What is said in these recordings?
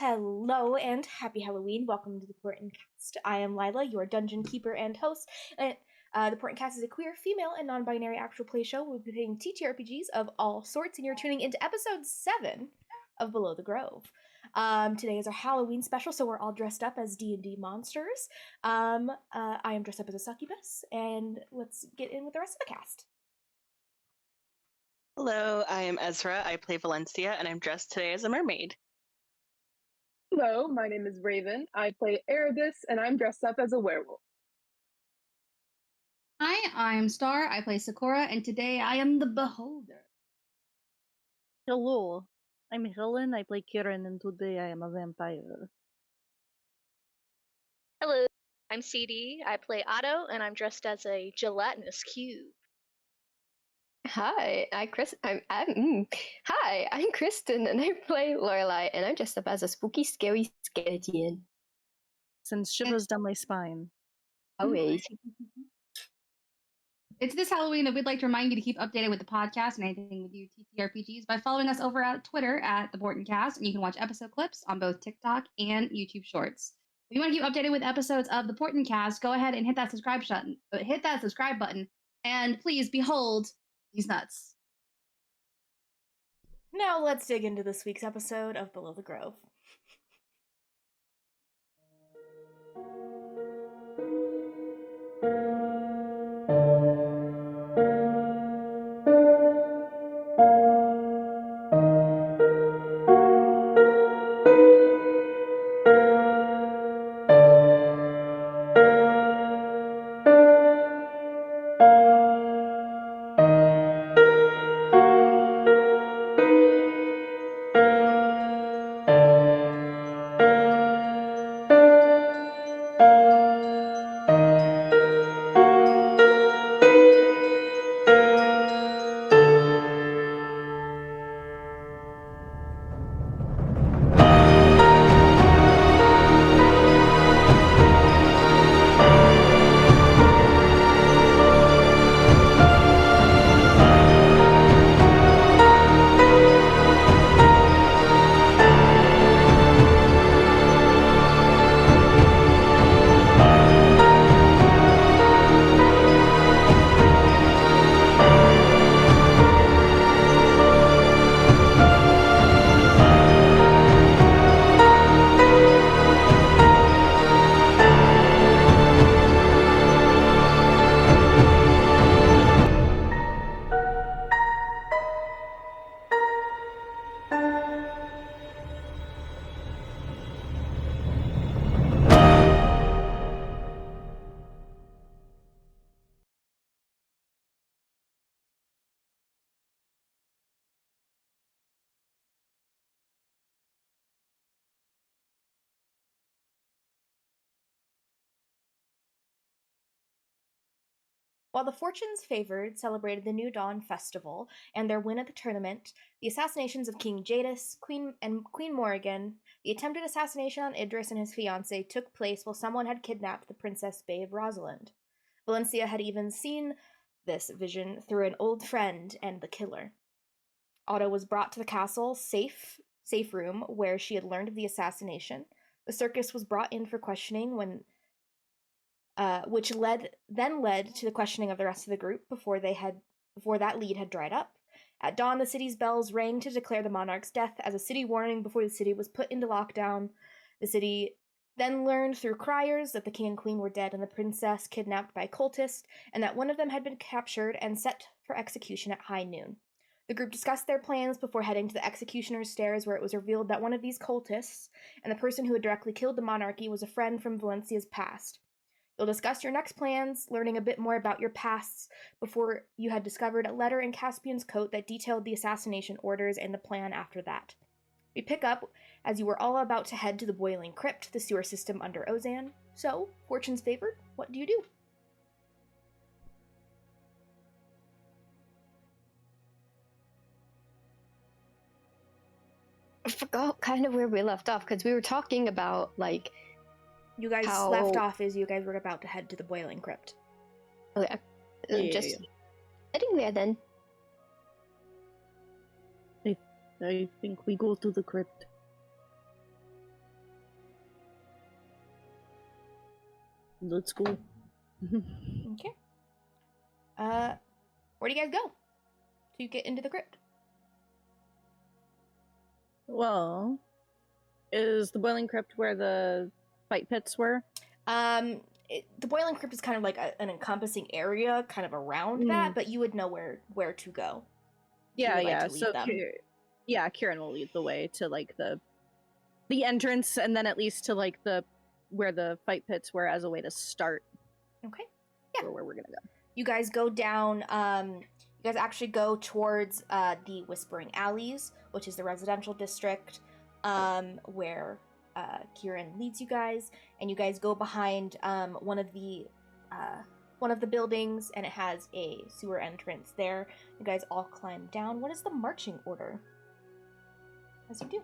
Hello and happy Halloween. Welcome to the Portent Kast. I am Lila, your dungeon keeper and host. The Portent Kast is a queer, female, and non-binary actual play show. We'll be playing TTRPGs of all sorts, and you're tuning into episode 7 of Below the Grove. Today is our Halloween special, so we're all dressed up as D&D monsters. I am dressed up as a succubus, and let's get in with the rest of the cast. Hello, I am Ezra. I play Valencia, and I'm dressed today as a mermaid. Hello, my name is Raven. I play Erebus, and I'm dressed up as a werewolf. Hi, I'm Star. I play Sakura, and today I am the Beholder. Hello, I'm Helen. I play Kieran, and today I am a vampire. Hello, I'm CD. I play Otto, and I'm dressed as a gelatinous cube. Hi, I'm Kristen, and I play Lorelai, and I'm dressed up as a spooky, scary skeleton. Sends shivers down my spine. Always. It's this Halloween that we'd like to remind you to keep updated with the podcast and anything we do TTRPGs by following us over at Twitter at the Portent Kast, and you can watch episode clips on both TikTok and YouTube Shorts. If you want to keep updated with episodes of the Portent Kast, go ahead and hit that subscribe button, and please behold these nuts. Now let's dig into this week's episode of Below the Grove. While the Fortunes Favored celebrated the New Dawn Festival and their win at the tournament, the assassinations of King Jadis, Queen Morrigan, the attempted assassination on Idris and his fiancée took place while someone had kidnapped the Princess Babe Rosalind. Valencia had even seen this vision through an old friend and the killer. Otto was brought to the castle safe room where she had learned of the assassination. The circus was brought in for questioning which led to the questioning of the rest of the group before that lead had dried up. At dawn, the city's bells rang to declare the monarch's death as a city warning before the city was put into lockdown. The city then learned through criers that the king and queen were dead and the princess kidnapped by cultists, and that one of them had been captured and set for execution at high noon. The group discussed their plans before heading to the executioner's stairs, where it was revealed that one of these cultists and the person who had directly killed the monarchy was a friend from Valencia's past. You'll discuss your next plans, learning a bit more about your pasts before you had discovered a letter in Caspian's coat that detailed the assassination orders and the plan after that. We pick up as you were all about to head to the boiling crypt, the sewer system under Ozan. So, Fortune's Favored, what do you do? I forgot kind of where we left off, because we were talking about, like, You guys left off as you guys were about to head to the boiling crypt. Okay. Just heading there then. I think we go to the crypt. Let's go. Okay. Where do you guys go to get into the crypt? Well, is the Boiling Crypt where the fight pits were? The Boiling Crypt is kind of like an encompassing area, kind of around that, but you would know where to go. Yeah. So, Kieran will lead the way to like the entrance, and then at least to like where the fight pits were as a way to start. Okay. Yeah. Where we're gonna go. You guys go down. You guys actually go towards the Whispering Alleys, which is the residential district, where Kieran leads you guys, and you guys go behind one of the buildings, and it has a sewer entrance there. You guys all climb down. What is the marching order? As you do.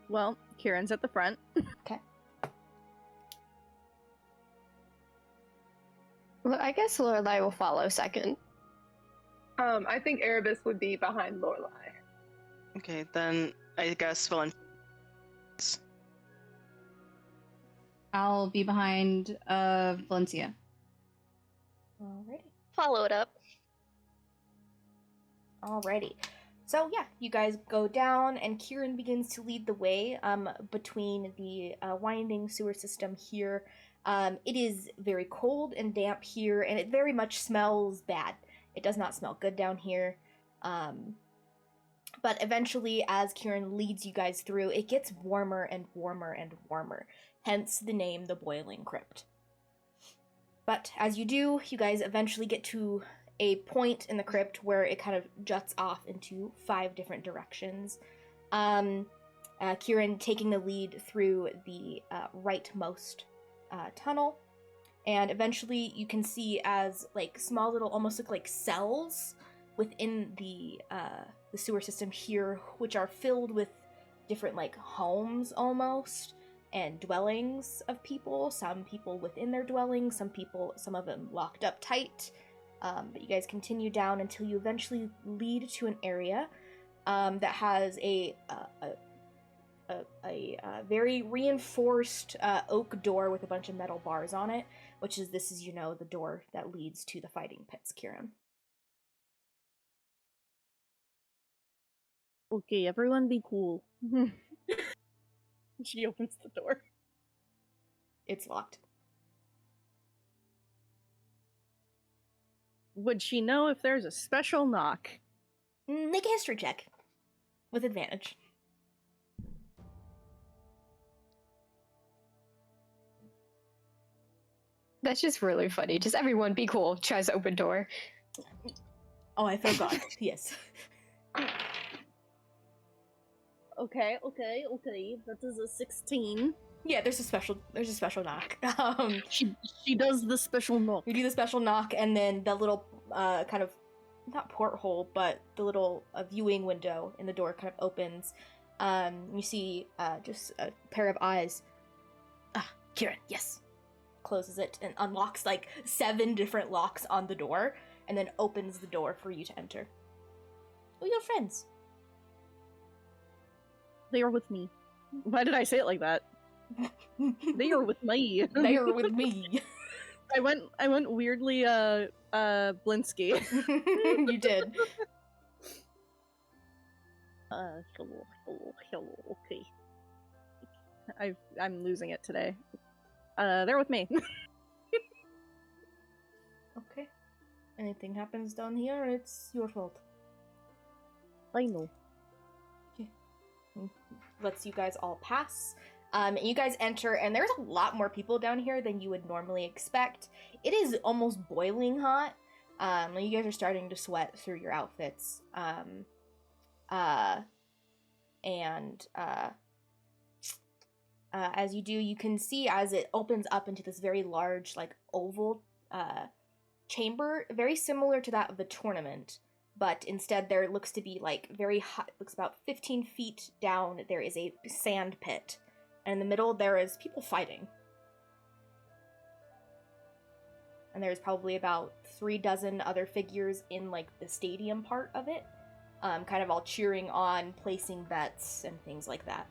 Well, Kieran's at the front. Okay. Well, I guess Lorelai will follow second. I think Erebus would be behind Lorelai. Okay, then I guess Valencia. I'll be behind Valencia. Alrighty. Follow it up. Alrighty. So yeah, you guys go down, and Kieran begins to lead the way between the winding sewer system here. It is very cold and damp here, and it very much smells bad. It does not smell good down here. But eventually, as Kieran leads you guys through, it gets warmer and warmer and warmer. Hence the name, the Boiling Crypt. But as you do, you guys eventually get to a point in the crypt where it kind of juts off into 5 different directions. Kieran taking the lead through the rightmost tunnel, and eventually you can see as like small little, almost look like cells within the sewer system here, which are filled with different like homes almost, and dwellings of people. Some people within their dwellings, some of them locked up tight. But you guys continue down until you eventually lead to an area that has a very reinforced oak door with a bunch of metal bars on it, this is, the door that leads to the fighting pits, Kieran. Okay, everyone be cool. She opens the door. It's locked. Would she know if there's a special knock? Make a history check. With advantage. That's just really funny. Just everyone be cool. Tries to open door. Oh, I forgot. Yes. Okay. That is a 16. Yeah, there's a special knock. She does the special knock. You do the special knock, and then the little kind of, not porthole, but the little viewing window in the door kind of opens. You see just a pair of eyes. Ah, Kieran, yes. Closes it and unlocks like 7 different locks on the door, and then opens the door for you to enter. Oh, your friends. They are with me. Why did I say it like that? They are with me. They are with me. I went weirdly Blinsky. You did. Hello, okay. I'm losing it today. They're with me. Okay. Anything happens down here, it's your fault. I know. Okay. Lets you guys all pass. And you guys enter, and there's a lot more people down here than you would normally expect. It is almost boiling hot. You guys are starting to sweat through your outfits. As you do, you can see as it opens up into this very large, like, oval chamber, very similar to that of the tournament, but instead there looks to be, like, very high, looks about 15 feet down, there is a sand pit, and in the middle there is people fighting. And there's probably about 3 dozen other figures in, like, the stadium part of it, kind of all cheering on, placing bets, and things like that.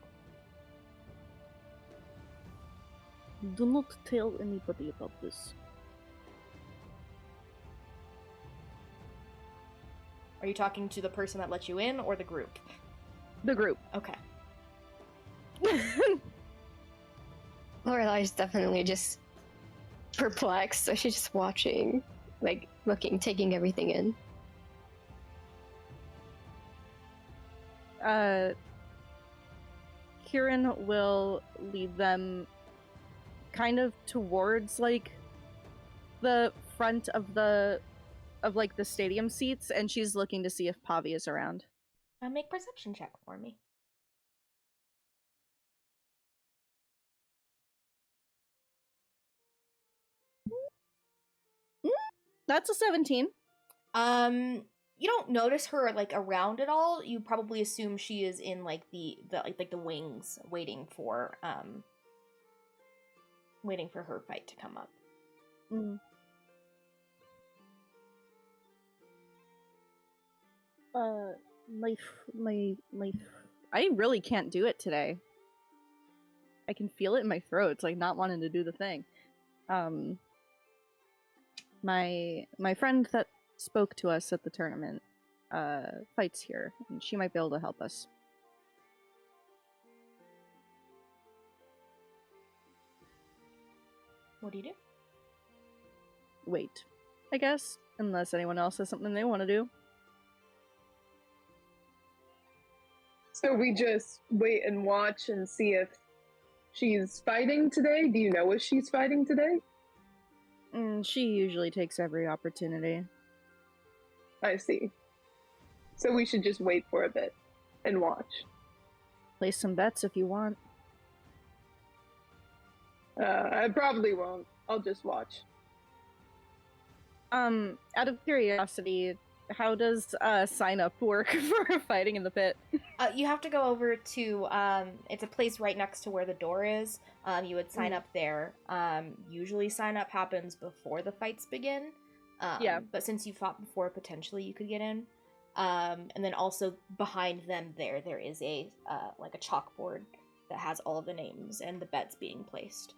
Do not tell anybody about this. Are you talking to the person that let you in or the group? The group. Okay. Lorelai's definitely just perplexed, so she's just watching, like looking, taking everything in. Kieran will lead them kind of towards like the front of the stadium seats, and she's looking to see if Pavi is around. Make perception check for me. That's a 17. You don't notice her like around at all. You probably assume she is in like the wings, waiting for her fight to come up. Mm. I really can't do it today. I can feel it in my throat. It's like not wanting to do the thing. My friend that spoke to us at the tournament fights here, and she might be able to help us. What do you do? Wait, I guess, unless anyone else has something they want to do. So we just wait and watch and see if she's fighting today? Do you know if she's fighting today? She usually takes every opportunity. I see. So we should just wait for a bit and watch. Place some bets if you want. I probably won't. I'll just watch. Out of curiosity, how does sign up work for fighting in the pit? You have to go over to it's a place right next to where the door is. You would sign up there. Usually sign up happens before the fights begin. Yeah. But since you fought before, potentially you could get in. And then also behind them there is a like a chalkboard that has all of the names and the bets being placed.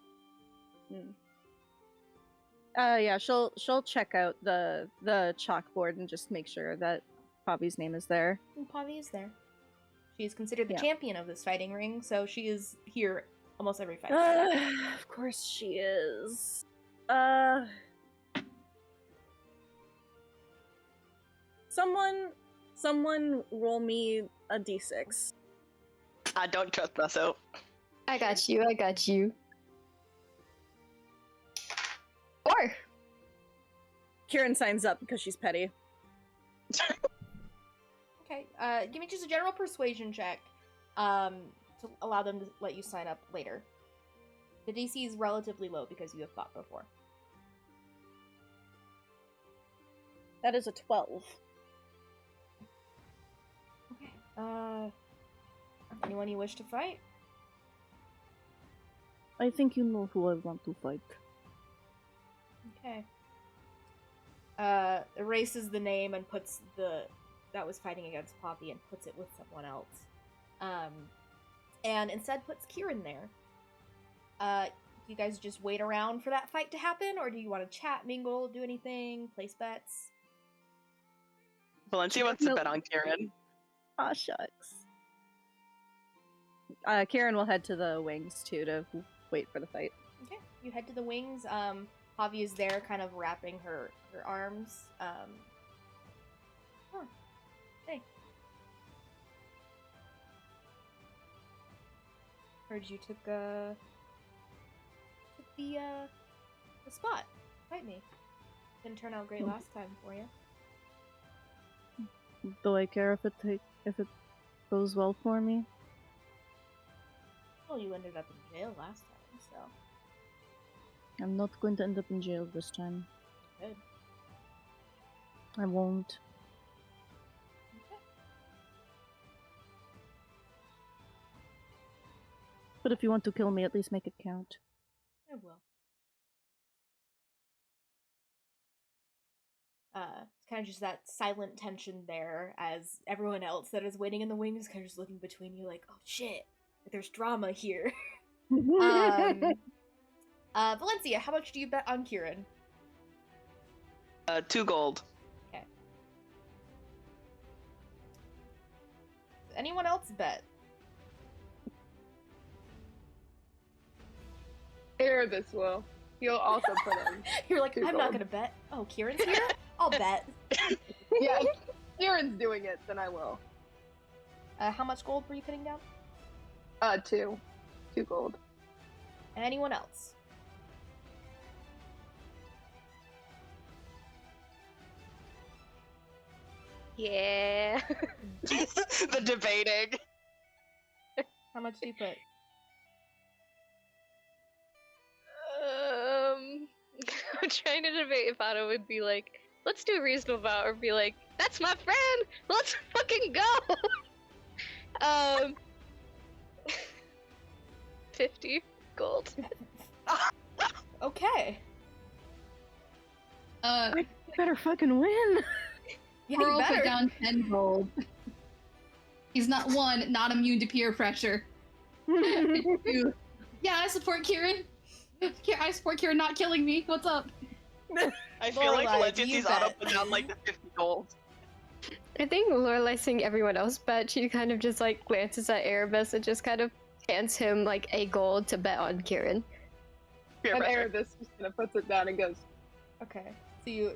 Yeah, she'll check out the chalkboard and just make sure that Pavi's name is there. And Pavi is there. She is considered the champion of this fighting ring, so she is here almost every fight. Of course she is. Someone roll me a d6. I don't trust myself. I got you. 4. Kieran signs up because she's petty. Okay, give me just a general persuasion check to allow them to let you sign up later. The DC is relatively low because you have fought before. That is a 12. Okay. Anyone you wish to fight? I think you know who I want to fight. Okay. Erases the name and puts that was fighting against Poppy and puts it with someone else. And instead puts Kieran there. Do you guys just wait around for that fight to happen, or do you want to chat, mingle, do anything, place bets? Valencia wants to bet on Kieran. Aw, shucks. Kieran will head to the wings, too, to wait for the fight. Okay, you head to the wings. Javi is there, kind of wrapping her arms. Hey. Heard you took the spot. Fight me. Didn't turn out great last time for you. Do I care if it goes well for me? Well, you ended up in jail last time, so. I'm not going to end up in jail this time. Good. I won't. Okay. But if you want to kill me, at least make it count. I will. It's kind of just that silent tension there as everyone else that is waiting in the wings is kind of just looking between you like, oh shit, there's drama here. Valencia, how much do you bet on Kieran? 2 gold. Okay. Does anyone else bet? Erebus will. He'll also put in. You're like, 2 I'm not gold. gonna bet. Oh, Kieran's here? I'll bet. Yeah, if Kieran's doing it, then I will. How much gold were you putting down? 2. 2 gold. And anyone else? Yeah. The debating. How much do you put? I'm trying to debate if Otto would be like, let's do a reasonable amount, or be like, that's my friend, let's fucking go. 50 gold. Okay. You better fucking win. Yeah, you Pearl put better. down 10 gold. He's not immune to peer pressure. 2, yeah, I support Kieran. I support Kieran not killing me. What's up? I feel like Lorelai, Valencia do you sees Otto bet? put down like the 50 gold. I think Lorelai seeing everyone else bet, she kind of just like glances at Erebus and just kind of hands him like a gold to bet on Kieran. Peer And pressure. Erebus just kind of puts it down and goes, Okay.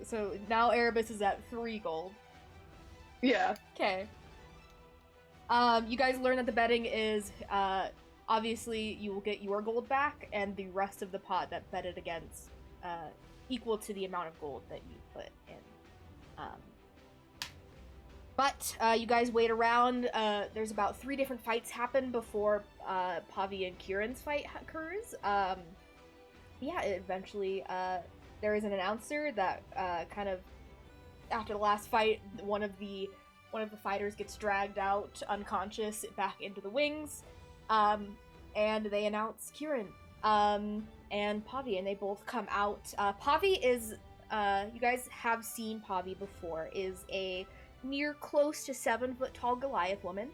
So now Erebus is at 3 gold. yeah. Okay. You guys learn that the betting is, obviously you will get your gold back, and the rest of the pot that betted against, equal to the amount of gold that you put in. But you guys wait around. There's about 3 different fights happen before Pavi and Kieran's fight occurs. Yeah, eventually there is an announcer that kind of after the last fight, one of the fighters gets dragged out unconscious back into the wings, and they announce Kieran and Pavi, and they both come out. Pavi is you guys have seen Pavi before, is a near close to 7 foot tall Goliath woman,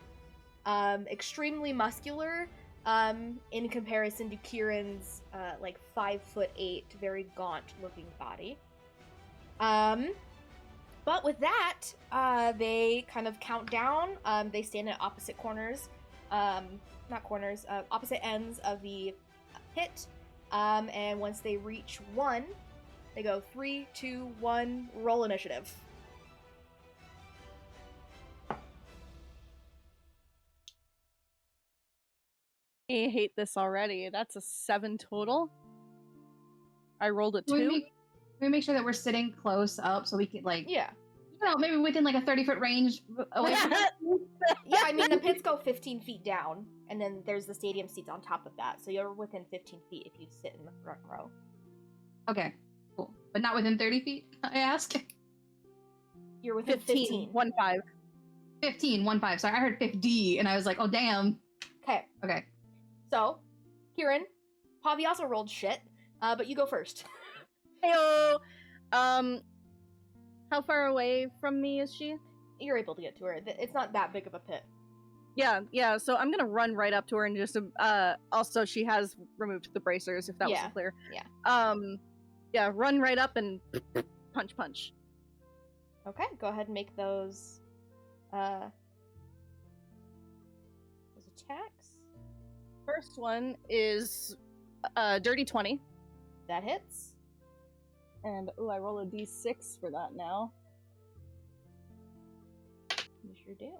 extremely muscular, in comparison to Kieran's like 5'8", very gaunt looking body. But with that, they kind of count down. They stand at opposite corners, opposite ends of the pit. And once they reach 1, they go 3, 2, 1, roll initiative. I hate this already. That's a 7 total. I rolled a 2. Can we make sure that we're sitting close up so we could, like, Yeah. you know, maybe within like a 30-foot range away from Yeah, I mean, the pits go 15 feet down, and then there's the stadium seats on top of that, so you're within 15 feet if you sit in the front row. Okay, cool. But not within 30 feet, I ask? You're within 15. 1 5. 15, 1-5. Sorry, I heard 50, and I was like, oh, damn. Okay, Okay. so, Kieran, Pavi also rolled shit, but you go first. Heyo. How far away from me is she? You're able to get to her. It's not that big of a pit. Yeah, so I'm gonna run right up to her and just also she has removed the bracers, if that Yeah, wasn't clear. yeah. Yeah, run right up and punch. Okay, go ahead and make those attacks. First one is dirty 20. That hits. And I roll a d6 for that now. You sure do.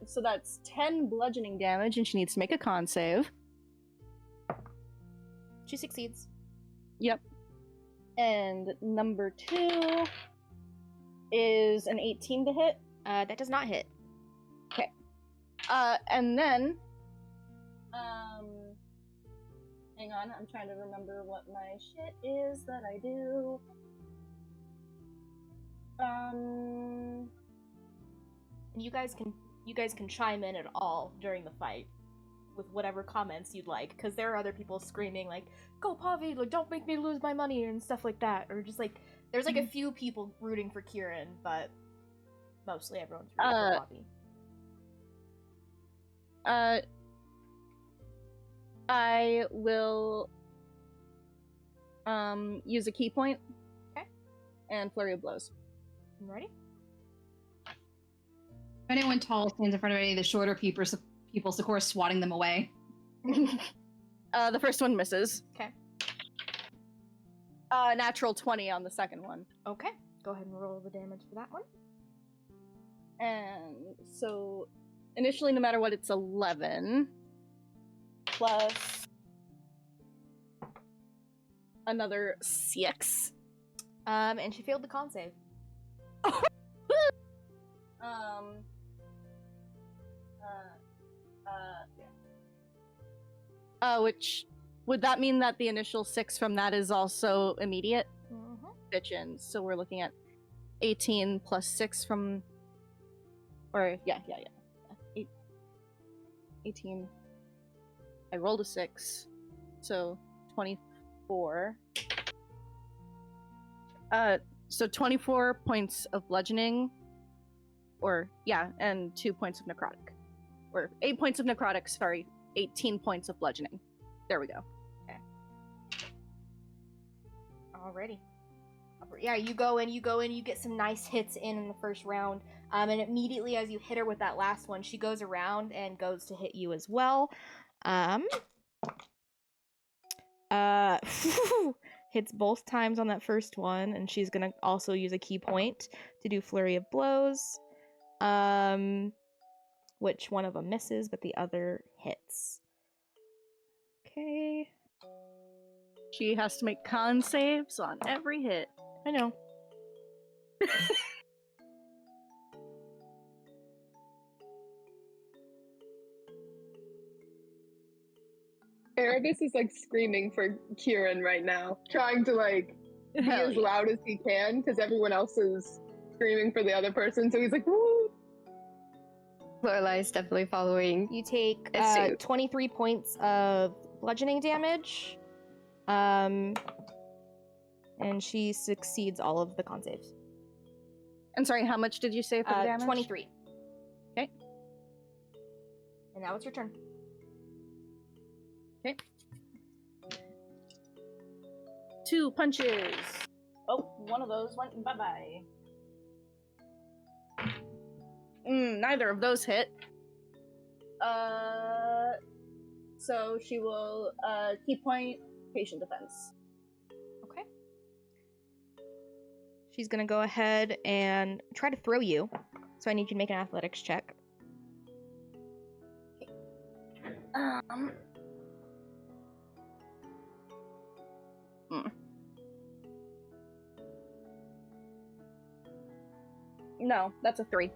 So that's 10 bludgeoning damage, and she needs to make a con save. She succeeds. Yep. And number 2 is an 18 to hit. That does not hit. Okay. And then, hang on, I'm trying to remember what my shit is that I do. And you guys can chime in at all during the fight with whatever comments you'd like, because there are other people screaming like, "Go Pavi! Like, don't make me lose my money" and stuff like that, or just like there's like a few people rooting for Kieran, but mostly everyone's rooting for Pavi. I will Use a key point. Okay. And flurry of blows. You ready? If anyone tall stands in front of any of the shorter people, Sakura's swatting them away. The first one misses. Okay. Natural 20 on the second one. Okay. Go ahead and roll the damage for that one. And so, initially, no matter what, it's 11. Plus another 6. And she failed the con save. Which would that mean that the initial 6 from that is also immediate? Mm-hmm. Bitchin'. So we're looking at 18 plus 6 from, or yeah. 18. I rolled a 6, so 24. So 24 points of bludgeoning, and 2 points of necrotic, or 8 points of necrotic. Sorry, 18 points of bludgeoning. There we go. Okay. Alrighty. Yeah, you go in, you get some nice hits in the first round. And immediately as you hit her with that last one, she goes around and goes to hit you as well. Hits both times on that first one, and she's gonna also use a key point to do flurry of blows. Which one of them misses, but the other hits. Okay. She has to make con saves on every hit. I know. Erebus is like screaming for Kieran right now, trying to like be Hell as yeah. loud as he can because everyone else is screaming for the other person. So he's like, woo! Lorelai is definitely following. You take A suit. 23 points of bludgeoning damage. And she succeeds all of the con saves. I'm sorry, how much did you say for the damage? 23. Okay. And now it's your turn. Okay. 2 punches. Oh, one of those went bye-bye. Neither of those hit. So she will key point patient defense. Okay. She's gonna go ahead and try to throw you. So I need you to make an athletics check. No, that's a 3.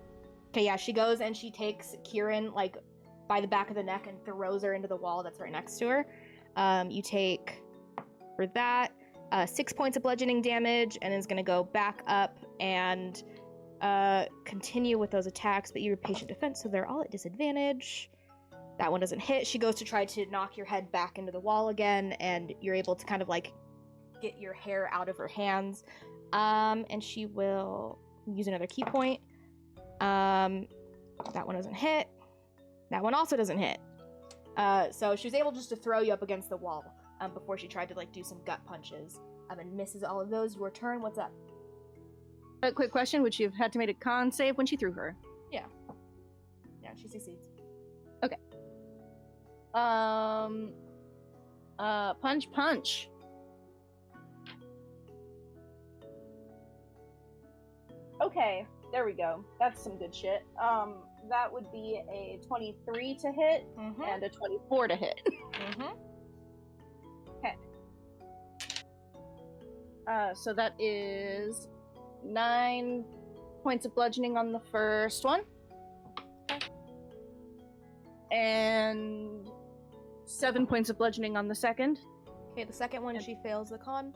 Okay, yeah, she goes and she takes Kieran, like, by the back of the neck and throws her into the wall that's right next to her. You take, for that, 6 points of bludgeoning damage, and is going to go back up and continue with those attacks, but you're patient defense, so they're all at disadvantage. That one doesn't hit. She goes to try to knock your head back into the wall again, and you're able to kind of, like, get your hair out of her hands. And she will use another key point. That one doesn't hit. That one also doesn't hit. So she was able just to throw you up against the wall before she tried to like do some gut punches. And misses all of those. Your turn. What's up? A quick question: would she have had to make a con save when she threw her? Yeah, she succeeds. Okay. Punch. Okay, there we go. That's some good shit. That would be a 23 to hit and a 24 to hit. Okay. So that is 9 points of bludgeoning on the first one. And 7 points of bludgeoning on the second. Okay, the second one, she fails the con.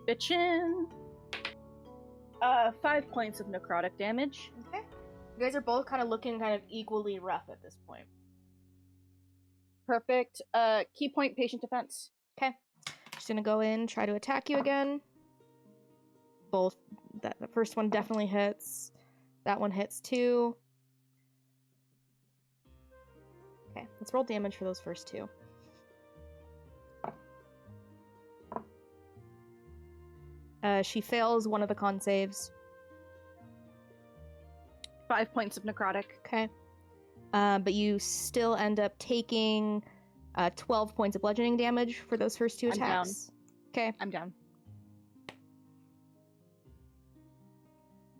Bitchin'. 5 points of necrotic damage. Okay. You guys are both kind of looking kind of equally rough at this point. Perfect. Key point patient defense. Okay. She's gonna go in, try to attack you again. Both. The first one definitely hits. That one hits too. Okay, let's roll damage for those first two. She fails one of the con saves. 5 points of necrotic. Okay. But you still end up taking 12 points of bludgeoning damage for those first 2 I'm down. attacks. Okay. I'm down.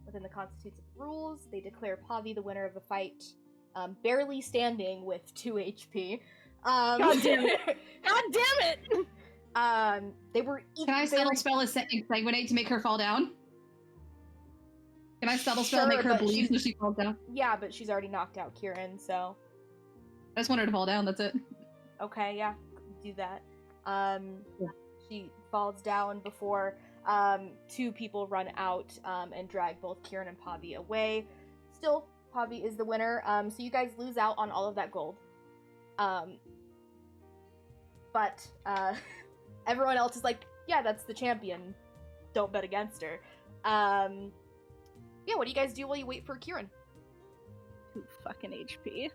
Within the Constitutes of rules, they declare Pavi the winner of the fight, barely standing with 2 HP. God damn it! God damn it! They were. Can I subtle spell a sanguinate to make her fall down? Can I subtle spell Sure, make her but bleed she's- so she falls down? Yeah, but she's already knocked out Kieran, so. I just want her to fall down. That's it. Okay, yeah, do that. Yeah. She falls down before 2 people run out and drag both Kieran and Pavi away. Still, Pavi is the winner, so you guys lose out on all of that gold. But everyone else is like, yeah, that's the champion. Don't bet against her. Yeah, what do you guys do while you wait for Kieran? 2 fucking HP.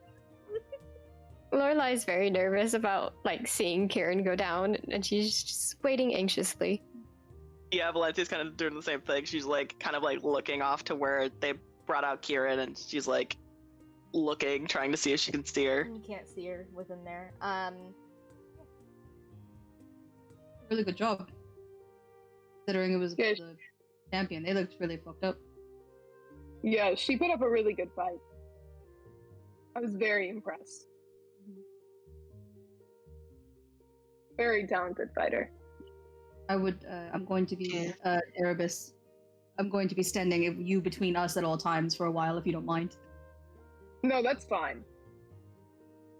Lorelai's very nervous about like seeing Kieran go down, and she's just waiting anxiously. Yeah, Valencia's kind of doing the same thing. She's like kind of like looking off to where they brought out Kieran, and she's like looking, trying to see if she can see her. You can't see her within there. Really good job. Considering it was Yeah. the champion, they looked really fucked up. Yeah, she put up a really good fight. I was very impressed. Very talented fighter. I would. I'm going to be Erebus. I'm going to be standing you between us at all times for a while, if you don't mind. No, that's fine.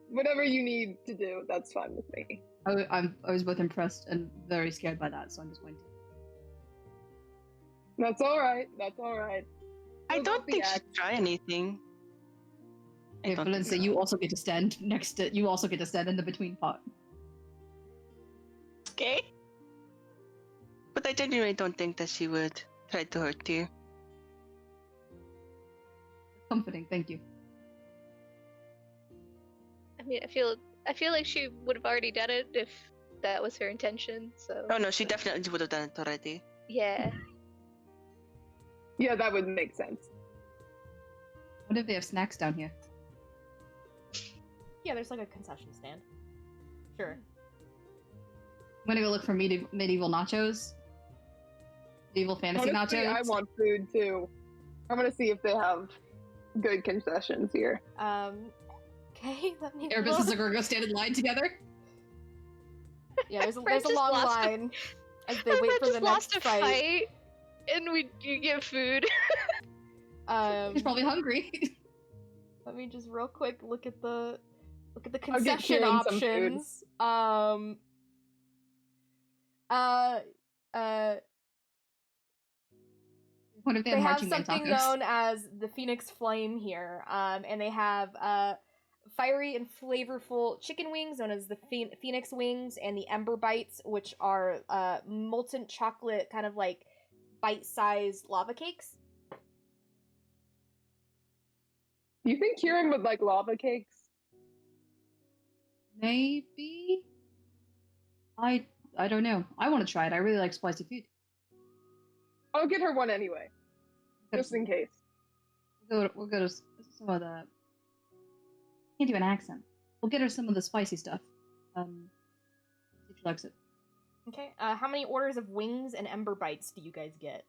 Whatever you need to do, that's fine with me. I was both impressed and very scared by that, so I'm just going to. That's all right. That's all right. I Those don't are the think she'd acts. try anything. I Okay, don't Valencia, think so. you also get to stand next to. You also get to stand in the between pot. Okay. But I genuinely don't think that she would try to hurt you. Comforting, thank you. I mean, I feel like she would have already done it if that was her intention. So. Oh no, she definitely would have done it already. Yeah. Yeah, that would make sense. What if they have snacks down here? Yeah, there's like a concession stand. Sure. I'm gonna go look for medieval nachos. Medieval fantasy Honestly, nachos. I want food too. I'm gonna see if they have good concessions here. Okay, let me Erebus look. and Zagurgo stand in line together. Yeah, there's a Fred just long lost a- line as they My wait friend for just the lost next a fight. fight, and you get food. He's probably hungry. Let me just real quick look at the I'll get concession Kieran some food. options. What if they They have have marching band something tacos? known as the Phoenix Flame here, and they have fiery and flavorful chicken wings known as the Phoenix Wings, and the Ember Bites, which are molten chocolate kind of like bite-sized lava cakes. You think Kieran would like lava cakes? Maybe. I don't know. I want to try it. I really like spicy food. I'll get her one anyway, just in case. We'll go to some of the. Can't do an accent. We'll get her some of the spicy stuff. See if she likes it. Okay. How many orders of wings and Ember Bites do you guys get?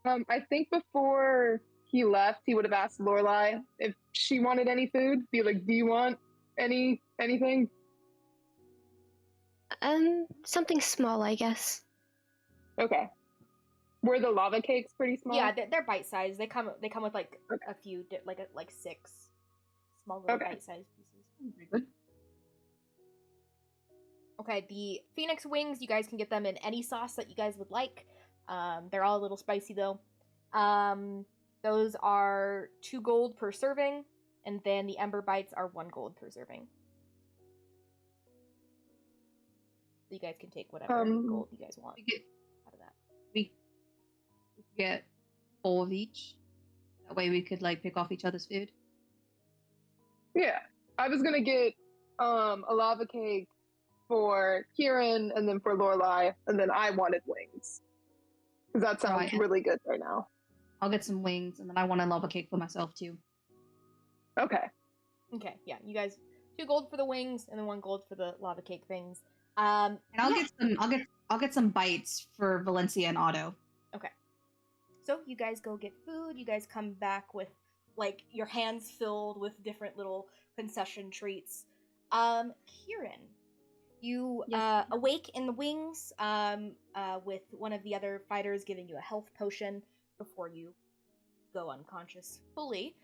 I think before he left, he would have asked Lorelai if she wanted any food. Be like, "Do you want anything?" Something small, I guess. Okay. Were the lava cakes pretty small? Yeah, they're bite-sized. They come with like Okay. a few, like 6 small little Okay. bite-sized pieces. Pretty good. Okay, the Phoenix Wings, you guys can get them in any sauce that you guys would like. They're all a little spicy though. Those are 2 gold per serving, and then the Ember Bites are 1 gold per serving. So you guys can take whatever gold you guys want We get out of that. we get 4 of each. That way we could like pick off each other's food. Yeah. I was gonna get a lava cake, for Kieran, and then for Lorelai, and then I wanted wings. Because that sounds Right. really good right now. I'll get some wings, and then I want a lava cake for myself too. Okay. Okay, yeah, you guys 2 gold for the wings and then 1 gold for the lava cake things. And I'll yeah. get some. I'll get some bites for Valencia and Otto. Okay. So you guys go get food. You guys come back with like your hands filled with different little concession treats. Kieran, you Yes. awake in the wings with one of the other fighters giving you a health potion before you go unconscious fully.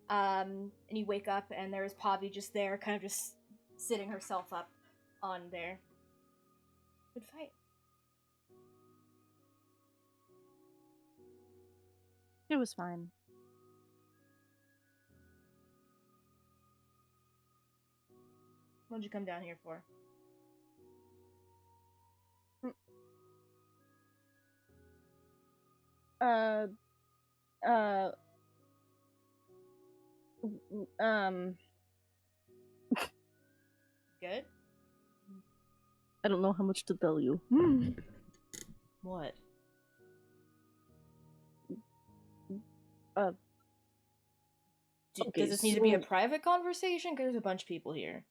And you wake up and there's Pavi just there, kind of just sitting herself up on there. Good fight. It was fine. What'd you come down here for? Good? I don't know how much to tell you. What? Okay, Does this need to be a so- private conversation? Because there's a bunch of people here.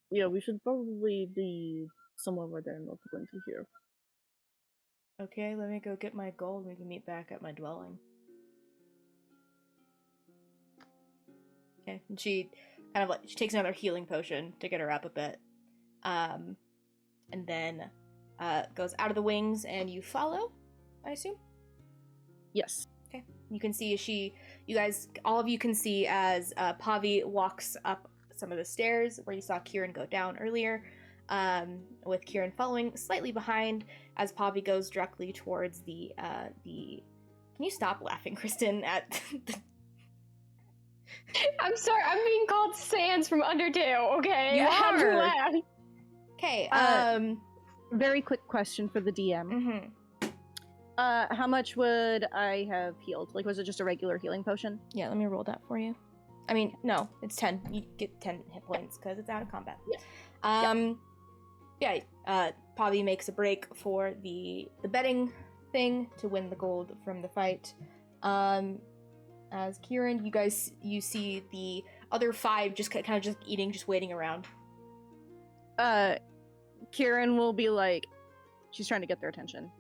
Yeah, we should probably be somewhere where they're not going to hear. Okay, let me go get my gold. We can meet back at my dwelling. Okay, and she kind of like she takes another healing potion to get her up a bit, and then goes out of the wings, and you follow, I assume. Yes. Okay, you can see you guys, all of you can see as Pavi walks up some of the stairs where you saw Kieran go down earlier, with Kieran following slightly behind as Pavi goes directly towards the. Can you stop laughing, Kristen? At the... I'm sorry, I'm being called Sans from Undertale, okay? You I have to are. laugh. Okay. Very quick question for the DM. Mm-hmm. How much would I have healed? Like, was it just a regular healing potion? Yeah, let me roll that for you. I mean, no, it's 10. You get 10 hit points because it's out of combat. Yeah. Pavi makes a break for the betting thing to win the gold from the fight. As Kieran, you see the other 5 just kind of just eating, just waiting around. Kieran will be like, she's trying to get their attention.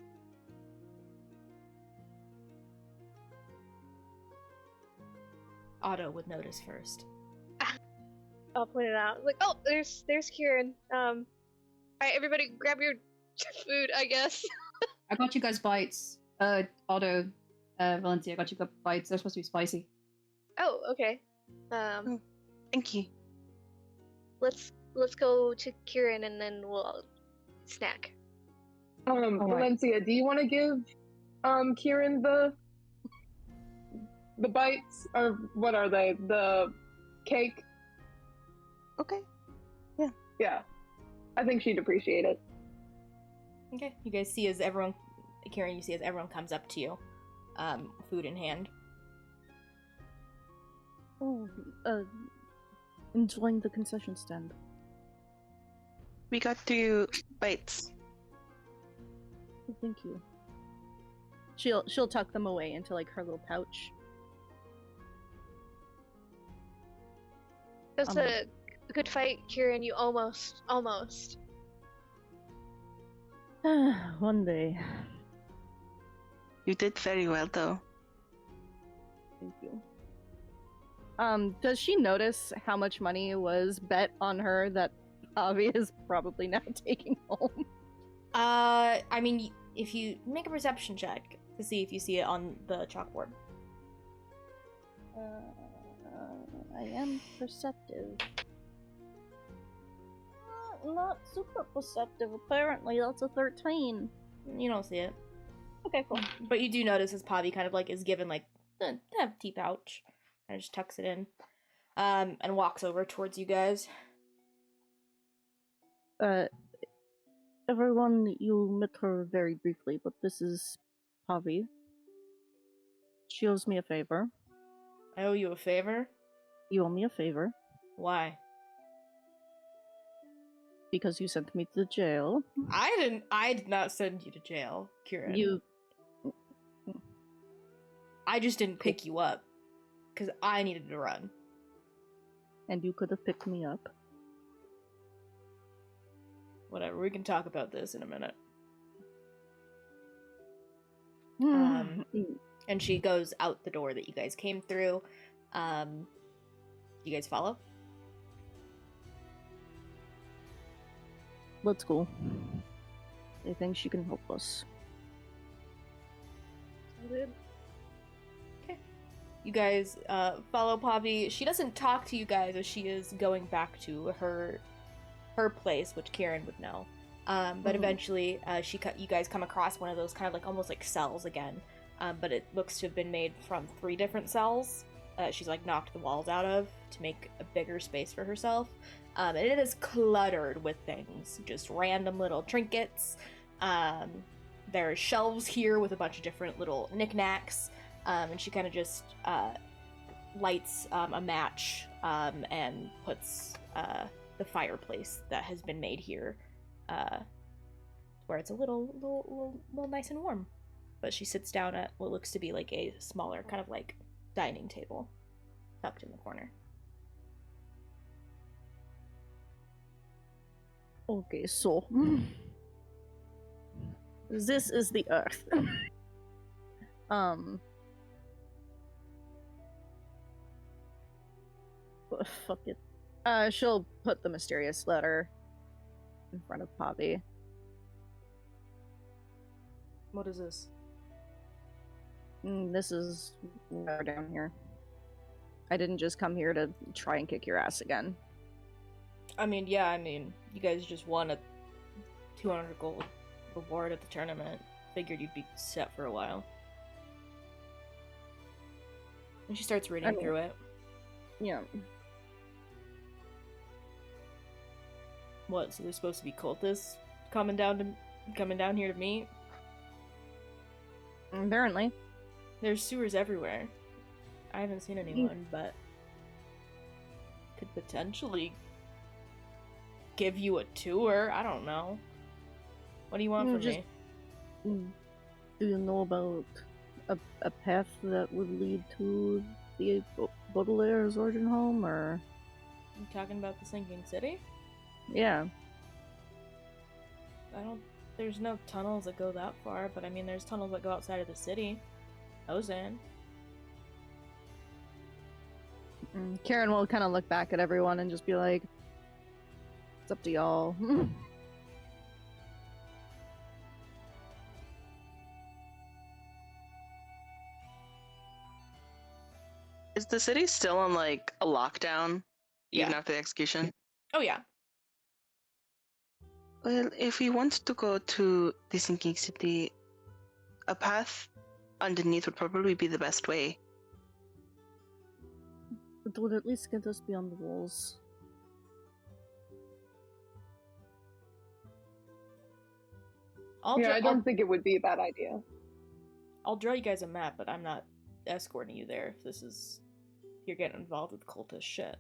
Otto would notice first. I'll point it out. Like, oh, there's Kieran. All right, everybody, grab your food, I guess. I got you guys bites. Otto, Valencia, I got you guys bites. They're supposed to be spicy. Oh, okay. Thank you. Let's go to Kieran and then we'll snack. right. Valencia, do you want to give Kieran the bites, or what are they? The cake? Okay. Yeah. I think she'd appreciate it. Okay, you guys see Kieran, you see as everyone comes up to you, food in hand. Oh, enjoying the concession stand. We got 2 bites. Oh, thank you. She'll tuck them away into like her little pouch. That was a good fight, Kieran. You almost. One day. You did very well, though. Thank you. Does she notice how much money was bet on her that Avi is probably now taking home? I mean, if you make a perception check to see if you see it on the chalkboard. I am perceptive. Not super perceptive, apparently. That's a 13. You don't see it. Okay, cool. But you do notice as Pavi kind of like is given like the empty pouch. And just tucks it in. And walks over towards you guys. Everyone, you met her very briefly, but this is Pavi. She owes me a favor. I owe you a favor? You owe me a favor. Why? because you sent me to jail. I did not send you to jail, Kieran. You. I just didn't pick you up because I needed to run. And you could have picked me up. Whatever, we can talk about this in a minute. And she goes out the door that you guys came through. You guys follow? Let's go. I think she can help us. Okay. You guys follow Poppy. She doesn't talk to you guys as she is going back to her place, which Kieran would know. But eventually, you guys come across one of those kind of like almost like cells again. But it looks to have been made from 3 different cells. She's like knocked the walls out of to make a bigger space for herself. And it is cluttered with things, just random little trinkets. There are shelves here with a bunch of different little knickknacks. And she kind of just lights a match and puts the fireplace that has been made here, where it's a little nice and warm. But she sits down at what looks to be like a smaller kind of like dining table tucked in the corner. Okay, so this is the Earth. Fuck it. She'll put the mysterious letter in front of Poppy. What is this? This is where down here. I didn't just come here to try and kick your ass again. I mean, yeah, you guys just won a 200 gold reward at the tournament. Figured you'd be set for a while. And she starts reading through it. Yeah. What, so there's supposed to be cultists coming down here to meet? Apparently. There's sewers everywhere. I haven't seen anyone, but could potentially give you a tour. I don't know. What do you want from me? Do you know about a path that would lead to the Baudelaire's origin home, or? You talking about the sinking city? Yeah. There's no tunnels that go that far, but I mean there's tunnels that go outside of the city. Ozan. Karen will kind of look back at everyone and just be like, it's up to y'all. Is the city still on like a lockdown even Yeah. after the execution? Oh yeah. Well, if we want to go to the sinking city, a path underneath would probably be the best way. It would at least get us beyond the walls. I don't think it would be a bad idea. I'll draw you guys a map, but I'm not escorting you there if you're getting involved with cultist shit.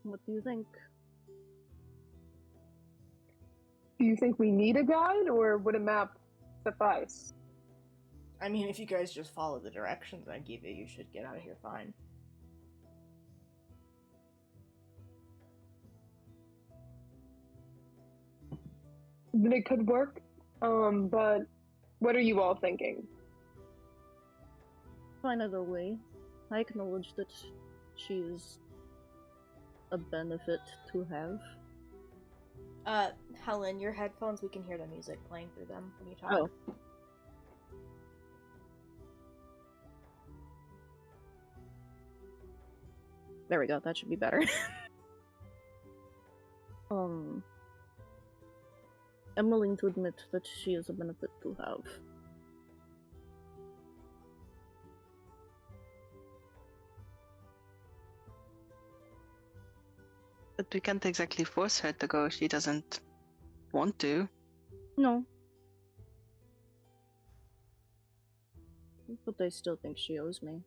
What do you think? Do you think we need a guide, or would a map suffice? I mean, if you guys just follow the directions I give you should get out of here fine. Then it could work, but what are you all thinking? Find other way. I acknowledge that she's a benefit to have. Helen, your headphones, we can hear the music playing through them when you talk. Oh. There we go, that should be better. I'm willing to admit that she is a benefit to have. But we can't exactly force her to go if she doesn't want to. No. But I still think she owes me.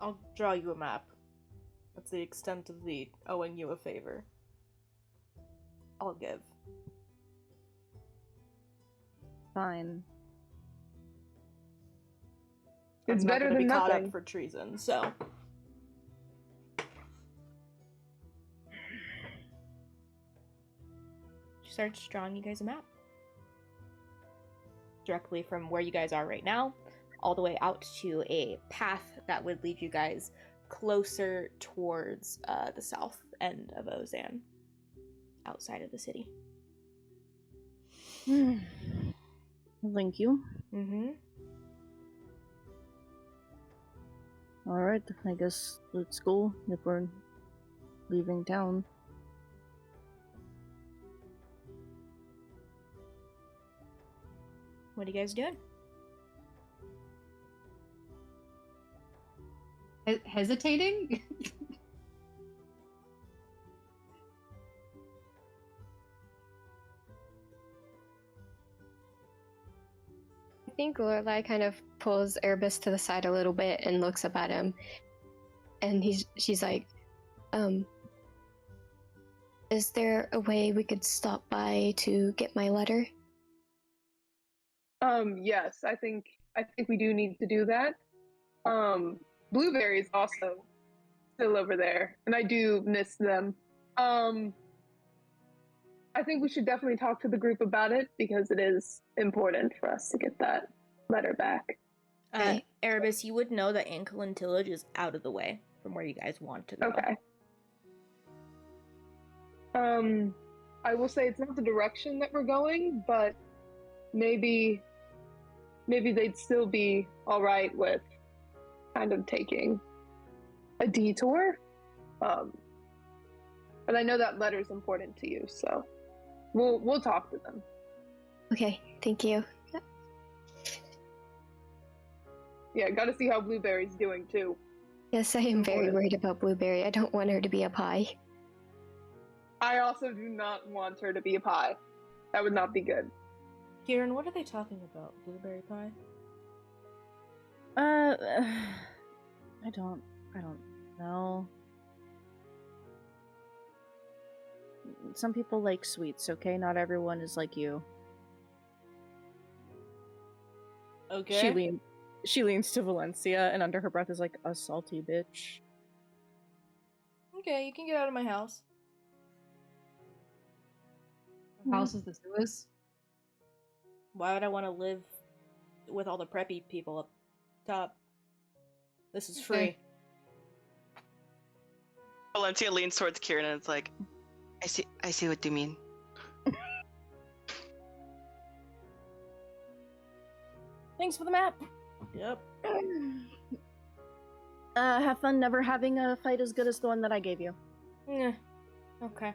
I'll draw you a map. That's the extent of the owing you a favor. I'll give. Fine. It's I'm not better gonna be than caught nothing. up for treason, so. She starts drawing you guys a map. Directly from where you guys are right now, all the way out to a path that would lead you guys closer towards the south end of Ozan, outside of the city. Thank you. Mm-hmm. Alright, I guess let's go if we're leaving town. What are you guys doing? Hesitating? I think Lorelai kind of pulls Erebus to the side a little bit and looks up at him. And she's like, is there a way we could stop by to get my letter? Yes, I think we do need to do that. Blueberry's also still over there, and I do miss them. I think we should definitely talk to the group about it because it is important for us to get that letter back. Okay. Erebus, you would know that Ankle and Tillage is out of the way from where you guys want to go. Okay. I will say it's not the direction that we're going, but maybe they'd still be all right with kind of taking a detour. But I know that letter's important to you, so we'll talk to them. Okay, thank you. Yeah, gotta see how Blueberry's doing too. Yes, I am very Important. worried about Blueberry. I don't want her to be a pie. I also do not want her to be a pie. That would not be good. Kieran, what are they talking about? Blueberry pie? I don't know. Some people like sweets, okay? Not everyone is like you. Okay. She leans to Valencia and under her breath is like, a salty bitch. Okay, you can get out of my house. House is the Suez. Why would I want to live with all the preppy people up top? This is free. Okay. Valencia leans towards Kieran and it's like, I see what you mean. Thanks for the map. Yep. Have fun never having a fight as good as the one that I gave you. Yeah. Okay.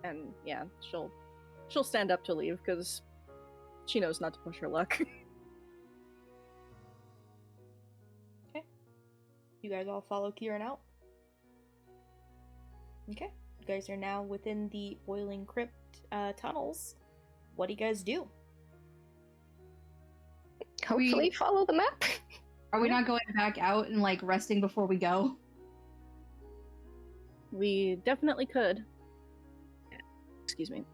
And yeah, she'll stand up to leave because she knows not to push her luck. Okay. You guys all follow Kieran out? Okay. You guys are now within the boiling crypt tunnels. What do you guys do? Hopefully follow the map. Are we not going back out and like resting before we go? We definitely could. Excuse me.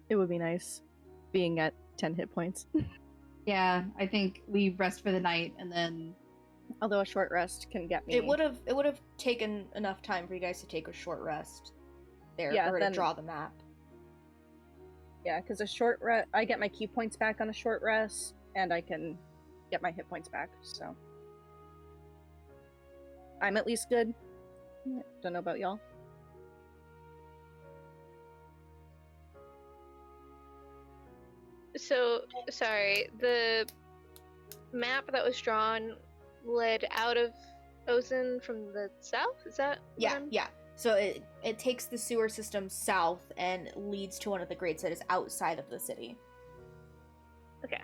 It would be nice being at 10 hit points. Yeah, I think we rest for the night and then. Although a short rest can get me. It would have taken enough time for you guys to take a short rest there Yeah, for her then- to draw the map. Yeah, because a short rest, I get my key points back on a short rest, and I can get my hit points back, so. I'm at least good. Don't know about y'all. So, sorry, the map that was drawn led out of Ozen from the south? Is that what Yeah, I'm- yeah. So it takes the sewer system south and leads to one of the grates that is outside of the city. Okay.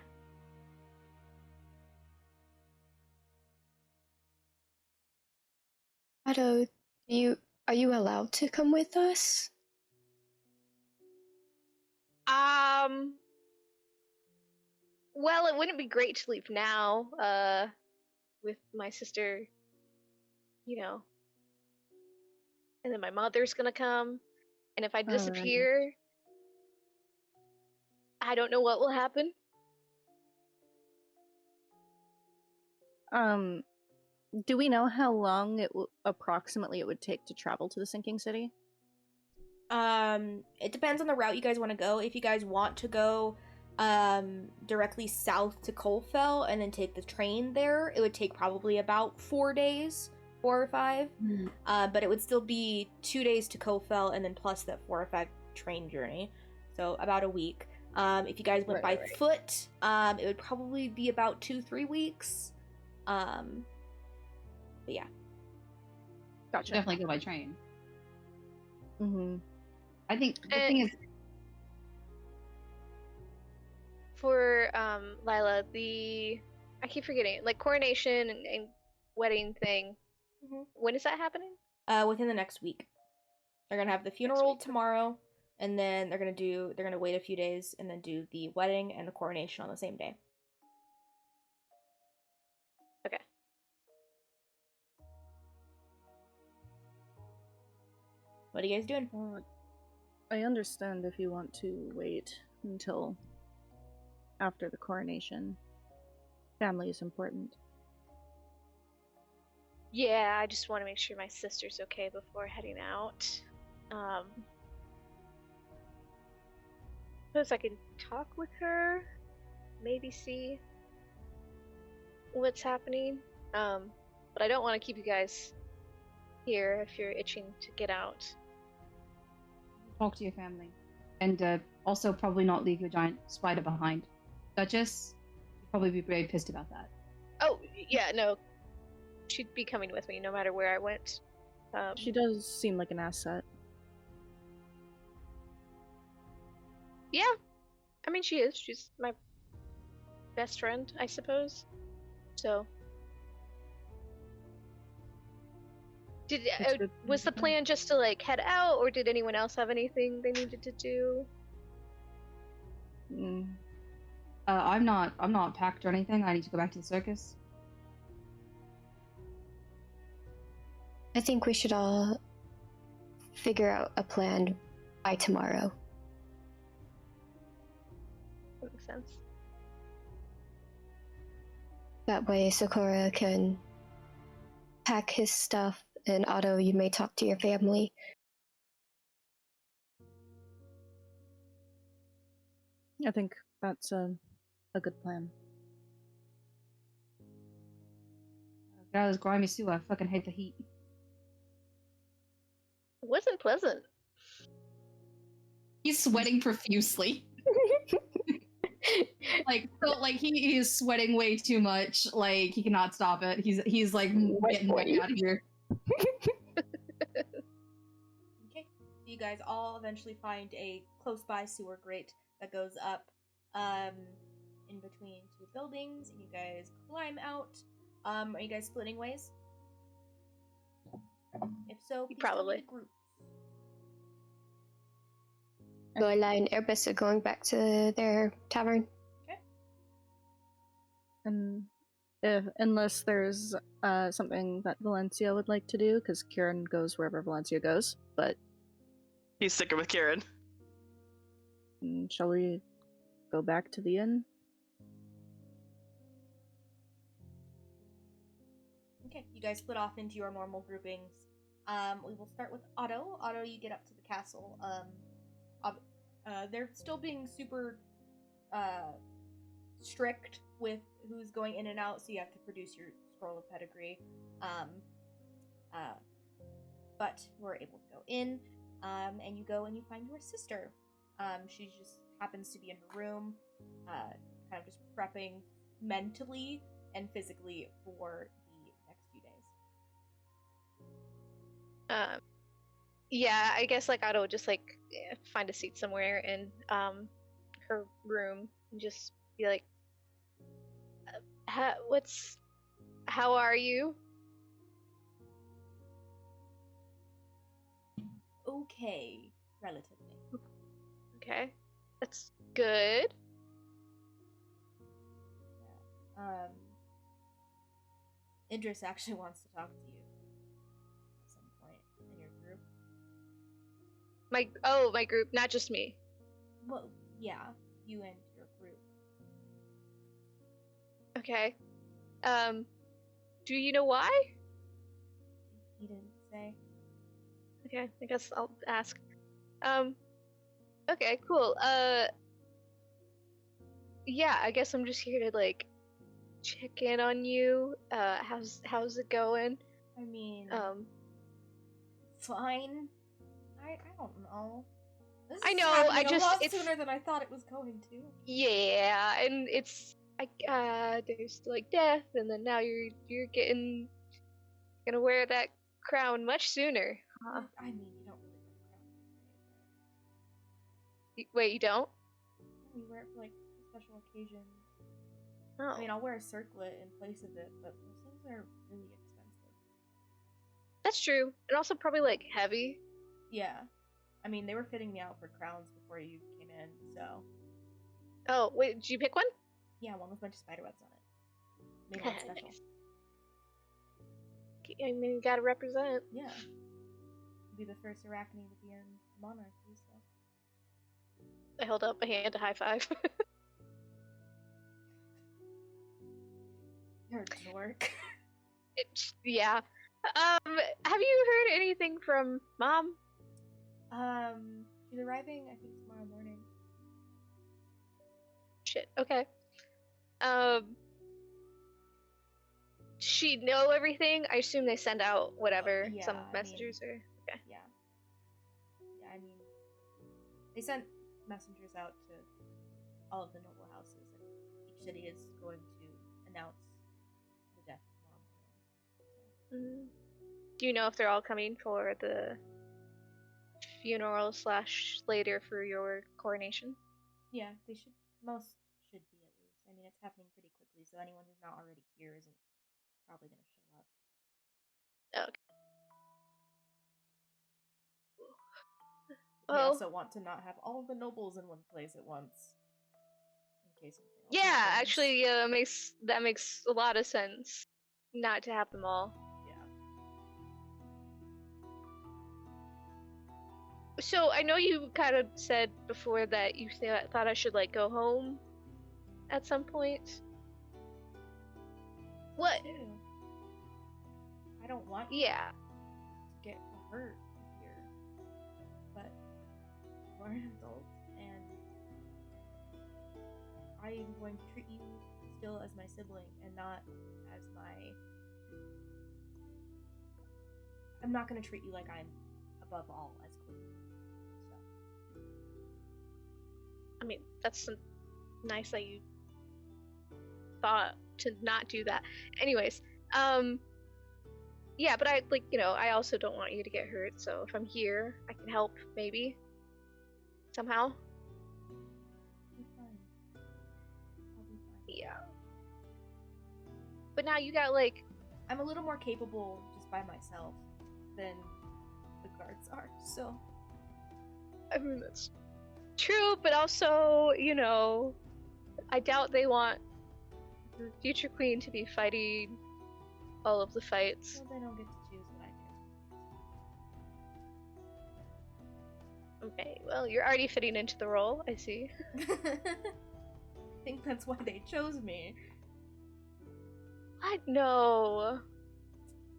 Otto, Are you allowed to come with us? Well, it wouldn't be great to leave now, with my sister, you know, and then my mother's gonna come, and if I Alright. disappear, I don't know what will happen. Do we know how long approximately it would take to travel to the sinking city? It depends on the route you guys want to go. If you guys want to go directly south to Colfell and then take the train there, it would take probably about 4 days, 4 or 5. But it would still be 2 days to Colfell and then plus that 4 or 5 train journey, so about a week. If you guys went by foot, it would probably be about 2-3 weeks. But yeah. Should definitely go by train. Mm-hmm. I think the thing is, For Lila, I keep forgetting, like coronation and wedding thing. Mhm. When is that happening? Within the next week. They're gonna have the funeral tomorrow, and then they're gonna wait a few days and then do the wedding and the coronation on the same day. Okay. What are you guys doing? I understand if you want to wait until after the coronation. Family is important. Yeah, I just want to make sure my sister's okay before heading out. Suppose I can talk with her, maybe see what's happening. But I don't want to keep you guys here if you're itching to get out. talk to your family. And also probably not leave your giant spider behind. Duchess, she'd probably be very pissed about that. Oh, yeah, no. She'd be coming with me no matter where I went. She does seem like an asset. Yeah. I mean, she is. She's my best friend, I suppose. So. Was the plan just to, like, head out, or did anyone else have anything they needed to do? I'm not packed or anything. I need to go back to the circus. I think we should all figure out a plan by tomorrow. That makes sense. That way Sakura can pack his stuff, and Otto, you may talk to your family. I think that's a good plan. Get out of this grimy sewer. I fucking hate the heat. It wasn't pleasant. He's sweating profusely. Like he is sweating way too much. Like he cannot stop it. He's like getting ready out of here. Okay, so you guys all eventually find a close by sewer grate that goes up in between 2 buildings, and you guys climb out. Are you guys splitting ways? If so, please Probably. tell me the groups. Lola and Erebus are going back to their tavern. Okay. And unless there's something that Valencia would like to do, because Kieran goes wherever Valencia goes, but He's sticking with Kieran. shall we go back to the inn? Okay, you guys split off into your normal groupings. We will start with Otto. Otto, you get up to the castle. They're still being super strict with who's going in and out, so you have to produce your scroll of pedigree. But we're able to go in, and you go and you find your sister. She just happens to be in her room, kind of just prepping mentally and physically for the next few days. Yeah, I guess like Otto would just like find a seat somewhere in her room and just be like, how are you? okay, relatively. Okay. That's good. Yeah. Idris actually wants to talk to you at some point in your group. My group, not just me. Well, yeah, you and your group. Okay. Do you know why? He didn't say. Okay, I guess I'll ask. Okay, cool. Yeah, I guess I'm just here to like check in on you. How's it going? I mean, Um, fine. I don't know. This I is know, happening I just- a lot it's- sooner than I thought it was going to. yeah, and there's like death, and then now you're gonna wear that crown much sooner. I mean, you don't really wear the crown every day, Wait, you don't? but you wear it for like special occasions. Oh. I mean, I'll wear a circlet in place of it, but those things are really expensive. That's true. And also probably like heavy. Yeah. I mean, they were fitting me out for crowns before you came in, so. Oh, wait, did you pick one? Yeah, one with a bunch of spiderwebs on it. Made one special. Nice. I mean, you gotta represent. Yeah. Be the first Arachne to be in monarchy, so. I held up a hand to high five. You're a dork. Yeah. Have you heard anything from Mom? She's arriving, I think, tomorrow morning. Shit. Okay. She know everything? I assume they send out whatever Yeah, some I mean- messengers or. Okay. Yeah. Yeah, I mean, they sent messengers out to all of the noble houses, and each city is going to announce the death tomorrow morning. Do you know if they're all coming for the funeral / later for your coronation? Yeah, they should. Most should be, at least. I mean, it's happening pretty quickly, so anyone who's not already here isn't probably going to show up. Okay. We Well, also want to not have all of the nobles in one place at once, in case something else yeah, happens. actually, that makes a lot of sense. Not to have them all. Yeah. So I know you kind of said before that you thought I should like go home at some point. What? Ew. I don't want you Yeah. to get hurt here, but you're an adult, and I am going to treat you still as my sibling and not as my. I'm not going to treat you like I'm above all as queen. So. I mean, that's nice that you thought to not do that. Anyways, yeah, but I also don't want you to get hurt, so if I'm here, I can help, maybe. Somehow. Be fine. I'll be fine. Yeah. But now you got, like... I'm a little more capable just by myself than the guards are, so. I mean, that's true, but also, I doubt they want the future queen to be fighting all of the fights. Well, they don't get to choose what I Okay, well, you're already fitting into the role, I see. do. I think that's why they chose me. What? No.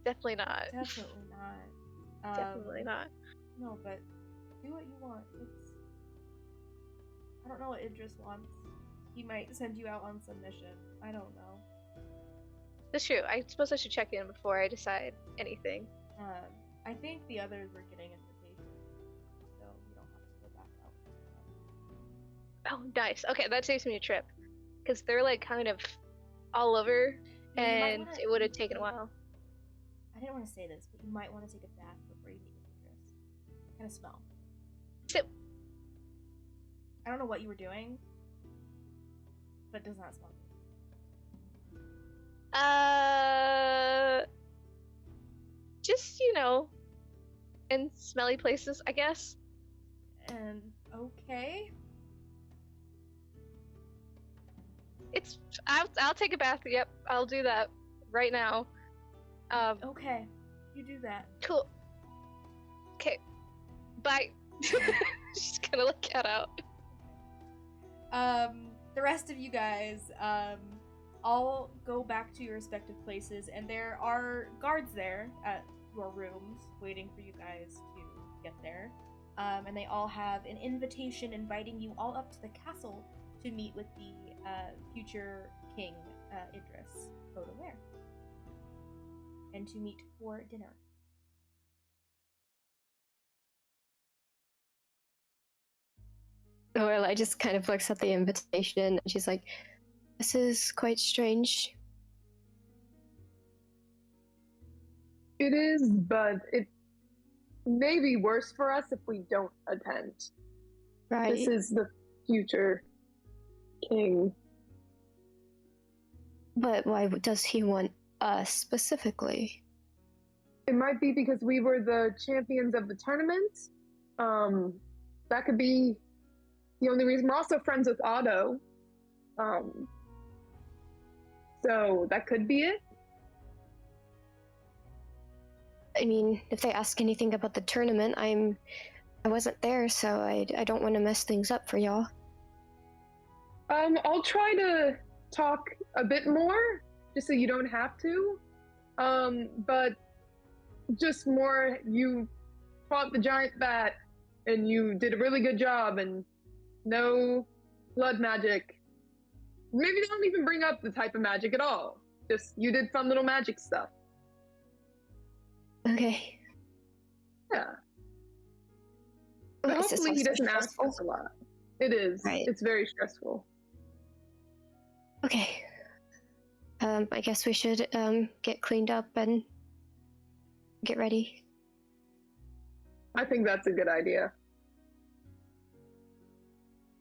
Definitely not. Definitely not. Definitely not. No, but do what you want. I don't know what Idris wants. He might send you out on some mission. I don't know. That's true. I suppose I should check in before I decide anything. I think the others were getting invitations, so you don't have to go back out. Oh, nice. Okay, that saves me a trip. Because they're, like, kind of all over, Yeah, you might and wanna- it would have taken a while. I didn't want to say this, but you might want to take a bath before you meet with Idris. Kind of smell. So, I don't know what you were doing, but it does not smell good. just, and smelly places, I guess. And okay. I'll take a bath. Yep, I'll do that right now. Okay, you do that. Cool. Okay. Bye. She's gonna like get out. The rest of you guys, all go back to your respective places, and there are guards there at your rooms waiting for you guys to get there. And they all have an invitation inviting you all up to the castle to meet with the future king, Idris Odaware, and to meet for dinner. Lorelai just kind of looks at the invitation and she's like, "This is quite strange." It is, but it may be worse for us if we don't attend. Right. This is the future king. But why does he want us specifically? It might be because we were the champions of the tournament. That could be the only reason. We're also friends with Otto. So that could be it. I mean, if they ask anything about the tournament, I wasn't there, so I don't want to mess things up for y'all. I'll try to talk a bit more, just so you don't have to. But just more, you fought the giant bat, and you did a really good job, and no blood magic. Maybe they don't even bring up the type of magic at all. Just, you did fun little magic stuff. Okay. Yeah. Well, But this hopefully he sounds doesn't ask stressful. us a lot. It is. Right. It's very stressful. Okay. I guess we should get cleaned up and get ready. I think that's a good idea.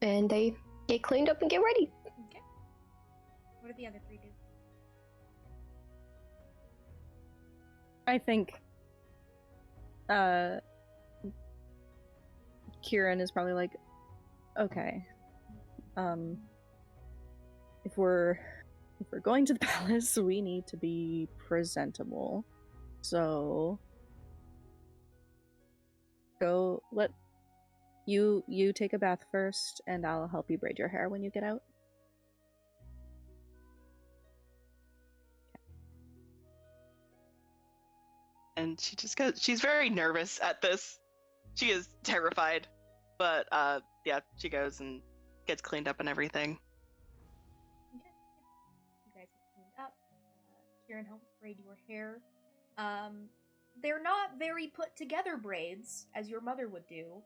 And they get cleaned up and get ready. Okay. What do the other three do? I think Kieran is probably like, okay, if we're going to the palace, we need to be presentable. So go, let you take a bath first, and I'll help you braid your hair when you get out. And she just goes, she's very nervous at this. She is terrified. But yeah, she goes and gets cleaned up and everything. Okay. You guys get cleaned up. Kieran helps braid your hair. They're not very put together braids, as your mother would do.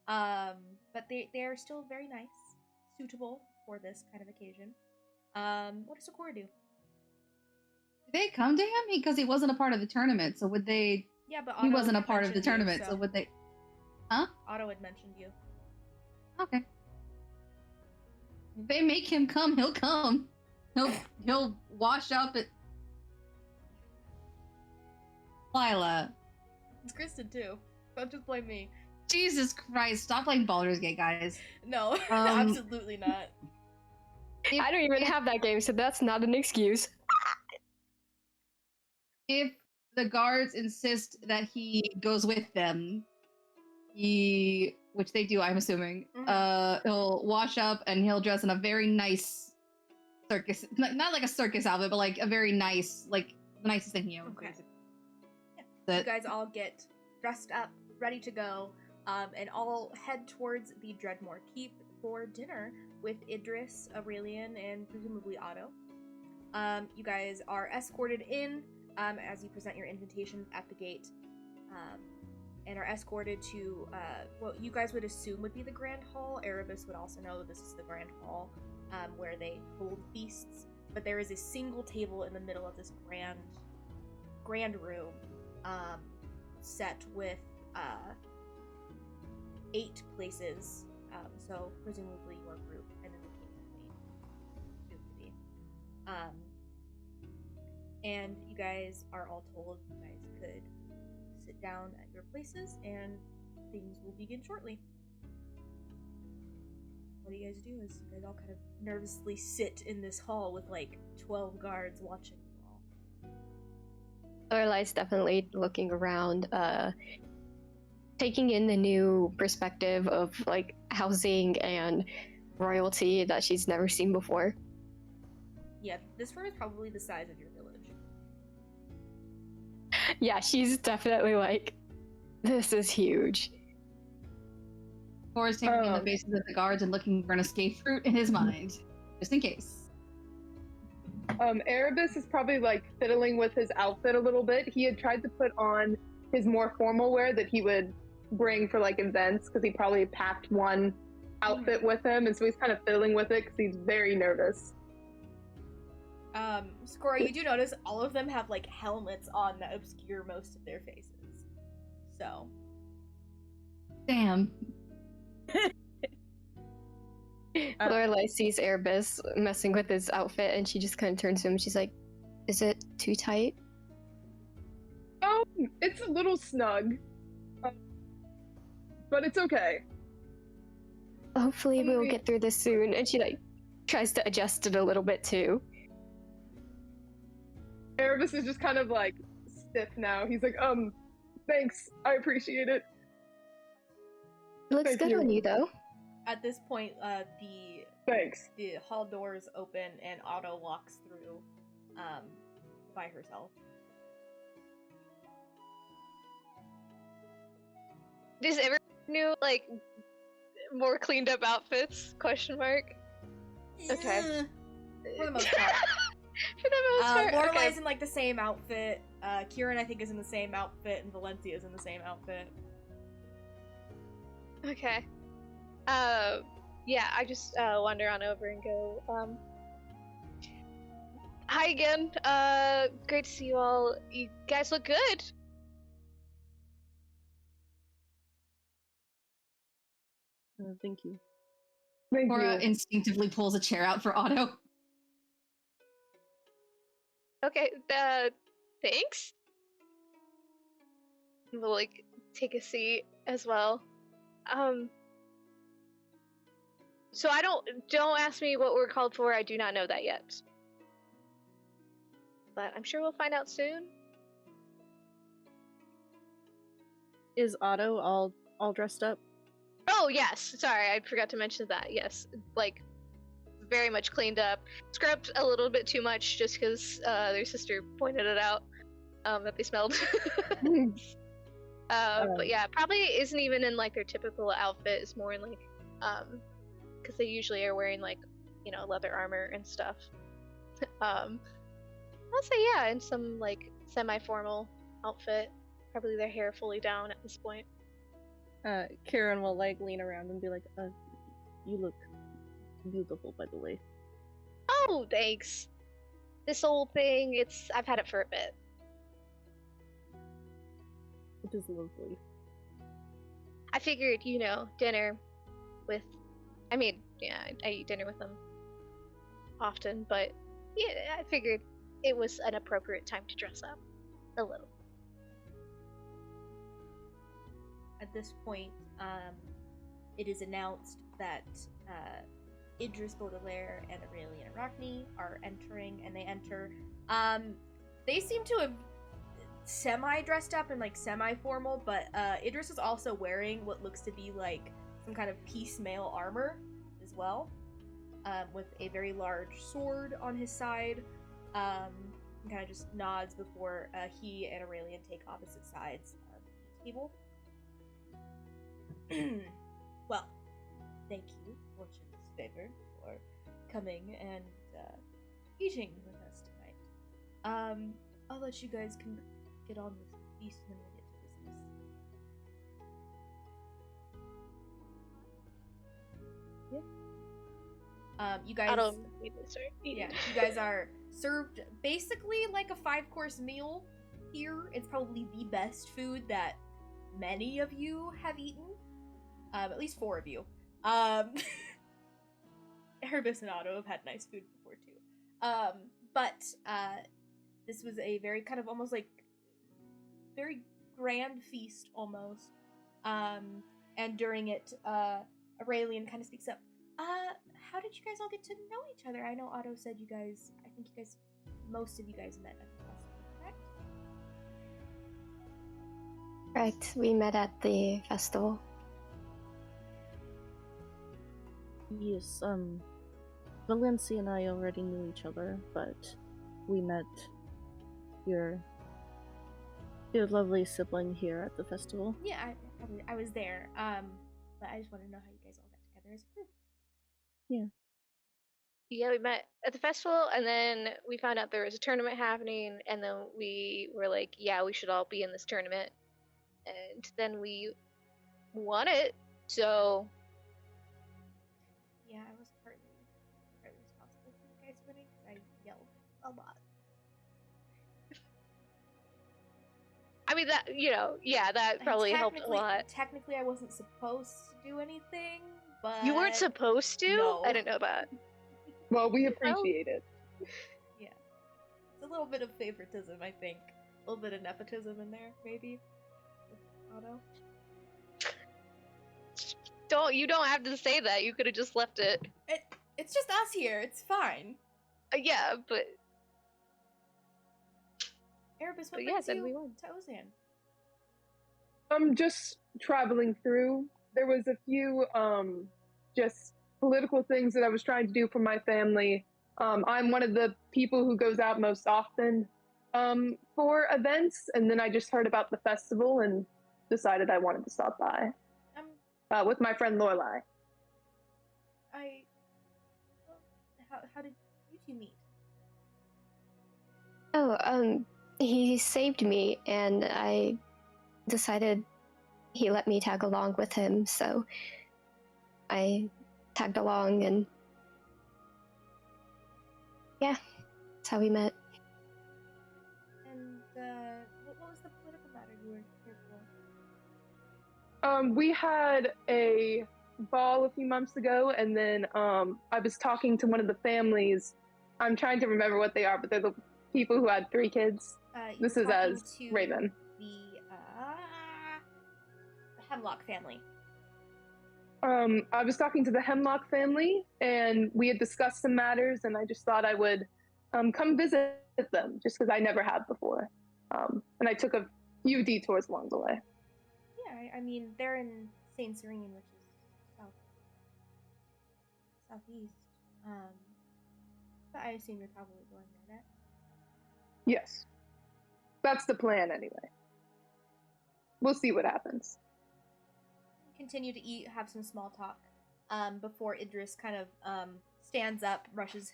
But they're still very nice, suitable for this kind of occasion. What does Sakura do? Did they come to him? Because he wasn't a part of the tournament, so would they... Yeah, but he Otto wasn't a had part of the mentioned you, tournament, so would they... Huh? Otto had mentioned you. Okay. If they make him come, he'll come. He'll wash up at... Lila. It's Kristen too. Don't just blame me. Jesus Christ, stop playing Baldur's Gate, guys. No, absolutely not. I don't even have that game, so that's not an excuse. If the guards insist that he goes with them, which they do, I'm assuming, he'll wash up and he'll dress in a very nice circus, not like a circus outfit, but like a very nice, like the nicest thing he owns. Okay. Yeah. You guys all get dressed up, ready to go, and all head towards the Dreadmore Keep for dinner with Idris, Aurelian, and presumably Otto. You guys are escorted in as you present your invitations at the gate, and are escorted to what you guys would assume would be the Grand Hall. Erebus would also know that this is the Grand Hall, where they hold feasts. But there is a single table in the middle of this grand room, set with 8 places. So presumably your group, and then the king and queen, soon to be. And you guys are all told you guys could sit down at your places, and things will begin shortly. What do you guys do as you guys all kind of nervously sit in this hall with like 12 guards watching you all? Lorelai's definitely looking around, taking in the new perspective of like housing and royalty that she's never seen before. Yeah, this room is probably the size of your village. Yeah, she's definitely like, this is huge. Thor's taking in the faces of the guards and looking for an escape route in his mind, just in case. Erebus is probably like fiddling with his outfit a little bit. He had tried to put on his more formal wear that he would bring for like events, because he probably packed one outfit with him, and so he's kind of fiddling with it because he's very nervous. Skora, you do notice all of them have like helmets on that obscure most of their faces. So. Damn. Lorelai sees Erebus messing with his outfit, and she just kind of turns to him. She's like, "Is it too tight?" It's a little snug, but it's okay. Hopefully we'll get through this soon. And she like tries to adjust it a little bit too. Erebus is just kind of like stiff now. He's like, thanks, I appreciate it. Looks Thank good you. on you though. At this point, Thanks. the hall doors open and Otto walks through, by herself. Does everyone new like more cleaned up outfits? Question mark. Okay. For the most part. For the most part. Lorelai's Okay. in like the same outfit. Kieran, I think, is in the same outfit, and Valencia's in the same outfit. Okay. Yeah, I just wander on over and go, hi again. Great to see you all. You guys look good. Thank you. Thank Cora you. instinctively pulls a chair out for Otto. Okay, thanks. We'll like take a seat as well. So don't ask me what we're called for. I do not know that yet. But I'm sure we'll find out soon. Is Otto all dressed up? Oh yes, sorry, I forgot to mention that. Yes, like very much cleaned up. Scrubbed a little bit too much just because their sister pointed it out that they smelled. But yeah, probably isn't even in like their typical outfit. It's more in like because they usually are wearing like leather armor and stuff. I'll say yeah, in some like semi-formal outfit. Probably their hair fully down at this point. Karen will like lean around and be like, you look beautiful, by the way. Oh, thanks. This old thing, I've had it for a bit. It is lovely. I figured, dinner with, I eat dinner with them often, but yeah, I figured it was an appropriate time to dress up a little. At this point, it is announced that Idris Baudelaire and Aurelian Arachne are entering, and they enter. They seem to have semi-dressed up and like semi-formal, but Idris is also wearing what looks to be like some kind of piecemeal armor as well, with a very large sword on his side. And kind of just nods before he and Aurelian take opposite sides of the table. Well, thank you, Fortune's favor, for coming and eating with us tonight. I'll let you guys get on with the feast and then we'll get to business. Yeah. You guys. I don't need to start eating. Yeah, you guys are served basically like a 5-course meal here. It's probably the best food that many of you have eaten. At least 4 of you. Herbis and Otto have had nice food before too. But this was a very kind of almost like very grand feast almost. And during it, Aurelian kind of speaks up. How did you guys all get to know each other? I know Otto said most of you guys met at the festival, correct? Right, we met at the festival. Yes, Valencia and I already knew each other, but we met your lovely sibling here at the festival. Yeah, I was there. But I just want to know how you guys all got together as a group. Yeah, we met at the festival, and then we found out there was a tournament happening, and then we were like, yeah, we should all be in this tournament. And then we won it, so... Yeah, I was partly responsible for you guys winning, because I yelled a lot. I mean, that, that probably helped a lot. Technically, I wasn't supposed to do anything, but... You weren't supposed to? No. I didn't know that. Well, we appreciate it. Yeah. It's a little bit of favoritism, I think. A little bit of nepotism in there, maybe. With Otto. You don't have to say that. You could have just left it. It's just us here. It's fine. Yeah, but... Erebus, what But brings then you we won. to Ozan? I'm just traveling through. There was a few just political things that I was trying to do for my family. I'm one of the people who goes out most often for events, and then I just heard about the festival and decided I wanted to stop by with my friend Lorelai. How did you two meet? Oh, he saved me, and I decided he let me tag along with him, so I tagged along, and yeah, that's how we met. And what was the political matter you were here for? We had a ball a few months ago, and then I was talking to one of the families. I'm trying to remember what they are, but they're the people who had 3 kids. This is as Raven. The Hemlock family. I was talking to the Hemlock family, and we had discussed some matters, and I just thought I would come visit them, just because I never have before. And I took a few detours along the way. Yeah, I mean, they're in Saint Serene, which is southeast. But I assume you're probably going there next. Yes. That's the plan, anyway. We'll see what happens. Continue to eat, have some small talk, before Idris kind of stands up, brushes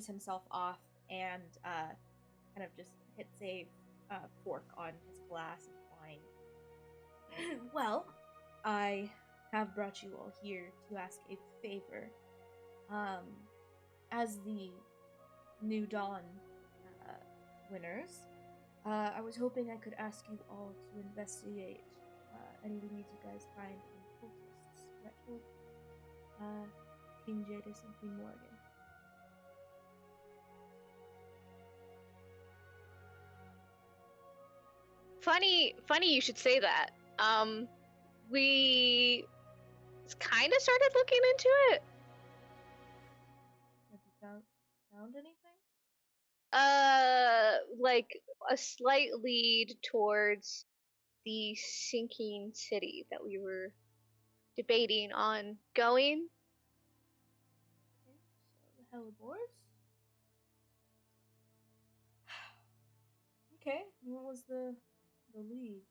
himself off, and kind of just hits a fork on his glass of wine. Well, I have brought you all here to ask a favor. As the New Dawn winners, I was hoping I could ask you all to investigate any leads you guys find on cultists that killed King Jadis and Queen Morgan. Funny you should say that. We kind of started looking into it. Have you found anything? Like a slight lead towards the sinking city that we were debating on going. Okay, so the Hellebores. Okay, what was the lead?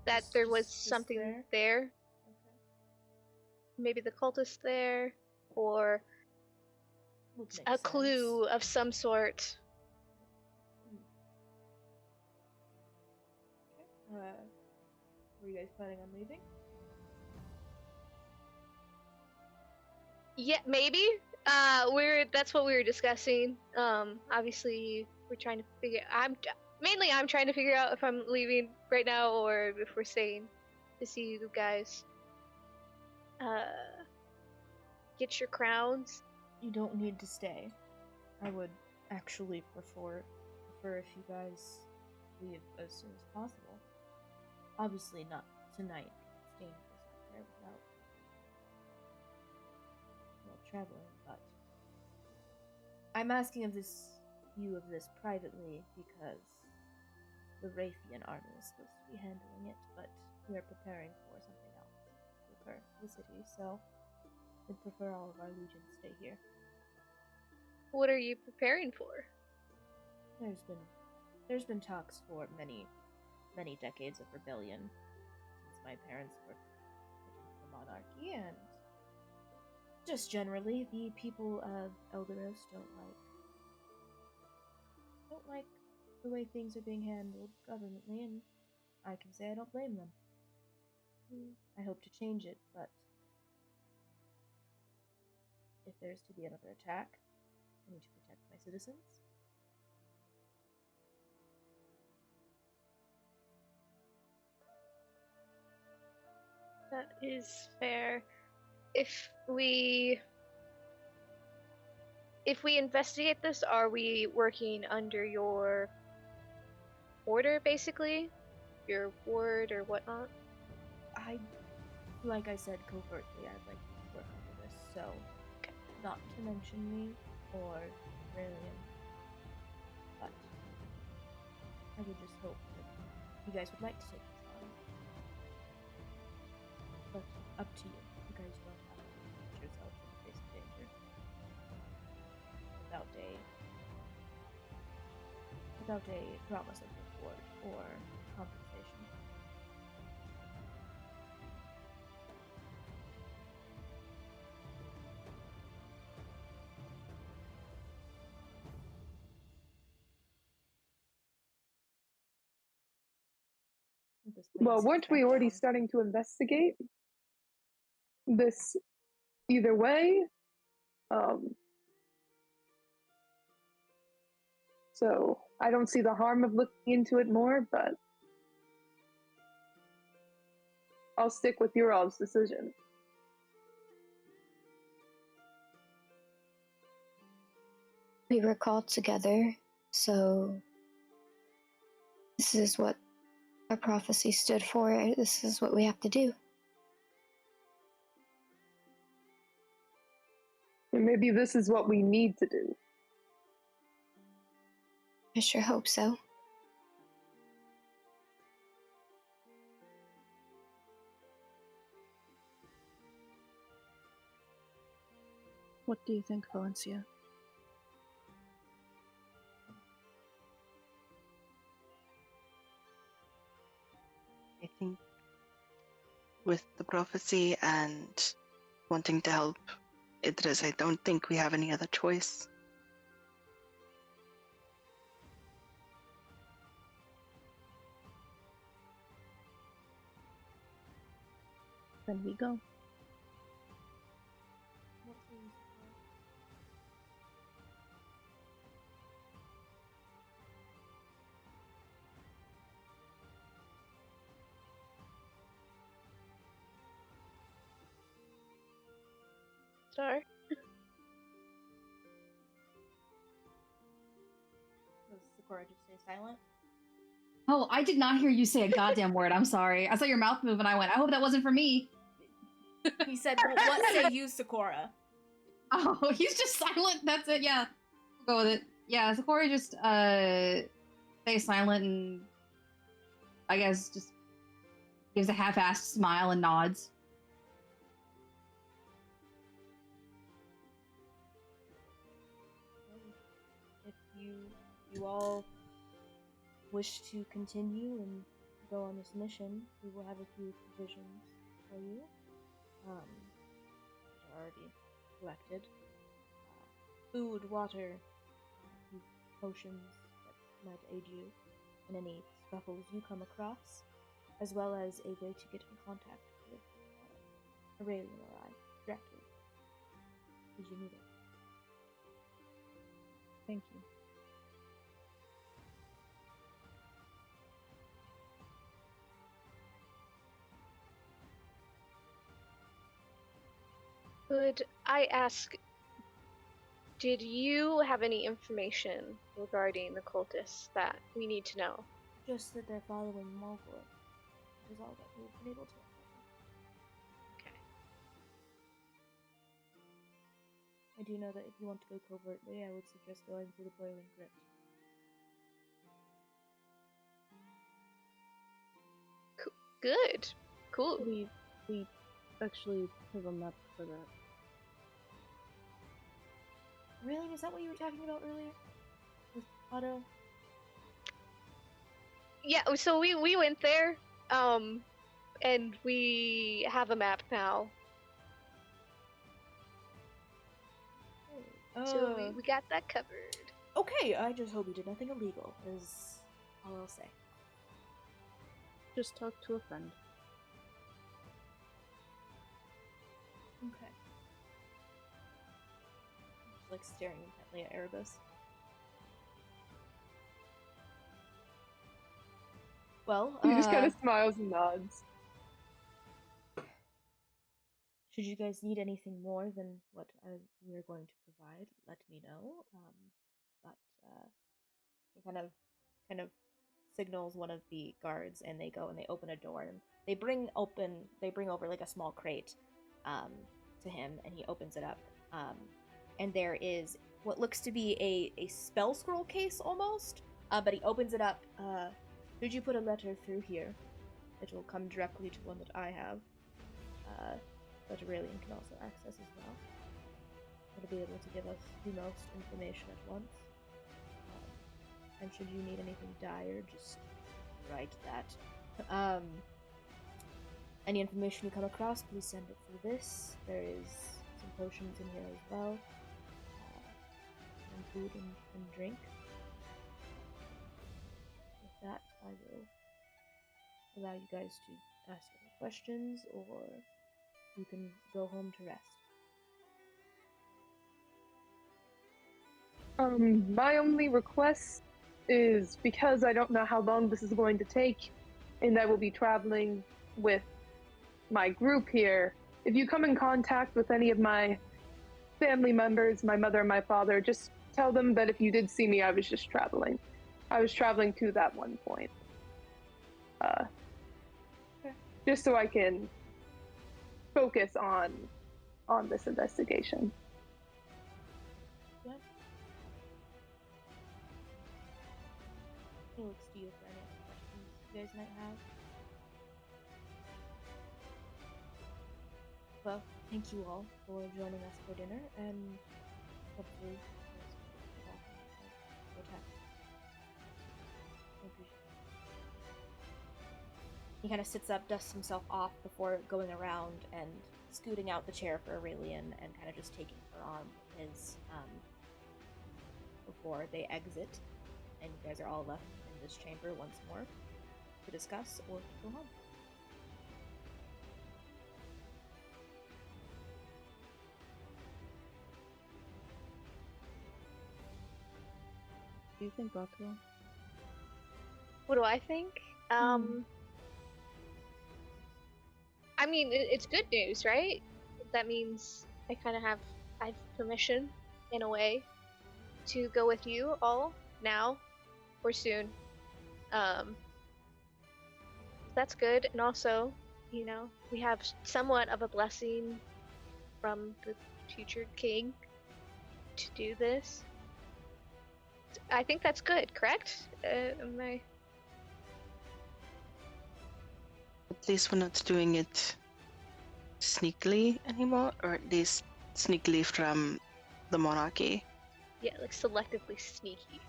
That Just- there was just something there? there. Okay. Maybe the cultist there, or Would make a sense. clue of some sort. Okay. Were you guys planning on leaving? Yeah, maybe. That's what we were discussing. Obviously we're trying to I'm trying to figure out if I'm leaving right now or if we're staying to see you guys get your crowns. You don't need to stay. I would actually prefer if you guys leave as soon as possible. Obviously not tonight. It's dangerous out there without traveling, but I'm asking of you of this privately because the Raytheon army is supposed to be handling it, but we are preparing for something else to occur in the city, so we'd prefer all of our legion stay here. What are you preparing for? There's been talks for many decades of rebellion since my parents were put into the monarchy, and just generally the people of Elderos don't like the way things are being handled governmentally, and I can say I don't blame them. I hope to change it, but if there's to be another attack, I need to protect my citizens. That is fair. If we investigate this, are we working under your order, basically? Your ward or whatnot? Like I said covertly, I'd like you to work under this, so not to mention me or Aurelian, but I would just hope that you guys would like to take this on. But up to you. You guys don't have to put yourselves in the face of danger without a promise of reward or compensation. Well, weren't we already starting to investigate this either way? So I don't see the harm of looking into it more, but I'll stick with your all's decision. We were called together, so this is what our prophecy stood for. This is what we have to do. And maybe this is what we need to do. I sure hope so. What do you think, Valencia? I think with the prophecy and wanting to help Idris, I don't think we have any other choice. Then we go. Sorry. Does Sakura just stay silent? Oh, I did not hear you say a goddamn word. I'm sorry. I saw your mouth move and I went, I hope that wasn't for me. He said, well, what say you, Sakura? Oh, he's just silent. That's it. Yeah. We'll go with it. Yeah, Sakura just stays silent and I guess just gives a half-assed smile and nods. If you all wish to continue and go on this mission, we will have a few provisions for you. Which are already collected. Food, water, potions that might aid you in any scuffles you come across, as well as a way to get in contact with Aurelian or I directly. Did you need it? Thank you. Could I ask, did you have any information regarding the cultists that we need to know? Just that they're following Mogul. That is all that we've been able to uncover. I do know that if you want to go covertly, I would suggest going through the Boiling Crypt. Good. Cool. We actually have a map for that. Really? Was that what you were talking about earlier? With Otto? Yeah, so we went there, and we have a map now. So we got that covered. Okay, I just hope you did nothing illegal, is all I'll say. Just talk to a friend. Okay. Just like staring intently at Erebus. Well, He just kind of smiles and nods. should you guys need anything more than what we're going to provide, let me know. But kind of signals one of the guards, and they go and they open a door, and they bring over like a small crate to him, and he opens it up, and there is what looks to be a spell scroll case almost, but he opens it up. Should you put a letter through here, it will come directly to one that I have, but Aurelian can also access as well. It'll be able to give us the most information at once. And should you need anything dire, just write that. Any information you come across, please send it through this. There is some potions in here as well, and food and drink. With that, I will allow you guys to ask any questions, or you can go home to rest. My only request is, because I don't know how long this is going to take, and I will be traveling with my group here, if you come in contact with any of my family members, my mother and my father, just tell them that if you did see me, I was just traveling. I was traveling to that one point. Just so I can focus on this investigation. He looks to you for any other questions you guys might have. Well, thank you all for joining us for dinner, and hopefully I appreciate it. He kind of sits up, dusts himself off before going around and scooting out the chair for Aurelian, and kind of just taking her on his before they exit, and you guys are all left in this chamber once more to discuss or to go home. Do you think Otto? What do I think? I mean, it's good news, right? That means I have permission, in a way, to go with you all now or soon. That's good, and also, we have somewhat of a blessing from the future king to do this. I think that's good, correct? Am I? At least we're not doing it sneakily anymore, or at least sneakily from the monarchy. Yeah, like selectively sneaky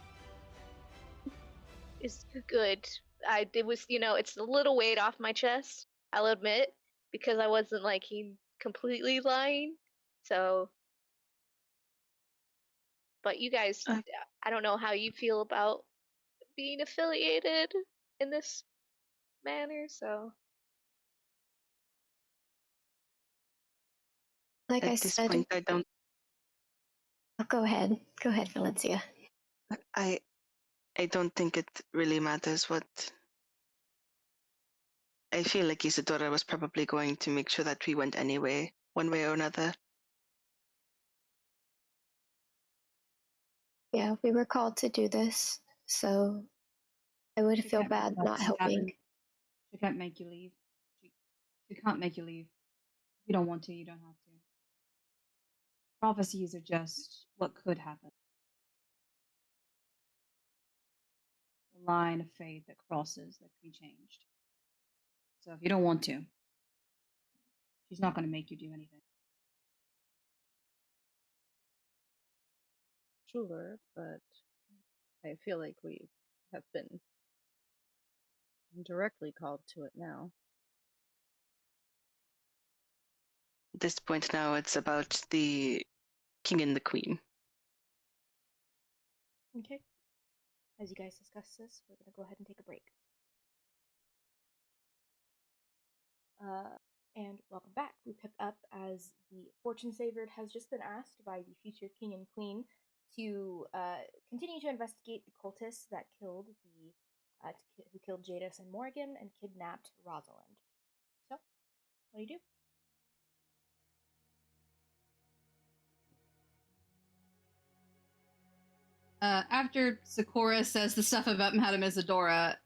is good. It was, it's a little weight off my chest, I'll admit, because I wasn't like completely lying. So, but you guys, I don't know how you feel about being affiliated in this manner, so. Like At I this said, point, I don't. oh, go ahead, Valencia. I don't think it really matters what. I feel like Isadora was probably going to make sure that we went anyway, one way or another. Yeah, we were called to do this, so I would She feel can't bad let not this helping. happen. She can't make you leave. She can't make you leave. If you don't want to, you don't have to. Prophecies are just what could happen. The line of fate that crosses that can be changed. So if you don't want to, she's not going to make you do anything. Sure, but I feel like we have been directly called to it now. At this point now, it's about the king and the queen. Okay. As you guys discuss this, we're going to go ahead and take a break. And welcome back. We pick up as the fortune saver has just been asked by the future king and queen to continue to investigate the cultists that killed who killed Jadis and Morgan and kidnapped Rosalind. So, what do you do? After Sakura says the stuff about Madame Isadora,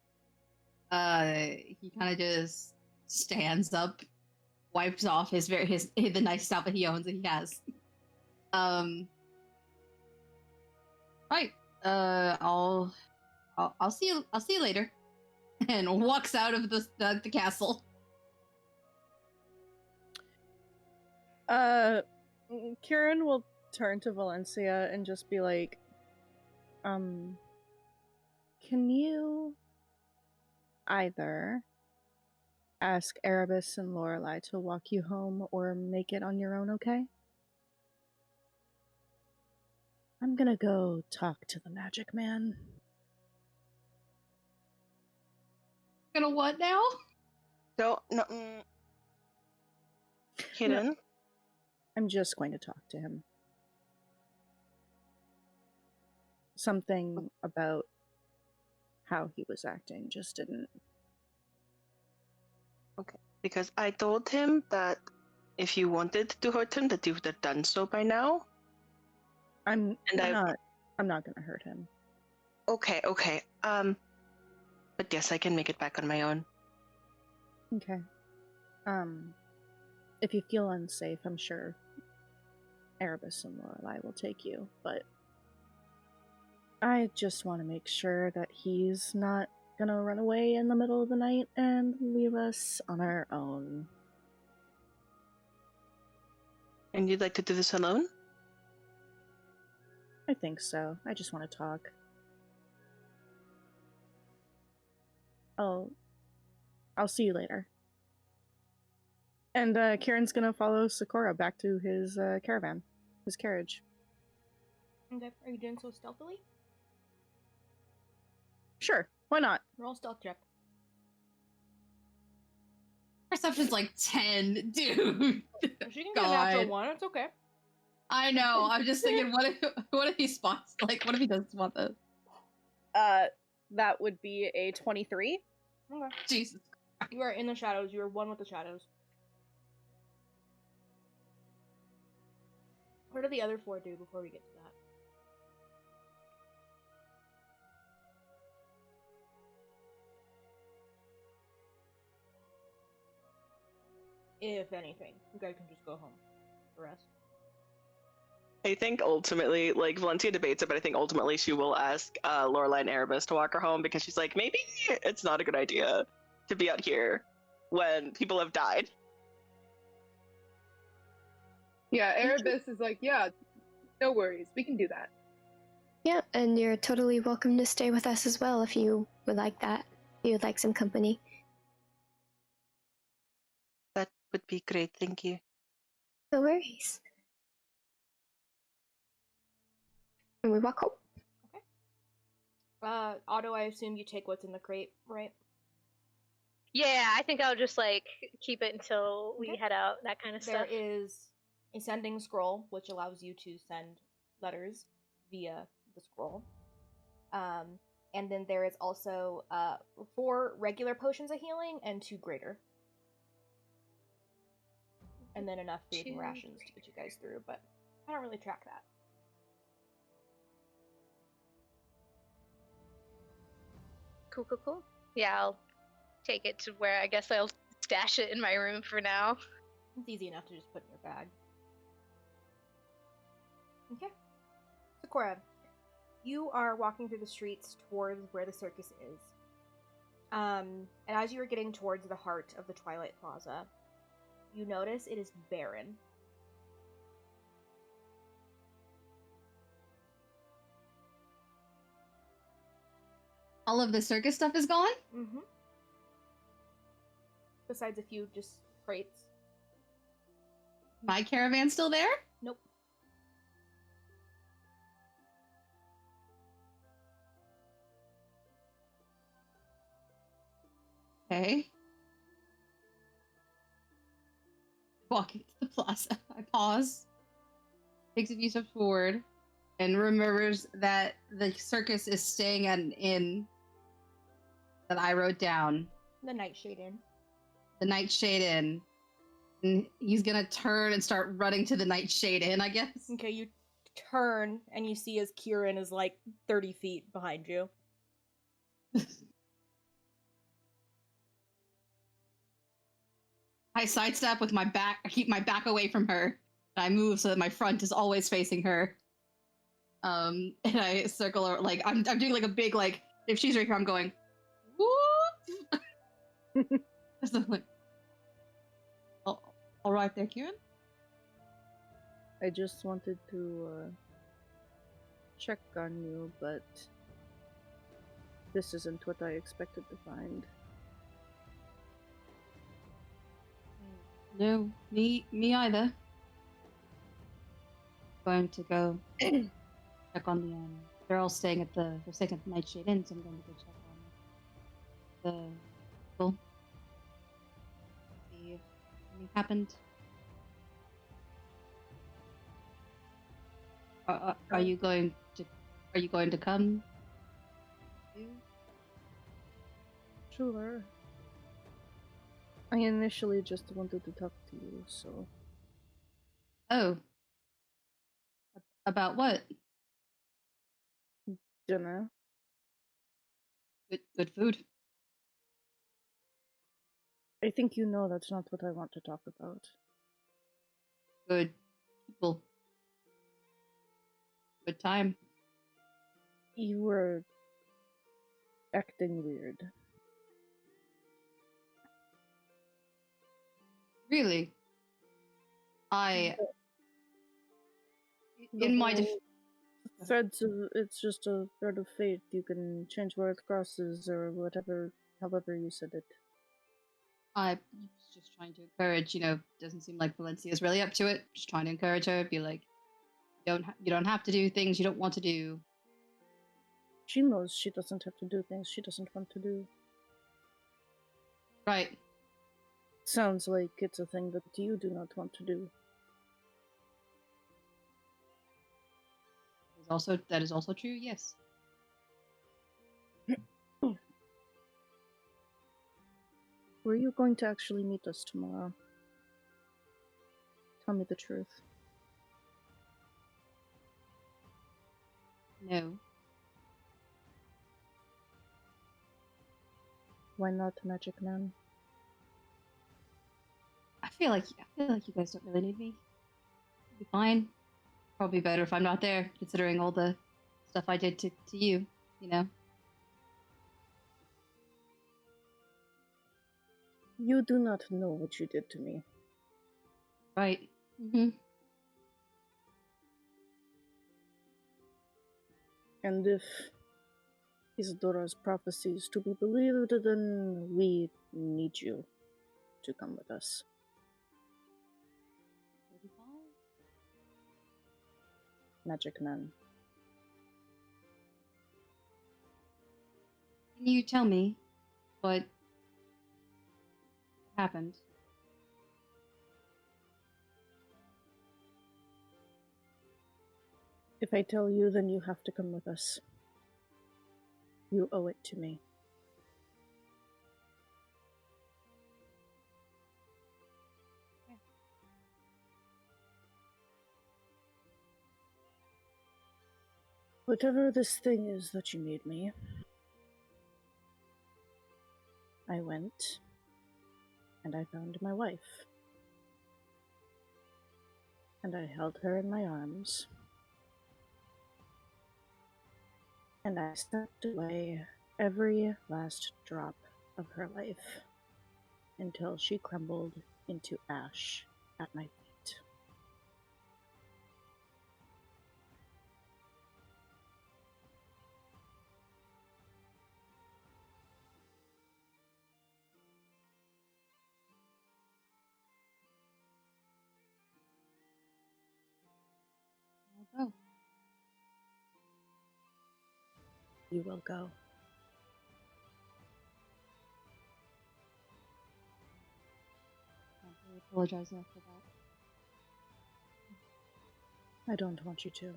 he kind of just stands up, wipes off the nice outfit he owns that he has. Right. I'll see you. I'll see you later. And walks out of the castle. Kieran will turn to Valencia and just be like, can you either ask Erebus and Lorelei to walk you home or make it on your own, okay? I'm gonna go talk to the magic man. Gonna what now? No. Hidden. No. I'm just going to talk to him. Something about how he was acting just didn't. Okay. Because I told him that if you wanted to hurt him, that you would have done so by now. I'm not gonna hurt him. Okay. But yes, I can make it back on my own. Okay. If you feel unsafe, I'm sure Erebus and Lorelei will take you, but I just want to make sure that he's not gonna run away in the middle of the night and leave us on our own. And you'd like to do this alone? I think so. I just want to talk. I'll see you later. And Kieran's gonna follow Sakura back to his caravan, his carriage. Okay. Are you doing so stealthily? Sure, why not? Roll stealth check. Perception's like 10, dude. If she can get a natural God. 1, it's okay. I know. I'm just thinking, what if he spots? Like, what if he doesn't spot this? That would be a 23. Okay. Jesus. You are in the shadows. You are one with the shadows. What do the other 4 do before we get to that? If anything, you guys can just go home. The rest. I think ultimately, like, Valencia debates it, but I think ultimately she will ask Lorelei and Erebus to walk her home because she's like, maybe it's not a good idea to be out here when people have died. Yeah, Erebus is like, yeah, no worries, we can do that. Yeah, and you're totally welcome to stay with us as well if you would like that. If you would like some company. That would be great, thank you. No worries. And we walk home. Otto, I assume you take what's in the crate, right? Yeah, I think I'll just like keep it until we Okay. head out, that kind of There stuff. is a sending scroll, which allows you to send letters via the scroll. And then there is also 4 regular potions of healing and 2 greater. And then enough food and 2 rations to get you guys through, but I don't really track that. Cool, cool, cool. Yeah, I'll take it to where I guess I'll stash it in my room for now. It's easy enough to just put in your bag. Okay. Sakura, you are walking through the streets towards where the circus is. And as you are getting towards the heart of the Twilight Plaza, you notice it is barren. All of the circus stuff is gone? Mm-hmm. Besides a few just crates. My caravan's still there? Nope. Okay. Walking to the plaza. I pause. Takes a few steps forward. And remembers that the circus is staying at an inn that I wrote down. The Nightshade Inn. The Nightshade Inn. And he's gonna turn and start running to the Nightshade Inn, I guess. Okay, you turn and you see as Kieran is like 30 feet behind you. I sidestep with my back. I keep my back away from her. And I move so that my front is always facing her. And I circle her, like, I'm doing like a big, like, if she's right here, I'm going, whoop! So I'm like, oh, all right there, Kieran? I just wanted to check on you, but this isn't what I expected to find. No, me either. Going to go check on the they're all staying at the Nightshade Inn, so I'm going to go check on the people. See if anything happened. Are you going to come? Sure. I initially just wanted to talk to you, so... Oh. About what? Dinner. Good food. I think you know that's not what I want to talk about. Good people. Good time. You were acting weird. Really? I... The In my whole threads of it's just a thread of fate. You can change where it crosses or whatever, however you said it. I was just trying to encourage, doesn't seem like Valencia's really up to it. Just trying to encourage her, be like, you don't have to do things you don't want to do. She knows she doesn't have to do things she doesn't want to do. Right. Sounds like it's a thing that you do not want to do. That is also true, yes. Were you going to actually meet us tomorrow? Tell me the truth. No. Why not, Magic Man? I feel like you guys don't really need me. It'll be fine. Probably better if I'm not there, considering all the stuff I did to you, You do not know what you did to me. Right. Mm-hmm. And if Isadora's prophecy is to be believed, then we need you to come with us. Magic Man. Can you tell me what happened? If I tell you, then you have to come with us. You owe it to me. Whatever this thing is that you made me, I went and I found my wife. And I held her in my arms. And I sucked away every last drop of her life until she crumbled into ash at my feet. I'll go. You will go. I apologize for that. I don't want you to.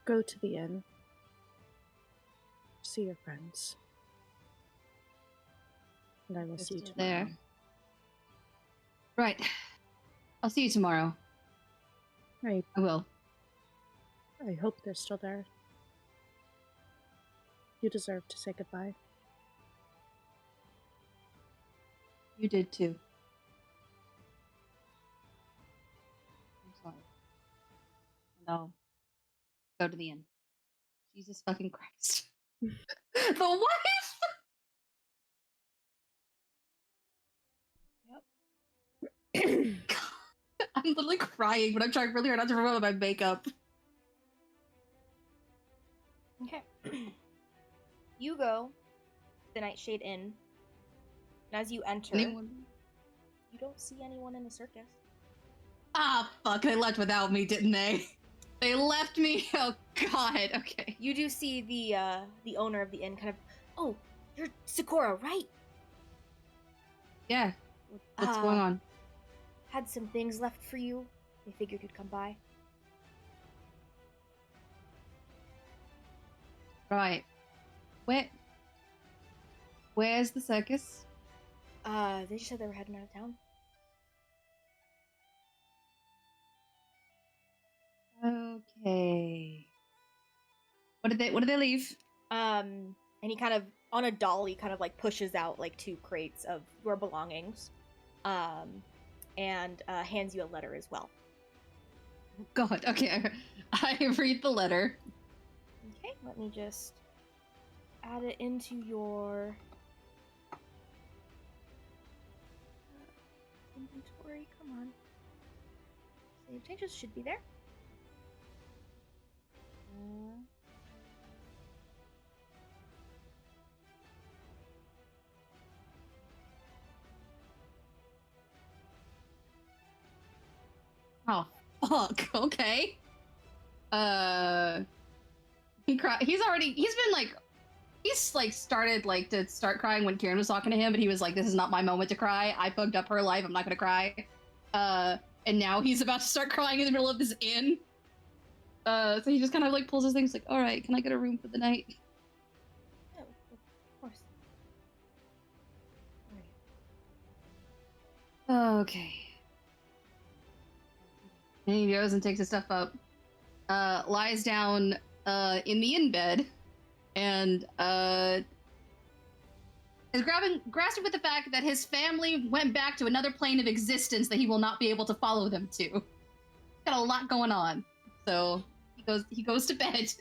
Go to the inn. See your friends. And I will see you Still tomorrow. there. Right. I'll see you tomorrow. I will. I hope they're still there. You deserve to say goodbye. You did too. I'm sorry. And I'll go to the inn. Jesus fucking Christ. The wife! I'm literally crying, but I'm trying really hard not to remember my makeup. Okay. You go to the Nightshade Inn, and as you enter, Anyone? you don't see anyone in the circus. Ah, fuck, they left without me, didn't they? They left me? Oh, God, okay. You do see the owner of the inn kind of, oh, you're Sakura, right? Yeah, what's going on? Had some things left for you. They figured you'd come by. Right. Where's the circus? They just said they were heading out of town. Okay. What did they leave? And he kind of, on a dolly, kind of like pushes out like 2 crates of your belongings. And hands you a letter as well. God, okay. I read the letter. Okay, let me just add it into your inventory. Come on. Save changes should be there. Oh, fuck. Okay. He's started to start crying when Kieran was talking to him, but he was like, this is not my moment to cry. I fucked up her life. I'm not gonna cry. And now he's about to start crying in the middle of this inn. So he just kind of like pulls his things like, all right, can I get a room for the night? Oh, of course. Alright. Okay. And he goes and takes his stuff up. Lies down in the inn bed, and is grasping with the fact that his family went back to another plane of existence that he will not be able to follow them to. Got a lot going on, so he goes to bed.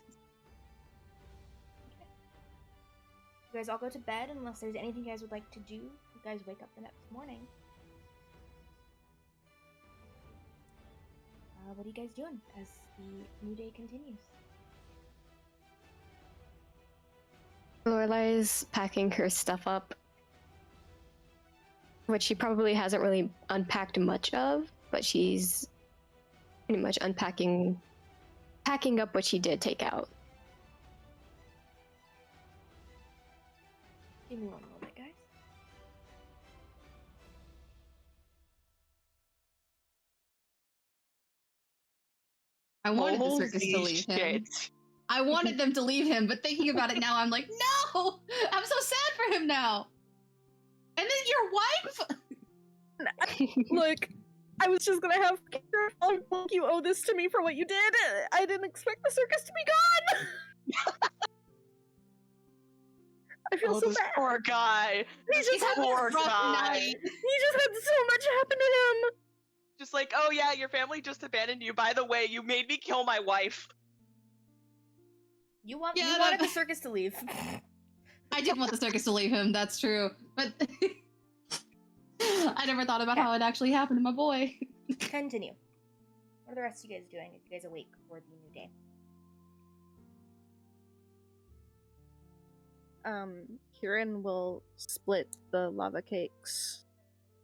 You guys all go to bed unless there's anything you guys would like to do. You guys wake up the next morning. What are you guys doing as the new day continues? Lorelai's packing her stuff up, which she probably hasn't really unpacked much of, but she's pretty much packing up what she did take out. Give me one moment, guys. I wanted the Holy circus to leave him. shit. I wanted them to leave him, but thinking about it now, I'm like, no! I'm so sad for him now! And then your wife? Look, I was just gonna have you owe this to me for what you did. I didn't expect the circus to be gone. I feel Oh, so this bad. poor guy. He's This just having a poor rough guy. night. He just had so much happen to him. Just like, oh yeah, your family just abandoned you. By the way, you made me kill my wife. You Yeah, wanted that- the circus to leave. I did want the circus to leave him, that's true. But I never thought about Okay. how it actually happened to my boy. Continue. What are the rest of you guys doing? Are you guys awake for the new day? Kieran will split the lava cakes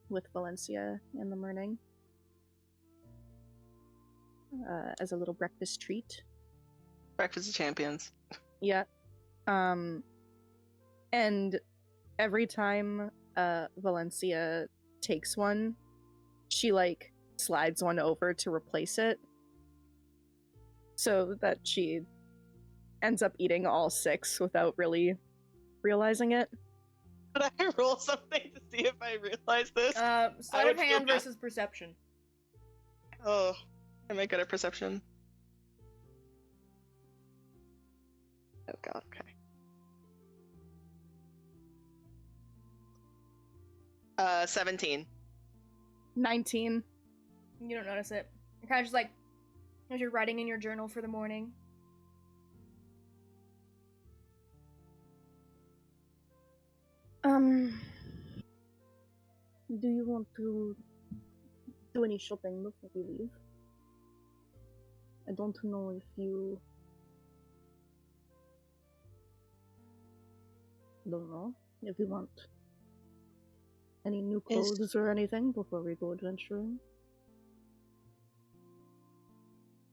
with Valencia in the morning as a little breakfast treat. Breakfast of Champions. Yeah. And every time Valencia takes one, she like slides one over to replace it, so that she ends up eating all 6 without really realizing it. Could I roll something to see if I realize this? Sleight would of feel hand bad. versus perception. Oh, am I good at perception? Oh god, okay. 17. 19. You don't notice it. You're kind of just like, as you're writing in your journal for the morning. Do you want to do any shopping before we leave? I don't know if you... Don't know if you want any new clothes or anything before we go adventuring.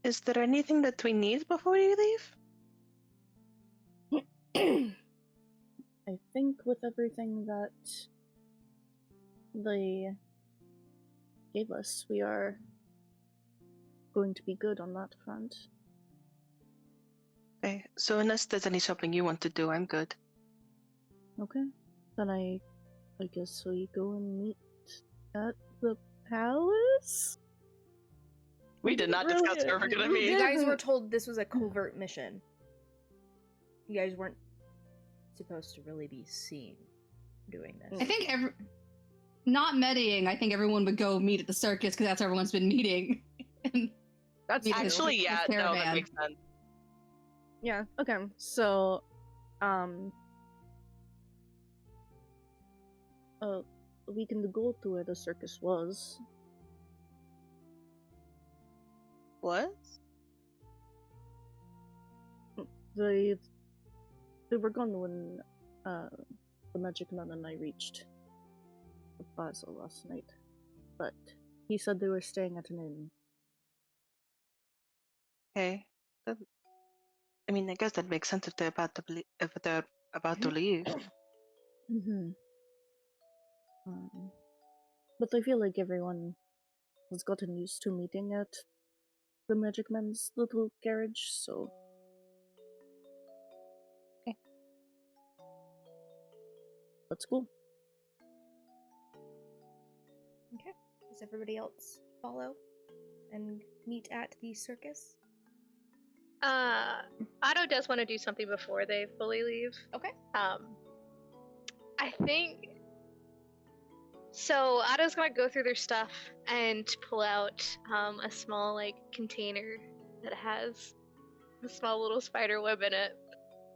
Is there anything that we need before we leave? I think with everything that they gave us, we are going to be good on that front. Okay, so unless there's any shopping you want to do, I'm good. Okay, then I guess we go and meet at the palace? We did not Really- discuss where we're gonna we meet. You guys didn't. were told this was a covert mission. You guys weren't supposed to really be seen doing this. I think not meeting, I think everyone would go meet at the circus because that's where everyone's been meeting. And That's meet true. Actually, yeah, no, that caravan. makes sense. Yeah, okay. So, we can go to where the circus was. What? They were gone when, the Magic Nun and I reached the plaza last night. But he said they were staying at an inn. Okay. I mean, I guess that makes sense if they're about to if they're about to leave. Mm-hmm. But I feel like everyone has gotten used to meeting at the Magic Man's little carriage, so... Okay. Let's go. Okay. Does everybody else follow and meet at the circus? Otto does want to do something before they fully leave. Okay. I think so. Otto's gonna go through their stuff and pull out a small like container that has a small little spider web in it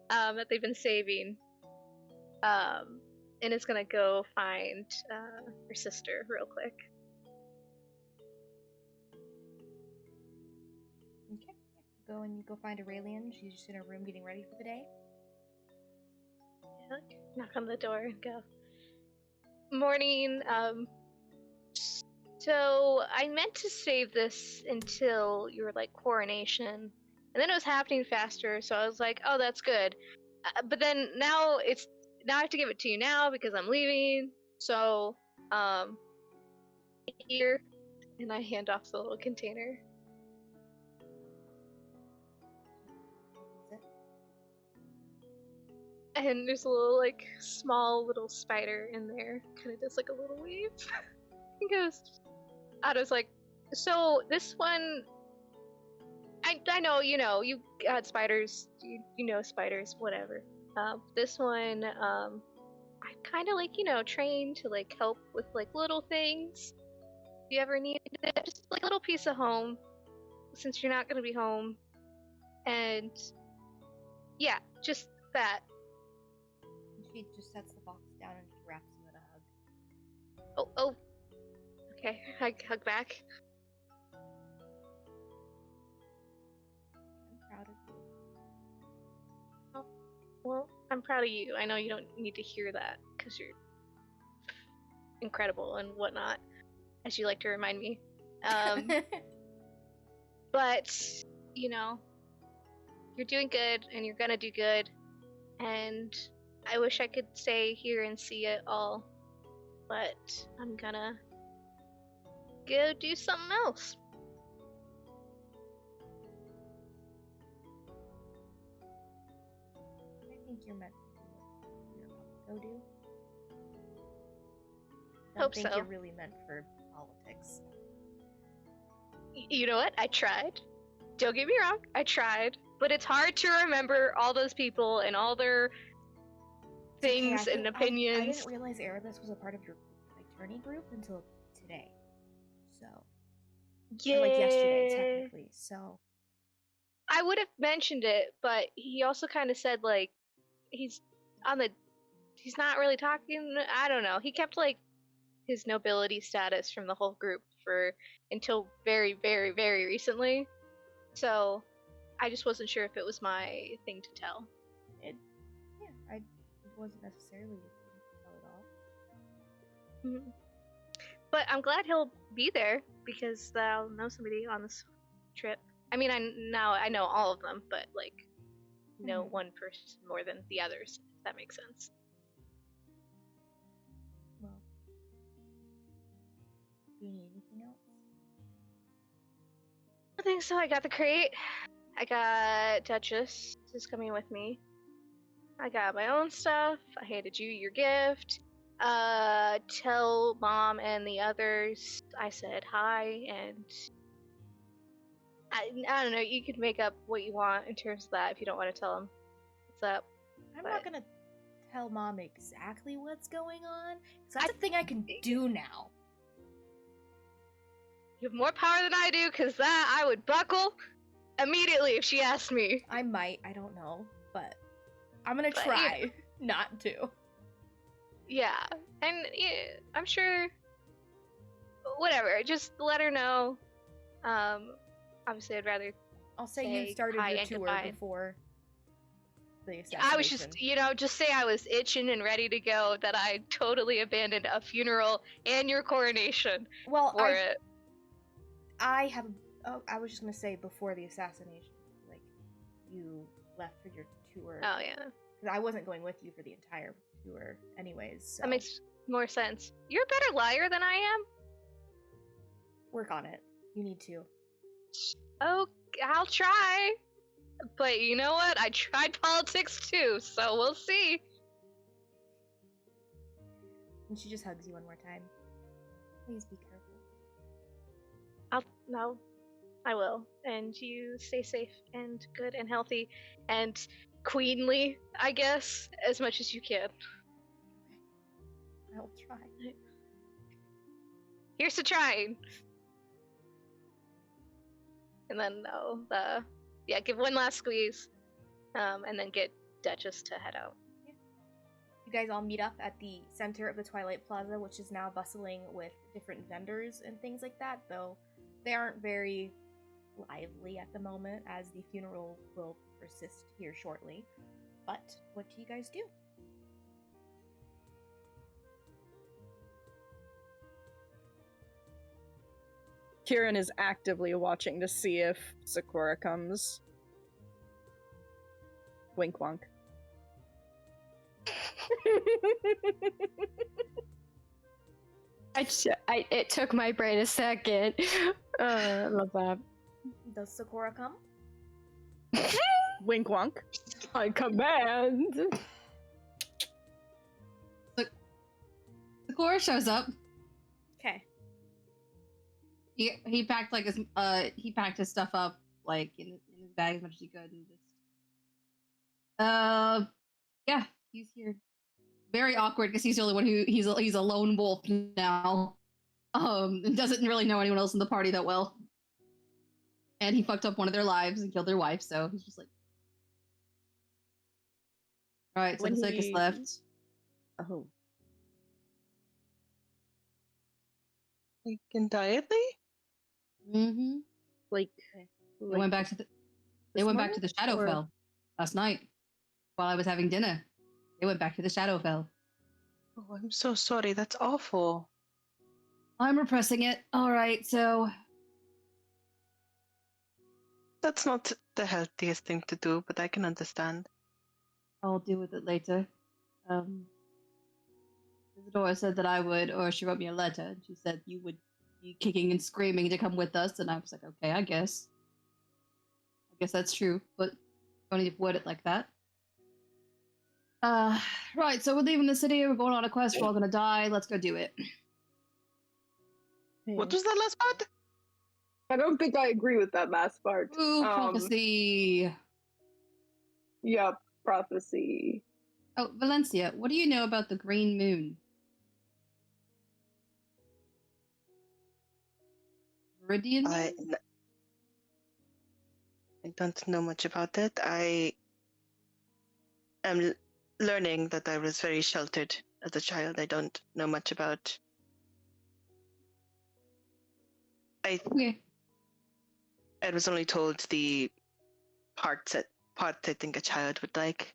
that they've been saving. And it's gonna go find her sister real quick. Okay. Go and you go find Aurelian. She's just in her room getting ready for the day. Knock on the door and go. Morning. So I meant to save this until your like coronation, and then it was happening faster. So I was like, oh, that's good. But then now I have to give it to you now because I'm leaving. So here, and I hand off the little container. And there's a little, like, small little spider in there. Kind of does, like, a little wave. He goes... Otto's like, so, this one... I know, you got spiders, you know spiders, whatever. This one, I kind of like, train to like help with like little things. If you ever need it, just like a little piece of home, since you're not gonna be home, and yeah, just that. She just sets the box down and just wraps you in a hug. Oh, okay, hug back. I'm proud of you. Oh, well, I'm proud of you. I know you don't need to hear that because you're incredible and whatnot, as you like to remind me. But, you're doing good and you're gonna do good. And I wish I could stay here and see it all. But I'm gonna go do something else. I think you're meant to do what you're about to go do. I Hope think so. you're really meant for politics. You know what? I tried. Don't get me wrong, I tried. But it's hard to remember all those people and all their things and opinions. I didn't realize Erebus was a part of your attorney group until today. So. Yeah. Or like yesterday, technically. So. I would have mentioned it, but he also kind of said like he's not really talking. I don't know. He kept like his nobility status from the whole group until very, very, very recently. So I just wasn't sure if it was my thing to tell. It wasn't necessarily your thing to tell at all. Mm-hmm. But I'm glad he'll be there because I'll know somebody on this trip. I mean, I know all of them, but like, know one person more than the others. If that makes sense. Well, do you need anything else? I think so. I got the crate. I got Duchess is coming with me. I got my own stuff. I handed you your gift. Tell Mom and the others I said hi, and I don't know. You could make up what you want in terms of that if you don't want to tell them what's up. I'm not gonna tell Mom exactly what's going on, because that's a thing I can do now. You have more power than I do, because that I would buckle immediately if she asked me. I might. I don't know, but I'm gonna try not to. Yeah, and I'm sure. Whatever, just let her know. Obviously, I'd rather. I'll say you started your tour before the assassination. I was just, just say I was itching and ready to go. That I totally abandoned a funeral and your coronation for it. I was just gonna say before the assassination, like you left for your tour. Oh yeah. Because I wasn't going with you for the entire tour, anyways. So. That makes more sense. You're a better liar than I am. Work on it. You need to. Oh, I'll try. But you know what? I tried politics too, so we'll see. And she just hugs you one more time. Please be careful. No, I will. And you stay safe and good and healthy and queenly, I guess, as much as you can. I'll try. Here's to trying. And then give one last squeeze, and then get Duchess to head out. Yeah. You guys all meet up at the center of the Twilight Plaza, which is now bustling with different vendors and things like that, though they aren't very lively at the moment, as the funeral will persist here shortly. But what do you guys do? Kieran is actively watching to see if Sakura comes. Wink wonk. It took my brain a second. I love that. Does Sakura come? Wink wonk. I command. Sakura shows up. Okay. He packed his stuff up like in his bag as much as he could, and just yeah, he's here. Very awkward because he's the only one who he's a lone wolf now. And doesn't really know anyone else in the party that well. And he fucked up one of their lives and killed their wife, so he's just like, all right, so When the circus he- left. Oh. Like entirely? Mm-hmm. Like, They went back to the Shadowfell last night while I was having dinner. They went back to the Shadowfell. Oh, I'm so sorry. That's awful. I'm repressing it. All right, so That's not the healthiest thing to do, but I can understand. I'll deal with it later. Isadora said that I would, or she wrote me a letter, and she said you would be kicking and screaming to come with us, and I was like, okay, I guess. I guess that's true, but don't need to word it like that. Right, so we're leaving the city, we're going on a quest, we're all gonna die, let's go do it. What was that last part? I don't think I agree with that last part. Ooh, prophecy. Yep, prophecy. Oh, Valencia, what do you know about the Green Moon? Viridian Moon? I don't know much about it. I am learning that I was very sheltered as a child. I don't know much about. Okay. I was only told the parts I think a child would like,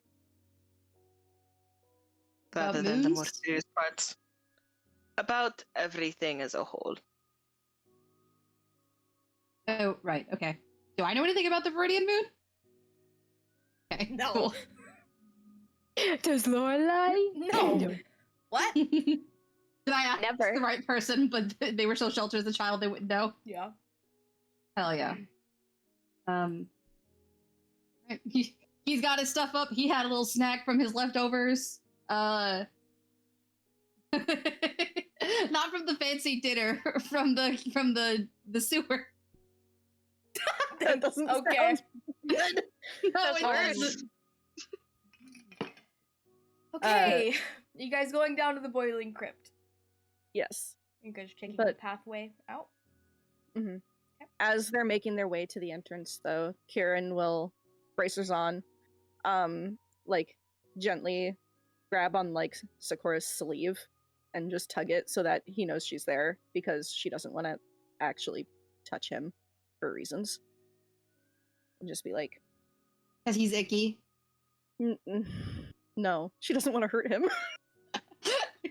About rather than the more moons? serious parts. About everything as a whole. Oh, right, okay. Do I know anything about the Viridian Moon? Okay, No. cool. Does Lorelai? No. What? Did I ask Never. the right person, but they were so sheltered as a child they wouldn't know? Yeah. Hell yeah. Right, he's got his stuff up. He had a little snack from his leftovers. Not from the fancy dinner, from the sewer. That doesn't Okay. sound good. No, That's it worse. wasn't. Okay. You guys going down to the boiling crypt? Yes. You guys taking But- the pathway out? As they're making their way to the entrance, though, Kieran will bracers on, like gently grab on like Sakura's sleeve and just tug it so that he knows she's there because she doesn't want to actually touch him for reasons. And just be like, Because he's icky. no, she doesn't want to hurt him.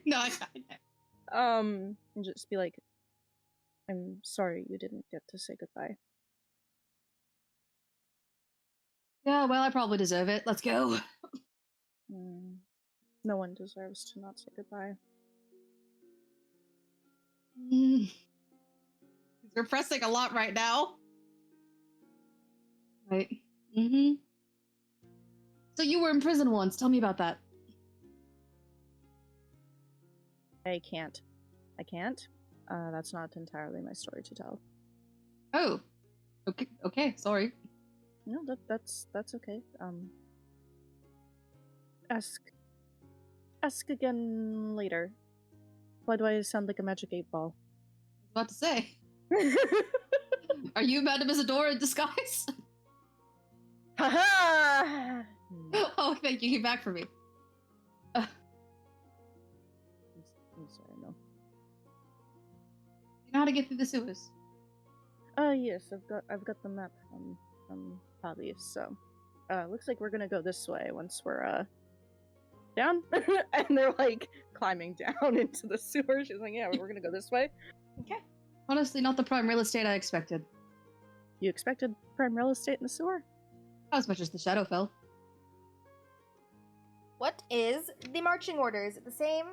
No, I And just be like, I'm sorry you didn't get to say goodbye. Yeah, well, I probably deserve it. Let's go. No one deserves to not say goodbye. He's repressing a lot right now. Right. Mm-hmm. So you were in prison once. Tell me about that. I can't. That's not entirely my story to tell. Oh. Okay. Okay. Sorry. No, that's okay. Ask again later. Why do I sound like a magic 8-ball? I was about to say. Are you Madame Isadora in disguise? Haha! Oh, thank you. Came back for me. I'm sorry, no. You know how to get through the sewers? Yes, I've got the map from Hobby, so looks like we're gonna go this way once we're down. And they're like climbing down into the sewer. She's like, yeah, we're gonna go this way. Okay. Honestly, not the prime real estate I expected. You expected prime real estate in the sewer? Not as much as the Shadowfell. What is the marching order? Is it the same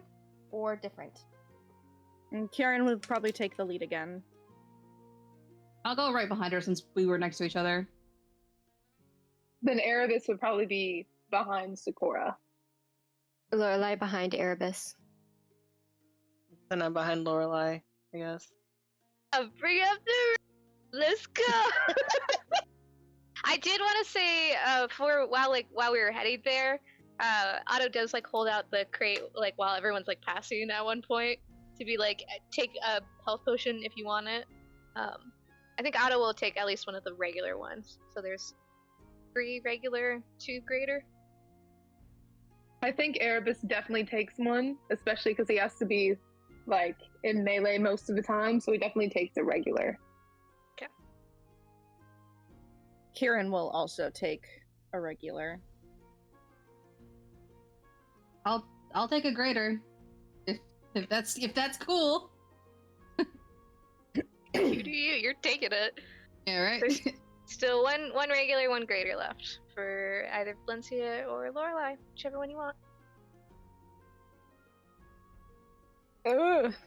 or different? And Kieran would probably take the lead again. I'll go right behind her since we were next to each other. Then Erebus would probably be behind Sakura. Lorelai behind Erebus. Then I'm behind Lorelai, I guess. Bring up the. Let's go. I did want to say, for while we were heading there, Otto does like hold out the crate like while everyone's like passing at one point to be like, take a health potion if you want it. I think Otto will take at least one of the regular ones. So there's 3 regular, 2 greater. I think Erebus definitely takes one, especially because he has to be like in melee most of the time, so he definitely takes a regular. Kieran will also take a regular. I'll take a greater. If that's cool. You're taking it. Yeah, right. There's still one regular, 1 greater left for either Valencia or Lorelai, whichever one you want.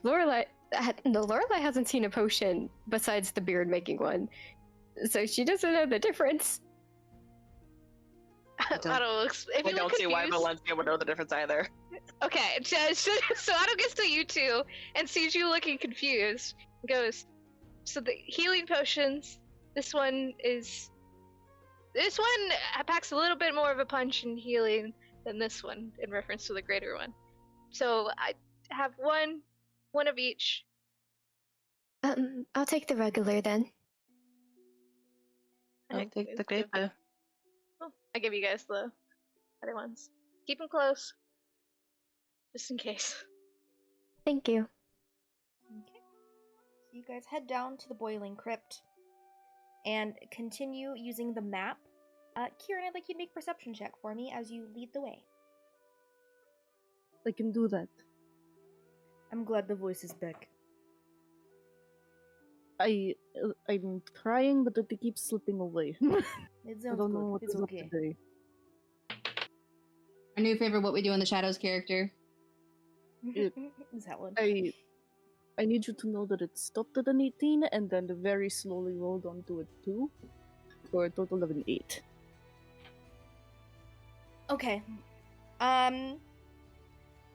Lorelai. No, Lorelai hasn't seen a potion besides the beard making one, so she doesn't know the difference. Otto, if I you don't look see why confused- Valencia would know the difference either. Okay, so Otto gets to you two and sees you looking confused. And goes, so the healing potions. This one packs a little bit more of a punch in healing than this one, in reference to the greater one. So I have one of each. I'll take the regular then. I'll take the greater. Oh, I give you guys the other ones. Keep them close, just in case. Thank you. Okay. So you guys head down to the boiling crypt and continue using the map. Kieran, I'd like you to make a perception check for me as you lead the way. I can do that. I'm glad the voice is back. I'm trying, but it keeps slipping away. It I sounds don't know good. what It's is up okay. today. Our new favorite What We Do in the Shadows character. Is Helen. I need you to know that it stopped at an 18 and then very slowly rolled onto a 2 for a total of an 8. Okay.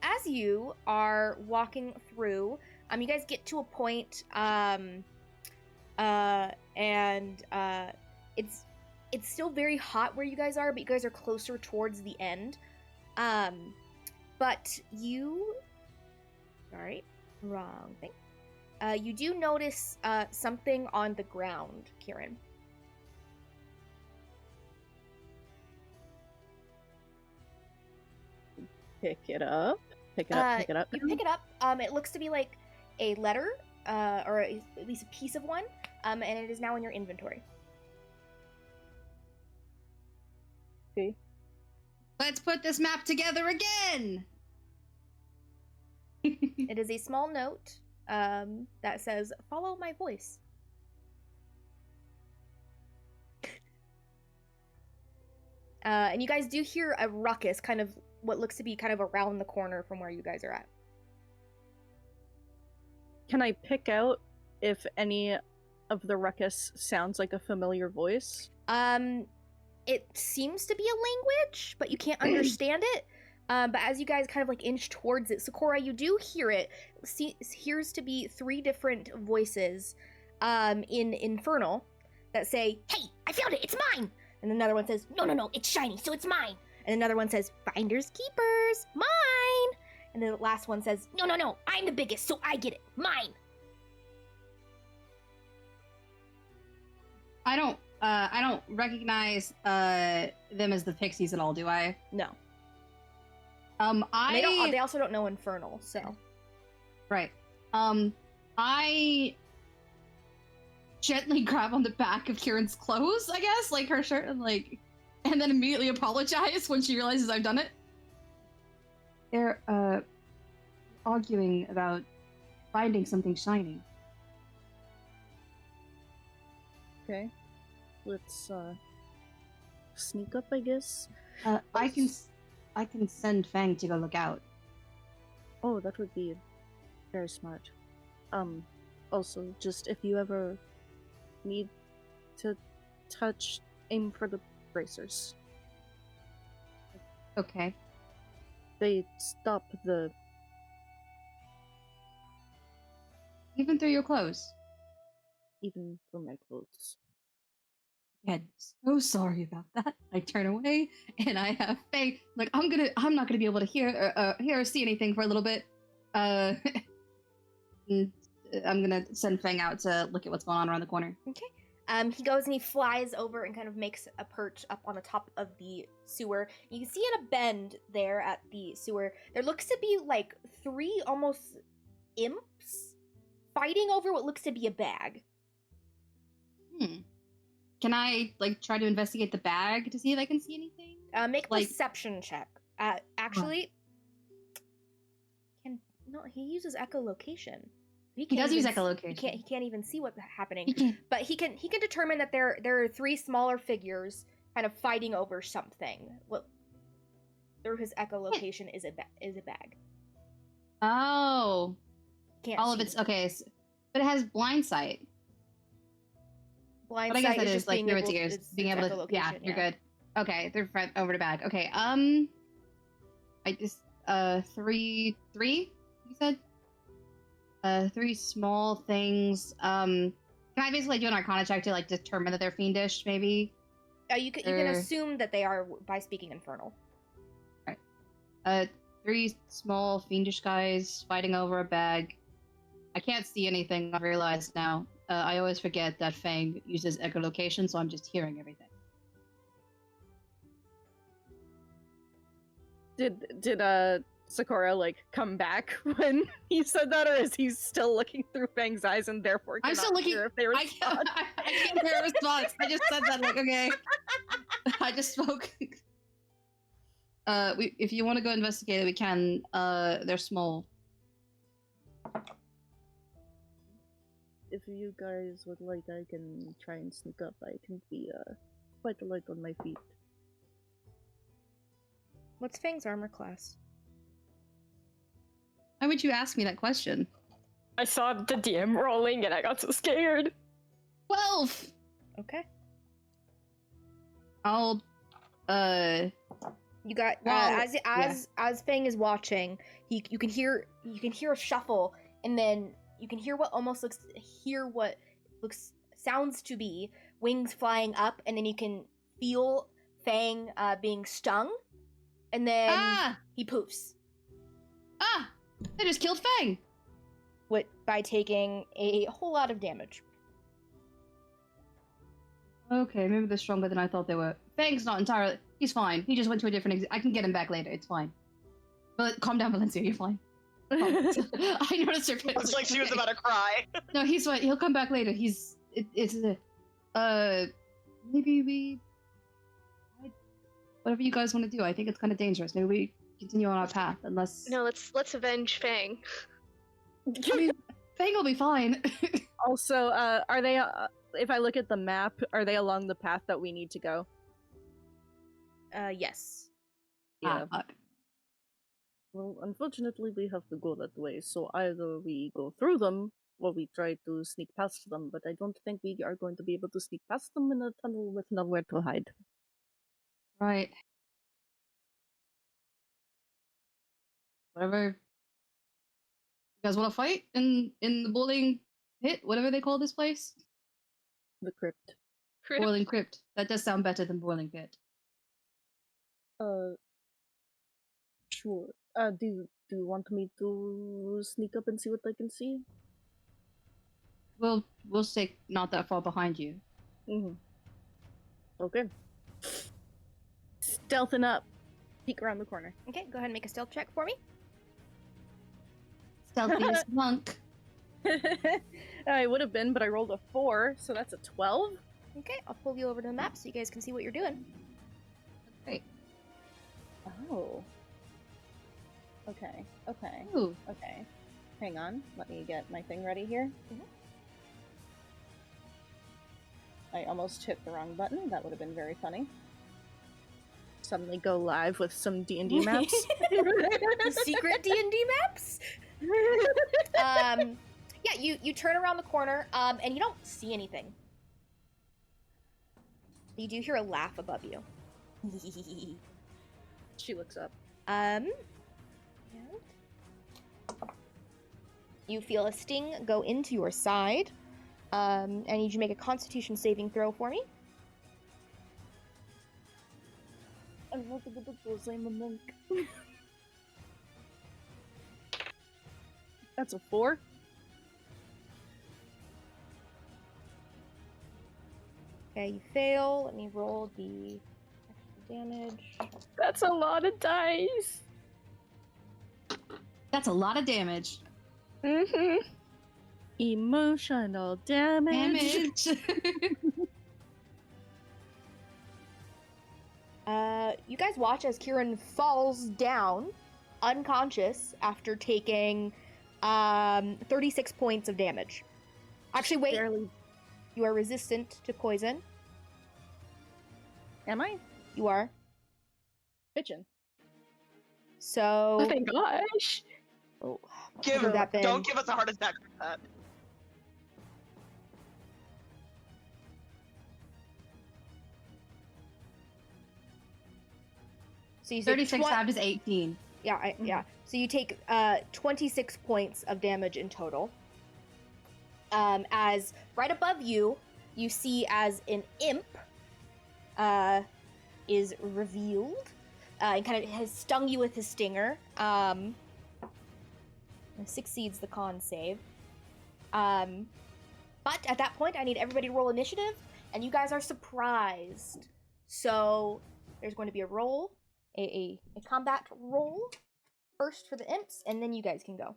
As you are walking through, you guys get to a point, it's still very hot where you guys are, but you guys are closer towards the end. But you, sorry, wrong thing. You do notice something on the ground, Kieran. Pick it up. Pick it up. Pick it up. You pick it up. It looks to be like a letter, or at least a piece of one. And it is now in your inventory. Okay. Let's put this map together again. It is a small note that says, "Follow my voice." And you guys do hear a ruckus, kind of what looks to be kind of around the corner from where you guys are at. Can I pick out if any of the ruckus sounds like a familiar voice? It seems to be a language, but you can't understand it. But as you guys kind of like inch towards it, Sakura, you do hear it. Hears to be 3 different voices in Infernal that say, "Hey, I found it, it's mine!" And another one says, No, it's shiny, so it's mine!" And another one says, "Finders keepers, mine!" And the last one says, No, I'm the biggest, so I get it, mine!" I don't recognize them as the pixies at all, do I? No. I They also don't know Infernal, so. Right. I gently grab on the back of Kieran's clothes, I guess, like her shirt, and then immediately apologize when she realizes I've done it. They're arguing about finding something shiny. Okay. Let's sneak up, I guess. I can send Fang to go look out. Oh, that would be very smart. Also, just if you ever need to aim for the bracers. Okay. They stop the... Even through your clothes. Even for my clothes. Yeah, so sorry about that. I turn away and I have Faye. Like, I'm not gonna be able to hear or see anything for a little bit. And I'm gonna send Fang out to look at what's going on around the corner. Okay. He goes and he flies over and kind of makes a perch up on the top of the sewer. You can see in a bend there at the sewer, there looks to be like 3 almost imps fighting over what looks to be a bag. Can I like try to investigate the bag to see if I can see anything? Make a Like- perception check. Actually, he uses echolocation. He does use He echolocation. can't even see what's happening. But he can determine that there are 3 smaller figures kind of fighting over something. Well, through his echolocation is a bag. Oh, Can't all see. of it's okay, but it has blind sight. Blind But I guess sight that is is just like being through able, its ears, it's being able to. Yeah, echolocation, you're good. Okay, they're over the bag. Okay, I just 3. You said 3 small things. Can I basically do an Arcana check to like determine that they're fiendish? Maybe. You can assume that they are by speaking Infernal. 3 small fiendish guys fighting over a bag. I can't see anything. I've realized now. I always forget that Fang uses echolocation, so I'm just hearing everything. Did Sakura like come back when he said that, or is he still looking through Fang's eyes and therefore I'm still cannot looking. hear if they I respond? can't hear a response. I just said that like okay. I just spoke. If you want to go investigate it, we can. They're small. If you guys would like, I can try and sneak up. I can be quite light on my feet. What's Fang's armor class? Why would you ask me that question? I saw the DM rolling and I got so scared. 12. Okay. I'll. You got Well, as Fang is watching, you can hear a shuffle, and then you can hear what sounds to be wings flying up, and then you can feel Fang being stung, and then he poofs. They just killed Fang. By taking a whole lot of damage. Okay, maybe they're stronger than I thought they were. Fang's not entirely. He's fine. He just went to a different. I can get him back later. It's fine. But calm down, Valencia. You're fine. I noticed her face. It's like she was about to cry. No, he's fine. He'll come back later. Maybe we. Whatever you guys want to do. I think it's kind of dangerous. Maybe we continue on our path, unless. No, let's avenge Fang. I mean, Fang will be fine. Also, are they? If I look at the map, are they along the path that we need to go? Yes. Yeah. Fuck. Well, unfortunately, we have to go that way. So either we go through them, or we try to sneak past them. But I don't think we are going to be able to sneak past them in a tunnel with nowhere to hide. Right. Whatever. You guys want to fight in the boiling pit? Whatever they call this place? The crypt. Boiling crypt. That does sound better than boiling pit. Sure. Do you want me to sneak up and see what I can see? We'll stay not that far behind you. Mm-hmm. Okay. Stealthing up. Peek around the corner. Okay, go ahead and make a stealth check for me. Stealthiest monk. I would have been, but I rolled a 4, so that's a 12. Okay, I'll pull you over to the map so you guys can see what you're doing. Great. Oh. Okay. Ooh. Okay. Hang on. Let me get my thing ready here. Mhm. I almost hit the wrong button. That would have been very funny. Suddenly go live with some D&D maps. The secret D&D maps? Yeah, you turn around the corner, and you don't see anything. You do hear a laugh above you. She looks up. And you feel a sting go into your side. I need you to make a Constitution saving throw for me. I'm not the because I'm a monk. That's a 4. Okay, you fail. Let me roll the extra damage. That's a lot of dice. That's a lot of damage. Mm-hmm. Emotional damage. You guys watch as Kieran falls down, unconscious, after taking 36 points of damage. Actually, wait. Barely. You are resistant to poison. Am I? You are. Bitchin'. So. Oh my gosh. Oh, what would that been? Don't give us a heart attack for that. So you 36 times is 18. Yeah, yeah. So you take 26 points of damage in total. As right above you, you see as an imp is revealed and kind of has stung you with his stinger. And succeeds the con save. But at that point, I need everybody to roll initiative, and you guys are surprised. So there's going to be a roll. A combat roll first for the imps, and then you guys can go.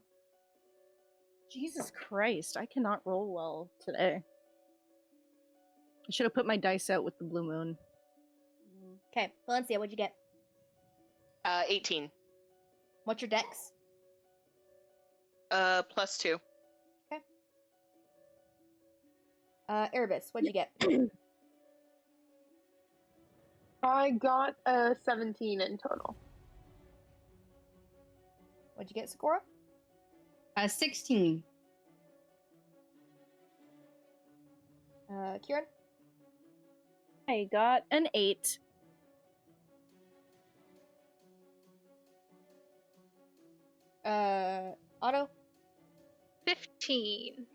Jesus Christ, I cannot roll well today. I should have put my dice out with the blue moon. Okay, Valencia, what'd you get? 18. What's your dex? +2. Erebus, what'd you get? I got a 17 in total. What'd you get, Sakura? 16. Kieran? I got an 8. Otto? 15.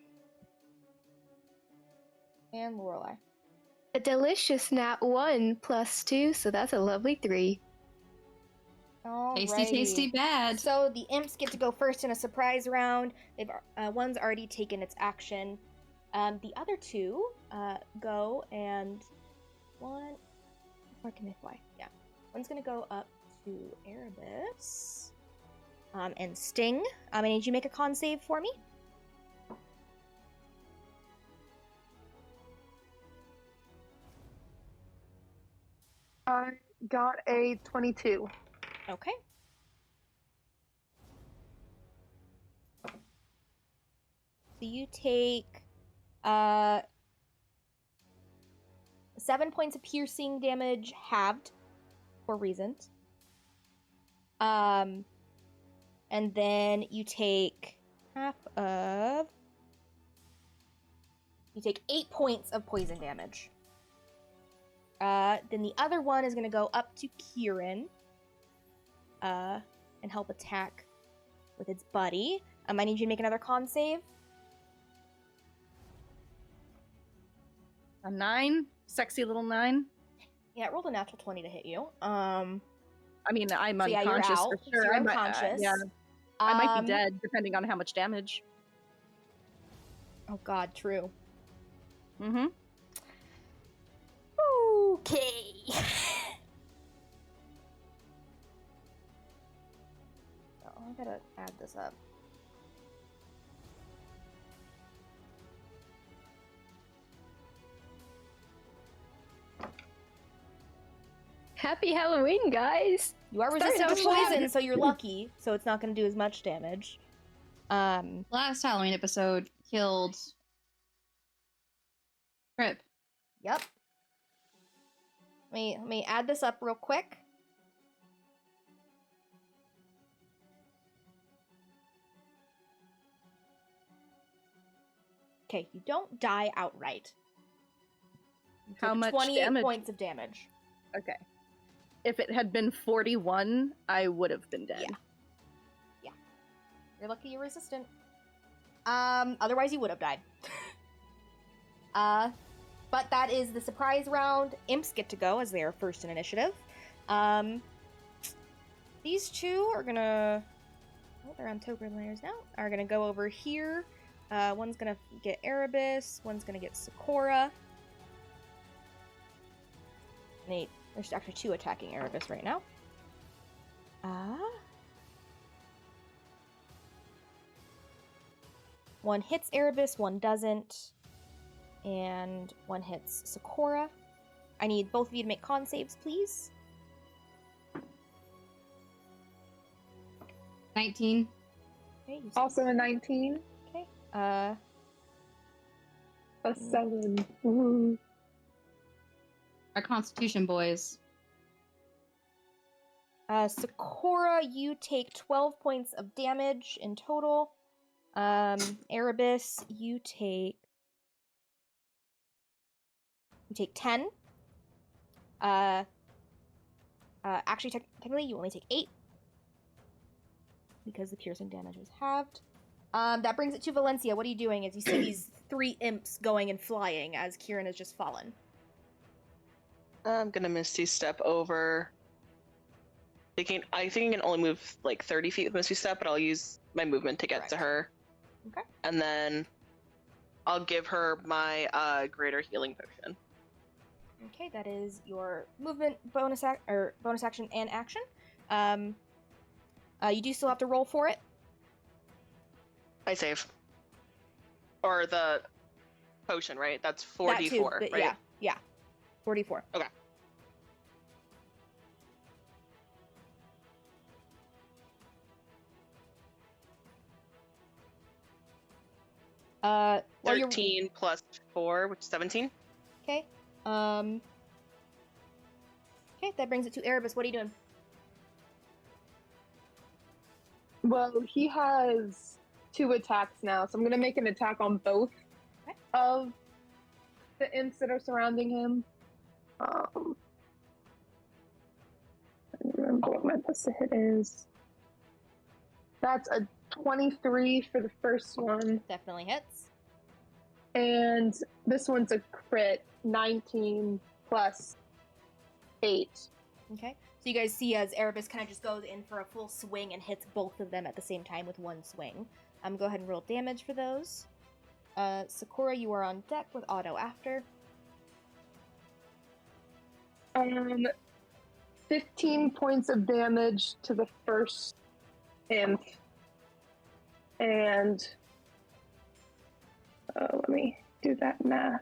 And Lorelei. A delicious nat 1 plus 2, so that's a lovely 3. Tasty, tasty bad. So the imps get to go first in a surprise round. They've one's already taken its action. The other two go and one. Where can they fly? Yeah, one's gonna go up to Erebus and sting. I need you to make a con save for me. I got a 22. Okay. So you take 7 points of piercing damage halved for reasons. And then you take half of. You take 8 points of poison damage. Then the other one is going to go up to Kieran and help attack with its buddy. I need you to make another con save. A 9? Sexy little 9? Yeah, it rolled a natural 20 to hit you. I mean, I'm So yeah, you're unconscious out. for So sure. you're I might- unconscious. yeah, I might be dead, depending on how much damage. Oh god, true. Mm-hmm. Okay. Oh, I gotta add this up. Happy Halloween, guys! You are Started resistant to out poison, loud. so you're lucky. So it's not gonna do as much damage. Last Halloween episode killed Crypt. Yep. Let me add this up real quick. Okay, you don't die outright. You How took much 28 damage? points of damage. Okay. If it had been 41, I would have been dead. Yeah. You're lucky you're resistant. Otherwise you would have died. But that is the surprise round. Imps get to go as they are first in initiative. These two are gonna... Oh, they're on token layers now. Are gonna go over here. One's gonna get Erebus. One's gonna get Sakura. There's actually two attacking Erebus right now. One hits Erebus, one doesn't. And one hits Sakura. I need both of you to make con saves, please. 19. Okay, Also a 19. Okay. A 7. Ooh. Our Constitution boys. Sakura, you take 12 points of damage in total. Erebus, you take 10. Actually, technically, you only take 8 because the piercing damage was halved. That brings it to Valencia. What are you doing as you see these 3 imps going and flying as Kieran has just fallen? I'm gonna Misty Step over. I think I can only move like 30 feet with Misty Step, but I'll use my movement to get to her. Okay. And then I'll give her my greater healing potion. Okay, that is your movement, bonus action, and action. You do still have to roll for it. I save. Or the potion, right? That's 4d4, That too, but right? Yeah. 44. Okay. Well, 13 plus 4, which is 17. Okay. Okay, that brings it to Erebus. What are you doing? Well, he has 2 attacks now, so I'm going to make an attack on both of the imps that are surrounding him. I don't remember what my best to hit is. That's a 23 for the first one. Definitely hits. And this one's a crit, 19 plus 8. Okay. So you guys see as Erebus kind of just goes in for a full swing and hits both of them at the same time with one swing. Go ahead and roll damage for those. Sakura, you are on deck with auto after. 15 points of damage to the first imp. And let me do that math.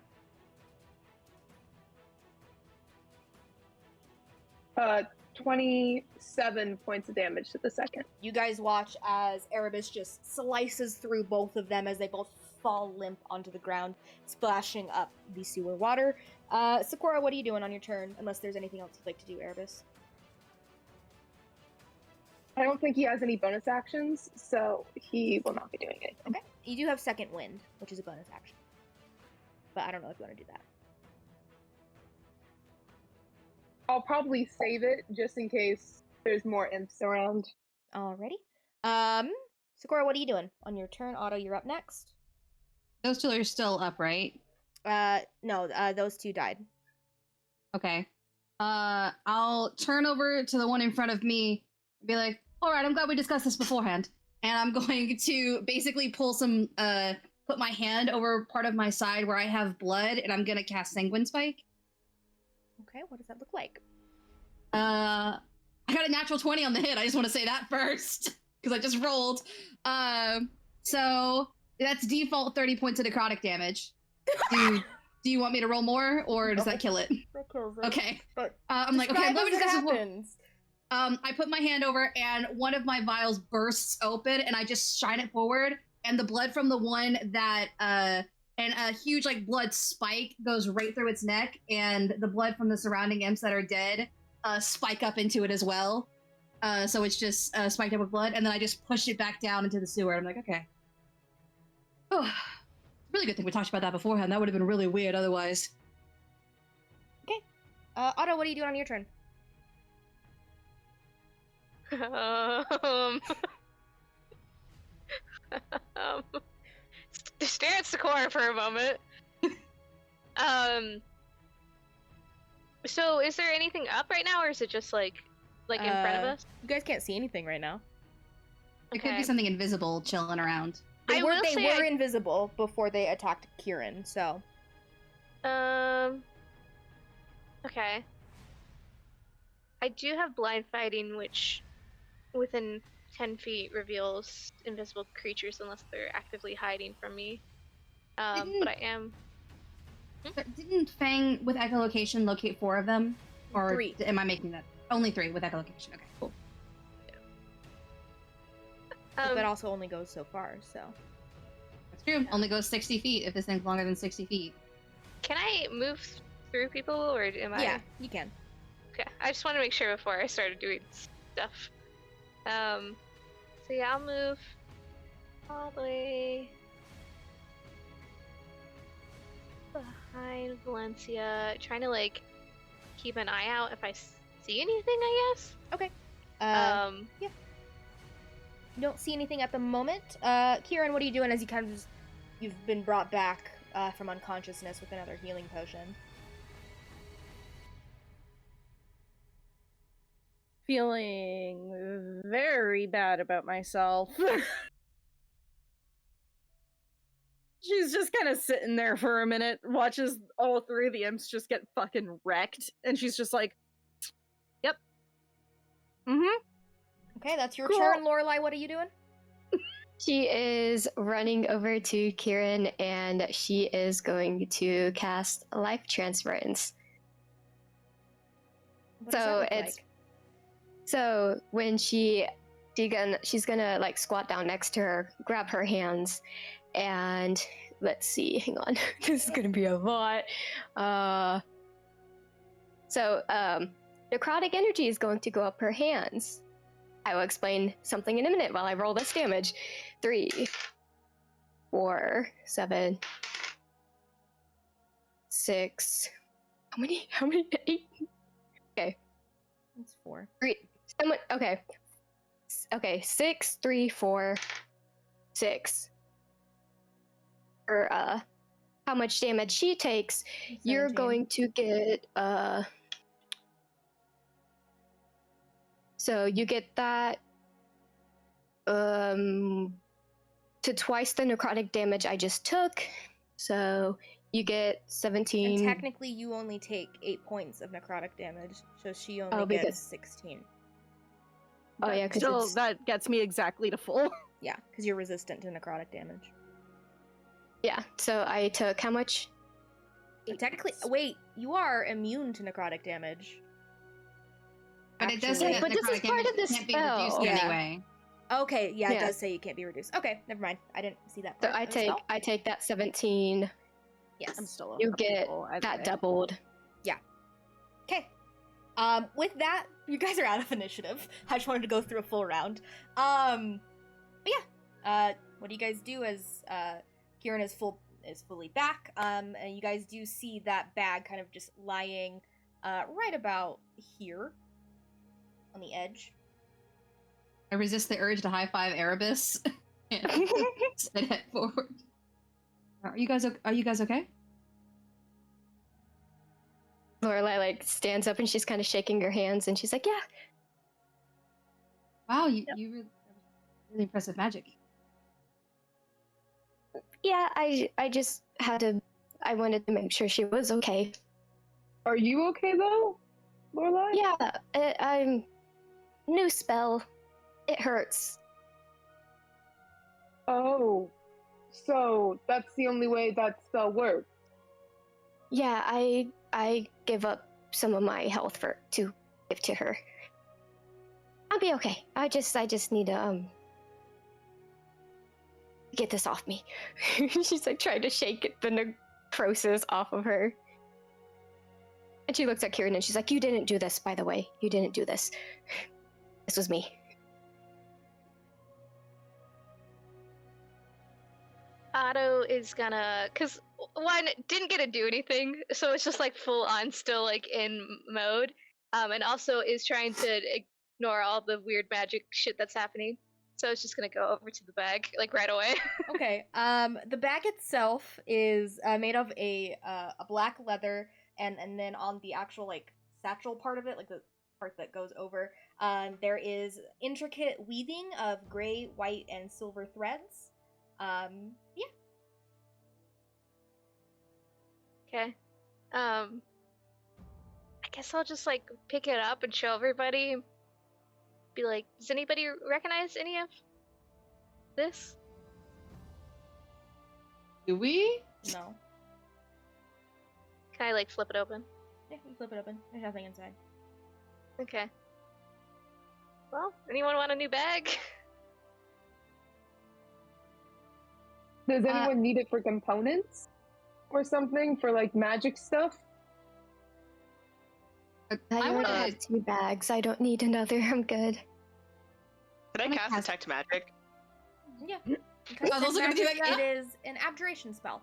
27 points of damage to the second. You guys watch as Erebus just slices through both of them as they both fall limp onto the ground, splashing up the sewer water. Sakura, what are you doing on your turn? Unless there's anything else you'd like to do, Erebus. I don't think he has any bonus actions, so he will not be doing it. Okay. You do have Second Wind, which is a bonus action. But I don't know if you want to do that. I'll probably save it just in case there's more imps around. Alrighty. Sakura, what are you doing? On your turn, Otto, you're up next. Those two are still up, right? No, those two died. Okay. I'll turn over to the one in front of me and be like, all right, I'm glad we discussed this beforehand. And I'm going to basically pull some, put my hand over part of my side where I have blood, and I'm going to cast Sanguine Spike. Okay, what does that look like? I got a natural 20 on the hit. I just want to say that first, because I just rolled. So that's default 30 points of necrotic damage. Do you want me to roll more, or does that kill it? That kills it. Okay. But I'm like, okay, I'm glad we discussed this. happens. I put my hand over, and one of my vials bursts open, and I just shine it forward, and the blood from the one that, and a huge, like, blood spike goes right through its neck, and the blood from the surrounding imps that are dead spike up into it as well. So it's just spiked up with blood, and then I just push it back down into the sewer. I'm like, okay. Oh, really good thing we talked about that beforehand. That would have been really weird otherwise. Okay. Otto, what are you doing on your turn? Stare at Sakura for a moment. So is there anything up right now, or is it just like in front of us? You guys can't see anything right now. It could Okay. be something invisible chilling around. They I were will say invisible before they attacked Kieran, so Okay. I do have blind fighting, which within 10 feet reveals invisible creatures unless they're actively hiding from me. But I am. Didn't Fang with echolocation locate 4 of them? Or 3. am I making that? Only 3 with echolocation. Okay, cool. But that also only goes so far, so. That's true. Only goes 60 feet if this thing's longer than 60 feet. Can I move through people, or am I? Yeah, you can. Okay. I just want to make sure before I started doing stuff. So yeah, I'll move all the way behind Valencia, trying to like keep an eye out if I see anything, I guess. Okay. Yeah. You don't see anything at the moment. Kieran, what are you doing as you kind of just, you've been brought back from unconsciousness with another healing potion? Feeling very bad about myself. She's just kind of sitting there for a minute, watches all 3 of the imps just get fucking wrecked, and she's just like, yep. Mm-hmm. Okay, that's your Cool. turn, Lorelai. What are you doing? She is running over to Kieran and she is going to cast Life Transference. What does that So look it's like? so when she's gonna like squat down next to her, grab her hands, and let's see, hang on, this is gonna be a lot. Necrotic energy is going to go up her hands. I will explain something in a minute while I roll this damage. 3, 4, 7, 6. How many? 8? Okay. It's 4. 3. Someone. Okay. Okay. 6, 3, 4, 6. For how much damage she takes, you're 17. going to get So you get that to twice the necrotic damage I just took. So you get 17. And technically, you only take 8 points of necrotic damage, so she only because- gets 16. Oh yeah, because Still, that gets me exactly to full. Yeah, because you're resistant to necrotic damage. yeah. So I took how much? Technically, wait, you are immune to necrotic damage. But it does Actually. say that But this is necrotic part damage of the can't be spell. reduced Yeah. anyway. Okay, yeah, it Yeah. does say you can't be reduced. Okay, never mind. I didn't see that So part. I of the spell. take that 17. Yes. I'm still You up get full either that way. doubled. Okay. With that, you guys are out of initiative. I just wanted to go through a full round. But yeah. What do you guys do as Kieran is fully back? And you guys do see that bag kind of just lying right about here on the edge. I resist the urge to high five Erebus and head forward. Are you guys okay? Lorelai like stands up and she's kind of shaking her hands and she's like, yeah. Wow, you really impressive magic. Yeah, I just had to. I wanted to make sure she was okay. Are you okay though, Lorelai? Yeah, I'm new spell. It hurts. Oh, so that's the only way that spell works. Yeah, I give up some of my health to give to her. I'll be okay. I just need to get this off me. She's like trying to shake the necrosis off of her. And she looks at Kieran and she's like, you didn't do this, by the way. You didn't do this. This was me. Otto is gonna, cause one didn't get to do anything, so it's just like full on still like in mode, and also is trying to ignore all the weird magic shit that's happening. So it's just gonna go over to the bag like right away. Okay. The bag itself is made of a black leather, and then on the actual like satchel part of it, like the part that goes over, there is intricate weaving of gray, white, and silver threads. Yeah. Okay. I guess I'll just like pick it up and show everybody. Be like, does anybody recognize any of this? Do we? No. Can I like flip it open? Yeah, you flip it open. There's nothing inside. Okay. Well, anyone want a new bag? Does anyone need it for components or something for like magic stuff? I I already wanna- have 2 bags. I don't need another. I'm good. Could I I'm gonna cast cast- Detect Magic? Yeah. I was also gonna do that, yeah. It is an abjuration spell.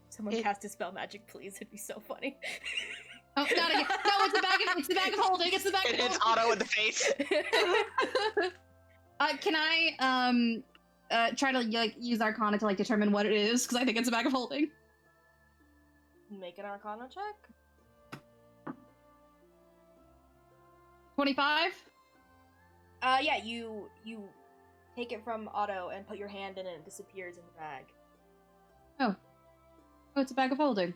Someone It- cast a spell magic, please. It'd be so funny. Oh, not again. No, it's the bag. It's the bag of holding. It's the bag It of hits holding. Otto in the face. Can I try to like use Arcana to like determine what it is? Because I think it's a bag of holding. Make an Arcana check. 25. Yeah, you take it from Otto and put your hand in it, and it disappears in the bag. Oh, it's a bag of holding.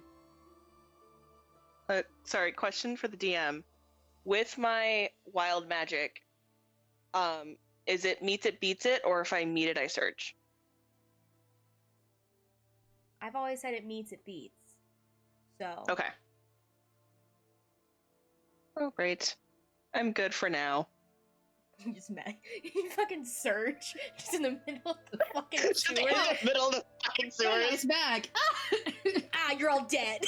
Sorry, question for the DM. With my wild magic, is it meets it beats it, or if I meet it, I search? I've always said it meets, it beats. So. Okay. Oh, great. I'm good for now. You just met. You fucking search just in the middle of the fucking Just in sewer. the middle of the fucking What a sewers. nice bag. Ah, you're all dead.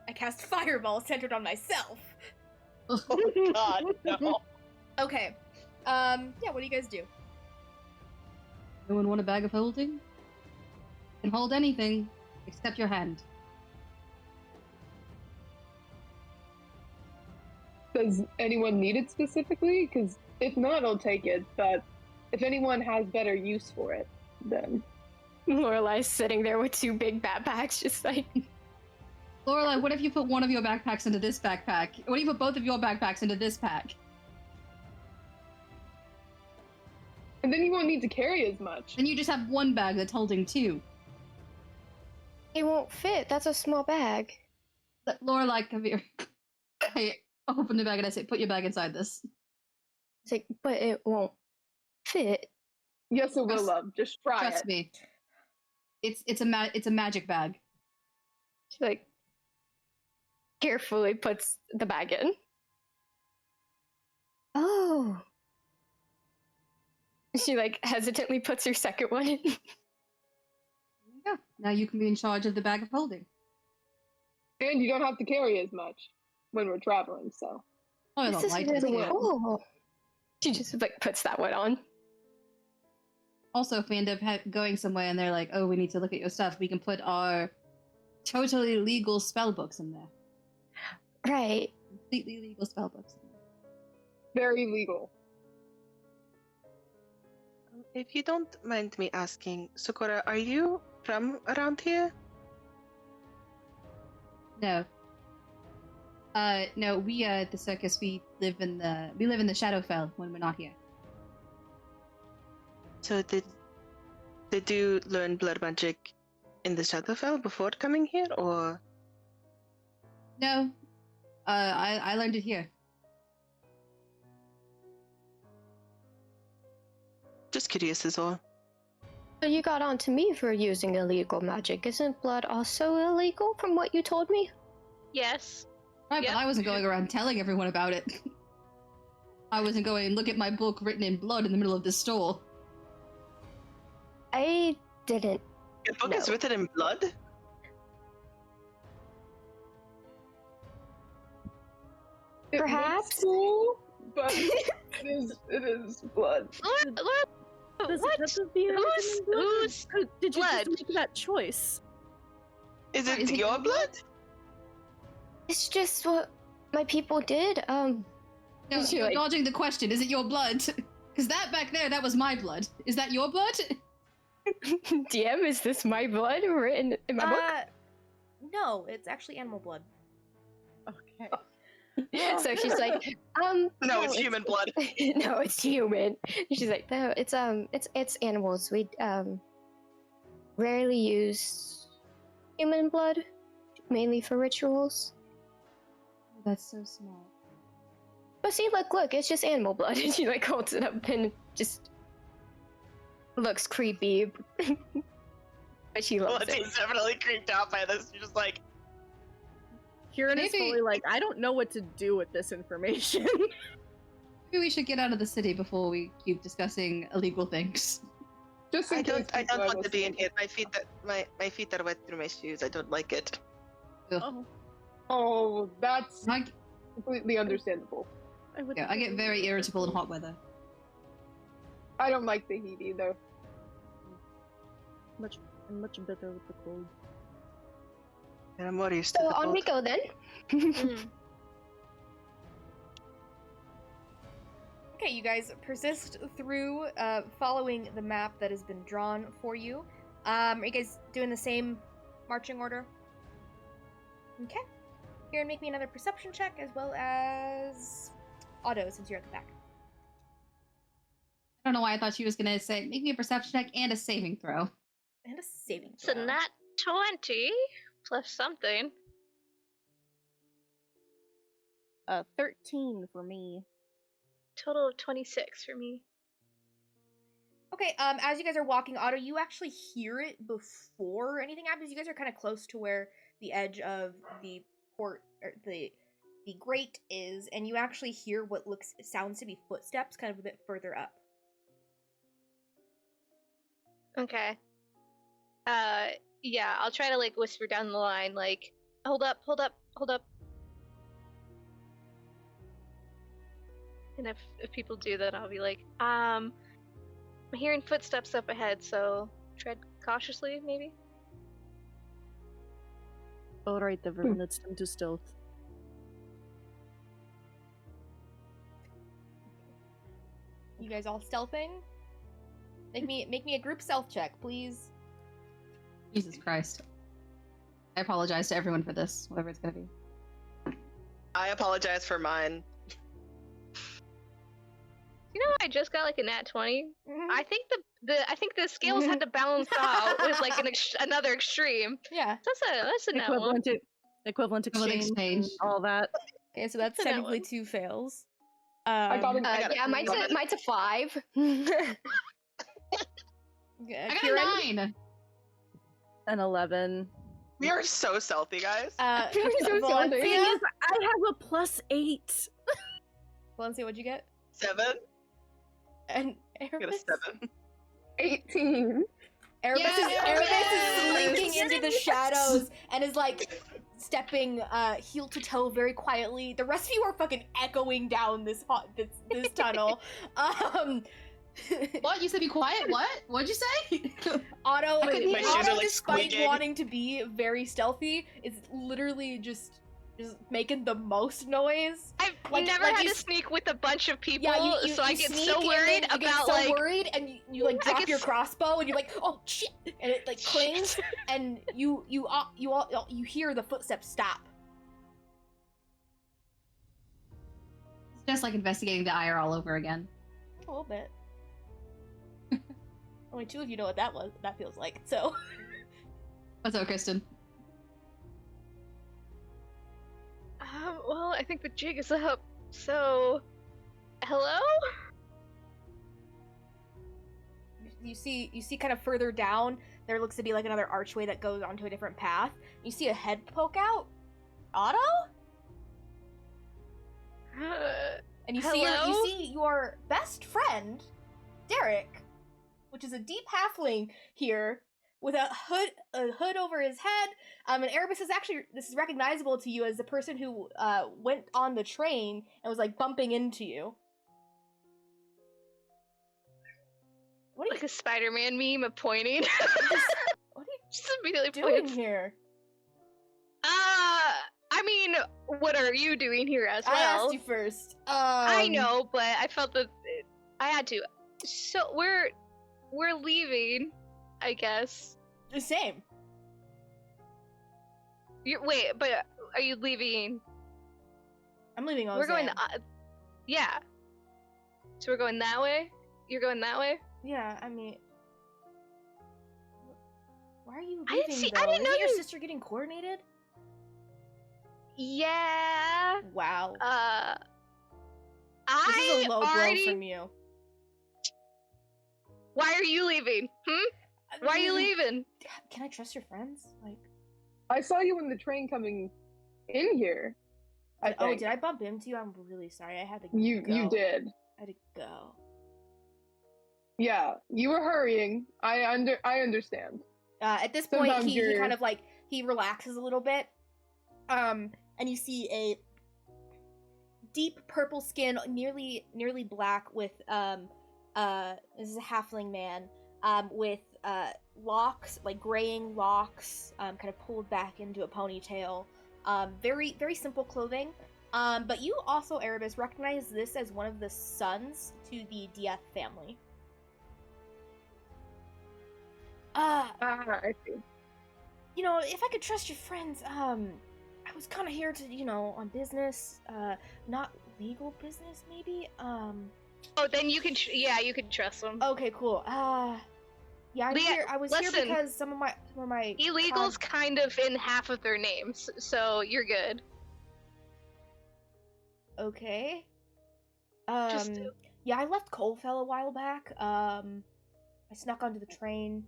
I cast fireball centered on myself. Oh god, no. Okay. Yeah, what do you guys do? No one want a bag of holding? Can hold anything except your hand. Does anyone need it specifically? Because if not, I'll take it. But if anyone has better use for it, then Lorelai's sitting there with 2 big backpacks, just like. Lorelai, what if you put one of your backpacks into this backpack? What if you put both of your backpacks into this pack? and then you won't need to carry as much. Then you just have one bag that's holding 2. It won't fit. That's a small bag. Lorelai, come here. I open the bag and I say, put your bag inside this. It's like, but it won't fit. Yes, it will, Trust- love. Just try Trust it. me. It's a magic bag. She like carefully puts the bag in. Oh. She like hesitantly puts her second one in. Yeah. Now you can be in charge of the bag of holding. And you don't have to carry as much when we're traveling, so. Oh, I This don't is like really it. cool. She just like puts that one on. Also, if we end up going somewhere and they're like, oh, we need to look at your stuff, we can put our totally legal spell books in there. Right. Completely legal spell books in there. Very legal. If you don't mind me asking, Sakura, are you from around here? No. No, we at the circus we live in the Shadowfell when we're not here. So did you learn blood magic in the Shadowfell before coming here, or? No. I learned it here. Just curious is all. So you got on to me for using illegal magic. Isn't blood also illegal from what you told me? Yes. Right, Yep. but I wasn't going around telling everyone about it. I wasn't going, look at my book written in blood in the middle of the store. I didn't. Your book is No. written in blood? It looks Perhaps. cool, but it is blood. Does What? it have to be written in blood? Who's Or did you blood? just make that choice? Is it Is it your your blood? It's just what my people did. No, She, you're like- dodging the question. Is it your blood? Because that back there, that was my blood. Is that your blood? DM, is this my blood written in my book? No, it's actually animal blood. Okay. So she's like, No, it's human blood. No, it's human. She's like, no, it's animals. We rarely use human blood, mainly for rituals. That's so small. But see, look, it's just animal blood. And she like holds it up and just looks creepy. But she loves it. She's definitely creeped out by this. She's just like, Kieran is Maybe- fully like, I don't know what to do with this information. Maybe we should get out of the city before we keep discussing illegal things. Just in I case don't people want are to be in listening. here. My feet are wet through my shoes. I don't like it. Ugh. Oh, that's I, completely understandable. I get very irritable in hot weather. I don't like the heat either. I'm much better with the cold. And I'm more used to So the on we cold. go then. Okay, you guys persist through following the map that has been drawn for you. Are you guys doing the same marching order? Okay. Here, make me another perception check as well as Otto, since you're at the back. I don't know why I thought she was gonna say, make me a perception check and a saving throw. And a saving It's a throw. nat 20 plus something. 13 for me. Total of 26 for me. Okay, as you guys are walking, Otto, you actually hear it before anything happens. You guys are kind of close to where the edge of the port, or the grate is, and you actually hear what sounds to be footsteps kind of a bit further up. Okay. Yeah, I'll try to like whisper down the line, like, hold up. And if people do that, I'll be like, I'm hearing footsteps up ahead, so tread cautiously, maybe? Alright, everyone, let's turn to stealth. You guys all stealthing? Make me a group stealth check, please. Jesus Christ. I apologize to everyone for this, whatever it's gonna be. I apologize for mine. You know, I just got like a nat 20. Mhm. I think the scales had to balance out with like another extreme. Yeah. That's a nat one. Equivalent Equivalent exchange, exchange. and all that. Okay, so that's It's a nat technically one. 2 fails. I got an I got Yeah, it. mine's a 5. I got Kieran? a 9! An 11. We are so stealthy, guys. You're so Valencia? stealthy. I have a +8. Valencia, what'd you get? 7. And I got a Erebus? 7. 18. Erebus Yes! is slinking into the shadows and is like stepping heel to toe very quietly. The rest of you are fucking echoing down this tunnel. What? You said be quiet? What? What'd you say? Otto, I couldn't hear My shoes are, like, despite squeaking. wanting to be very stealthy, is literally just making the most noise. I've Like- never like had you to s- sneak with a bunch of people, Yeah, so I get sneak so and worried then you get about so like. worried and you like I drop get your s- crossbow and you're like, oh shit, and it like clings and you hear the footsteps stop. It's just like investigating the ire all over again. A little bit. Only 2 of you know what that feels like. So What's up, Kristen? Well, I think the jig is up. So, hello? you see kind of further down there looks to be like another archway that goes onto a different path. You see a head poke out. Otto? And you Hello? see your best friend, Derek, which is a deep halfling here with a hood over his head. And Erebus this is recognizable to you as the person who went on the train and was like bumping into you. What are Like a Spider-Man meme of pointing. what are Just immediately you doing points. here? I mean, what are you doing here as well? I asked you first. I know, but I felt that I had to. So we're leaving, I guess. The same. Wait, but are you leaving? I'm leaving Ozan. We're going to, yeah. So we're going that way? You're going that way? Yeah, I mean... Why are you I leaving, didn't see- though? I didn't know Isn't your you- sister getting coordinated? Yeah. Wow. I This is a low already... blow from you. Why are you leaving? Why are you leaving? Can I trust your friends? Like... I saw you in the train coming in here. I think. did I bump into you? I'm really sorry. I had to go. You did. I had to go. Yeah, you were hurrying. I understand. At this point, Sometimes he kind of like, he relaxes a little bit. And you see a deep purple skin, nearly black, with this is a halfling man, with locks, like graying locks, kind of pulled back into a ponytail. Very, very simple clothing. But you also, Erebus, recognize this as one of the sons to the Dieth family. I see. You know, if I could trust your friends, I was kind of here to, you know, on business, not legal business, maybe. Oh, then you can, you can trust them. Okay, cool. Yeah, I'm here. I was here listen, because some of my illegals kind of in half of their names, so you're good. Okay. Just Yeah, I left Colefell a while back. I snuck onto the train.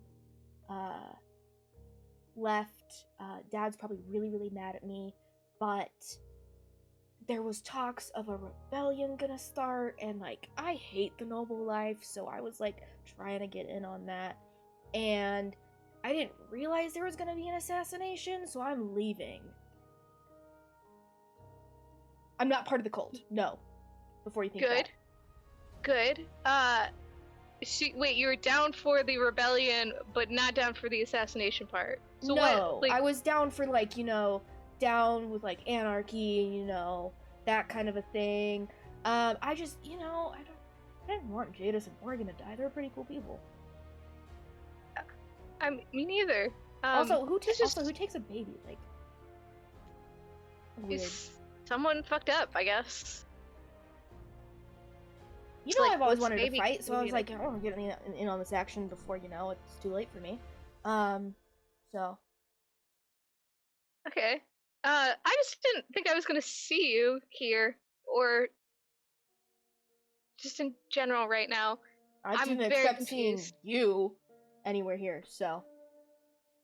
Left. Dad's probably really, really mad at me, but there was talks of a rebellion gonna start, and like, I hate the noble life, so I was like trying to get in on that, and I didn't realize there was gonna be an assassination, so I'm leaving. I'm not part of the cult. No. Before you think that. Good. Wait, you were down for the rebellion, but not down for the assassination part. So no, what, like... I was down for, like, you know, down with, like, anarchy, you know, that kind of a thing. I just, you know, I didn't want Jadis and Morgan to die. They were pretty cool people. Me neither. Also, who takes a baby? Like, weird. Someone fucked up, I guess. You know, like, I've always what's wanted to fight, so I was like- like, I want to get in on this action before, you know, it's too late for me. So. Okay. I just didn't think I was gonna see you here, or just in general right now. I didn't very expect seeing confused. you anywhere here, so.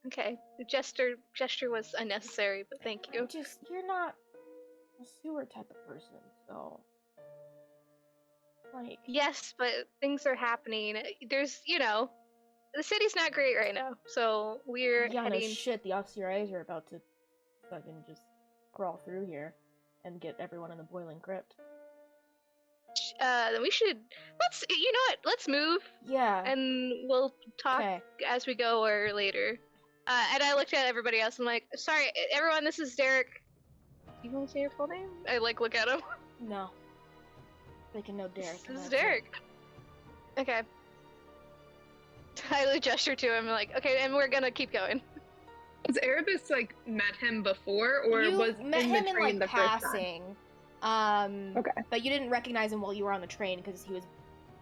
Okay, the gesture was unnecessary, but thank you. You're not a sewer type of person, so. Like. Yes, but things are happening. There's, you know, the city's not great right now, so we're Yeah, heading... no shit, the Oxyrais are about to fucking just crawl through here and get everyone in the boiling crypt. Then we should... you know what, let's move. Yeah. And we'll talk Okay. as we go or later. And I looked at everybody else, I'm like, sorry, everyone, this is Derek. Do you want to say your full name? I, like, look at him. No. They can know Derek. This is Derek. Okay. I like gesture to him, like, okay, and we're gonna keep going. Has Erebus like met him before, or you was met in him the in train like the first time? passing. Okay. But you didn't recognize him while you were on the train because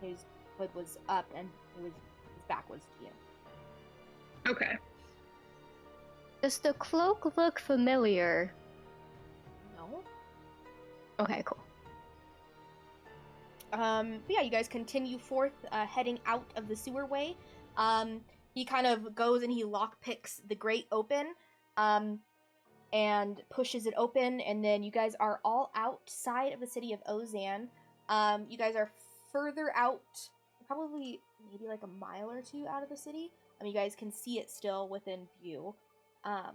his hood was up and his back was to you. Okay. Does the cloak look familiar? No. Okay, cool. But yeah, you guys continue forth, heading out of the sewerway. He kind of goes and he lockpicks the grate open, and pushes it open, and then you guys are all outside of the city of Ozan. You guys are further out, probably maybe like a mile or two out of the city. You guys can see it still within view. But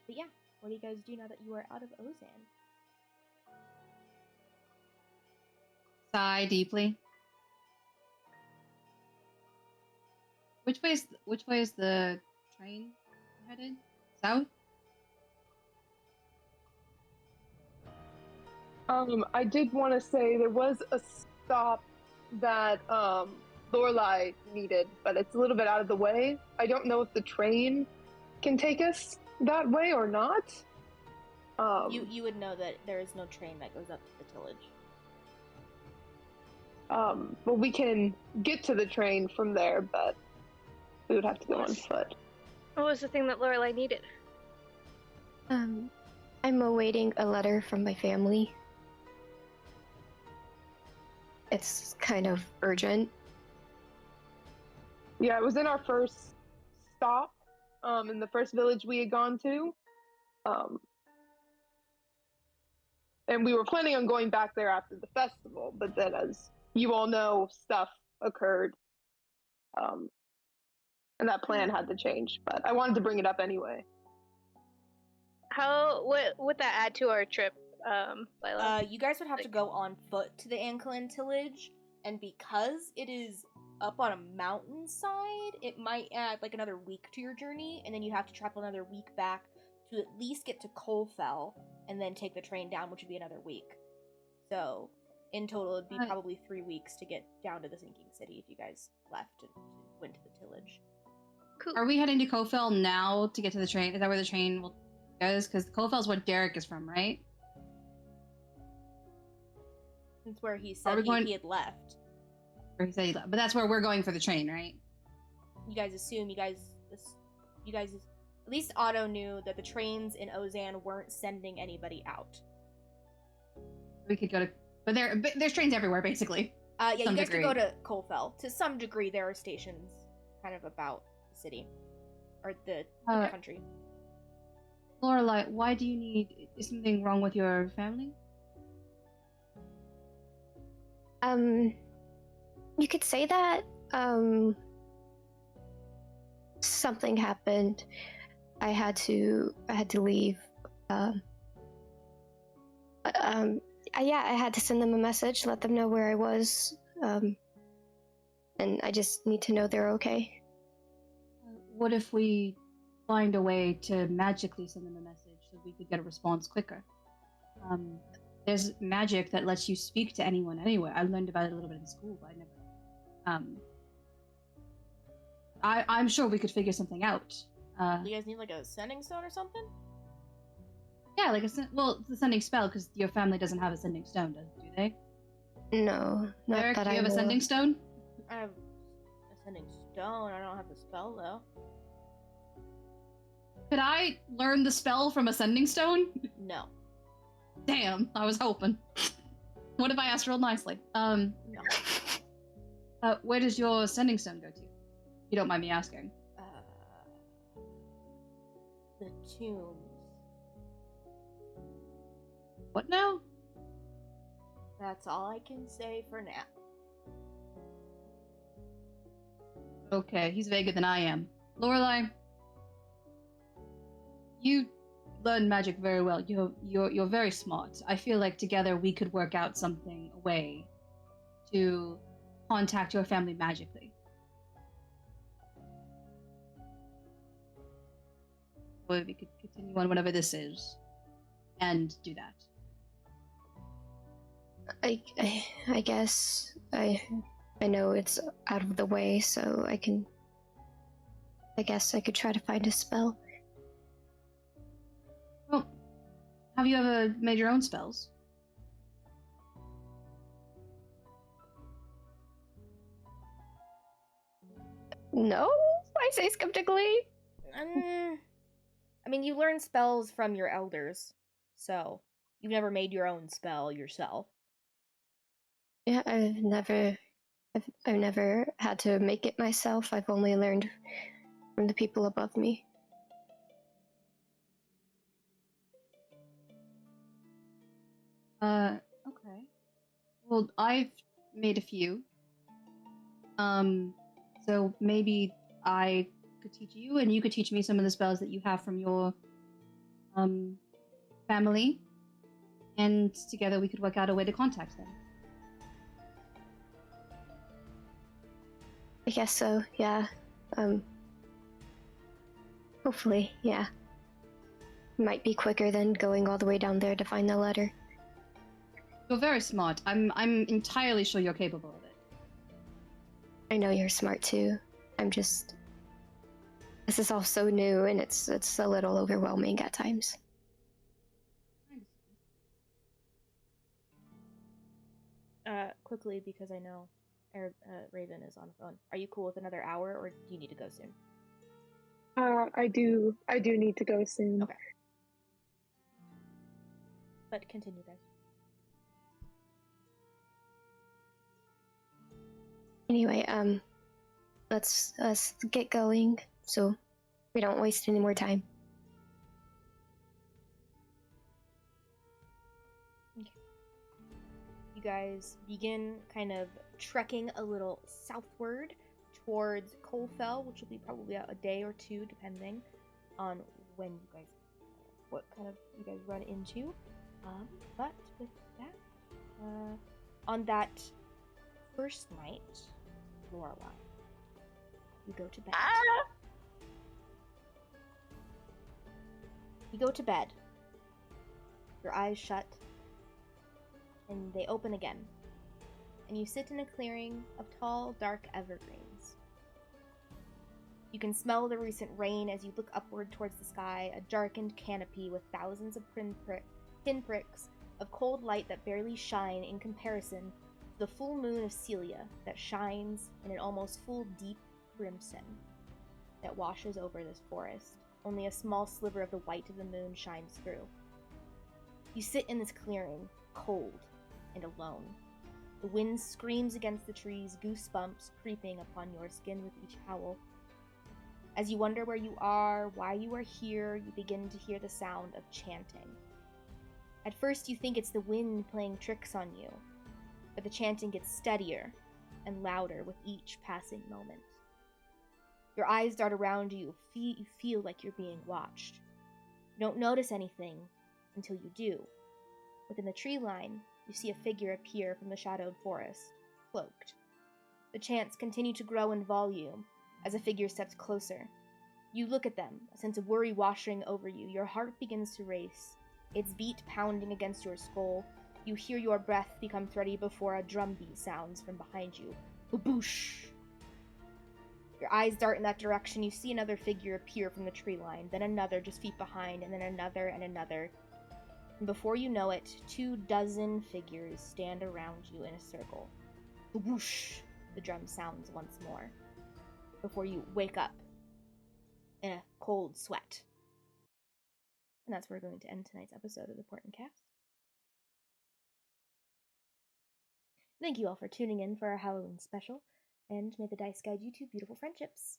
yeah, what do you guys do now that you are out of Ozan? Sigh deeply. Which way is the train headed? South? I did want to say there was a stop that Lorelai needed, but it's a little bit out of the way. I don't know if the train can take us that way or not. You would know that there is no train that goes up to the tillage. But we can get to the train from there, but we would have to go on foot. What was the thing that Lorelai needed? I'm awaiting a letter from my family. It's kind of urgent. Yeah, it was in our first stop, in the first village we had gone to. And we were planning on going back there after the festival, but then, as you all know, stuff occurred. And that plan had to change, but I wanted to bring it up anyway. What would that add to our trip, Lila? You guys would have to go on foot to the Anklin tillage, and because it is up on a mountainside, it might add like another week to your journey, and then you have to travel another week back to at least get to Colefell, and then take the train down, which would be another week. So, in total, it'd be probably 3 weeks to get down to the sinking city if you guys left and went to the tillage. Cool. Are we heading to Kofel now to get to the train? Is that where the train goes? Because Kofel is where Derek is from, right? That's where he said he had left. Or he said he left. But that's where we're going for the train, right? You guys assume, at least Otto knew that the trains in Ozan weren't sending anybody out. We could go to, but there's trains everywhere, basically. Yeah, you guys could go to Colefell. To some degree, there are stations kind of about the city or the country. Lorelai, why do you need? Is something wrong with your family? You could say that. Something happened. I had to leave. Yeah, I had to send them a message, let them know where I was, and I just need to know they're okay. What if we find a way to magically send them a message so we could get a response quicker? There's magic that lets you speak to anyone anywhere. I learned about it a little bit in school, but I never. I'm sure we could figure something out. You guys need like a sending stone or something? Yeah, like it's a sending spell because your family doesn't have a sending stone, do they? No, not Derek, that do I you have a know sending of. stone? I have a sending stone. I don't have the spell though. Could I learn the spell from a sending stone? No. Damn, I was hoping. What if I asked real nicely? No. Where does your sending stone go to? If you don't mind me asking. The tombs. What now? That's all I can say for now. Okay, he's vaguer than I am. Lorelai, you learn magic very well. You're very smart. I feel like together we could work out something, a way to contact your family magically. Or we could continue on whatever this is and do that. I guess I know it's out of the way, so I guess I could try to find a spell. Well, have you ever made your own spells? No, I say skeptically. I mean, you learn spells from your elders, so you've never made your own spell yourself. Yeah, I've never had to make it myself. I've only learned from the people above me. Okay. Well, I've made a few. So maybe I could teach you, and you could teach me some of the spells that you have from your, family, and together we could work out a way to contact them. I guess so, yeah. Hopefully, yeah. Might be quicker than going all the way down there to find the letter. You're very smart. I'm entirely sure you're capable of it. I know you're smart too. I'm just This is all so new, and it's a little overwhelming at times. Quickly, because I know Raven is on the phone. Are you cool with another hour, or do you need to go soon? I do need to go soon. Okay. But continue, guys. Anyway, let's get going so we don't waste any more time. Okay. You guys begin kind of trekking a little southward towards Coalfell, which will be probably a day or two, depending on when you guys, what kind of you guys run into. But with that, on that first night, Lorelai, you go to bed. You go to bed. Your eyes shut, and they open again. And you sit in a clearing of tall, dark evergreens. You can smell the recent rain as you look upward towards the sky, a darkened canopy with thousands of pinpricks of cold light that barely shine in comparison to the full moon of Celia that shines in an almost full deep crimson that washes over this forest. Only a small sliver of the white of the moon shines through. You sit in this clearing, cold and alone. The wind screams against the trees, goosebumps creeping upon your skin with each howl. As you wonder where you are, why you are here, you begin to hear the sound of chanting. At first you think it's the wind playing tricks on you, but the chanting gets steadier and louder with each passing moment. Your eyes dart around you, you feel like you're being watched. You don't notice anything until you do. Within the tree line, you see a figure appear from the shadowed forest, cloaked. The chants continue to grow in volume as a figure steps closer. You look at them, a sense of worry washing over you. Your heart begins to race, its beat pounding against your skull. You hear your breath become thready before a drumbeat sounds from behind you. Boosh! Your eyes dart in that direction. You see another figure appear from the tree line, then another just feet behind, and then another and another. And before you know it, 24 figures stand around you in a circle. Whoosh! The drum sounds once more, before you wake up in a cold sweat. And that's where we're going to end tonight's episode of the Portent Kast. Thank you all for tuning in for our Halloween special, and may the dice guide you to beautiful friendships.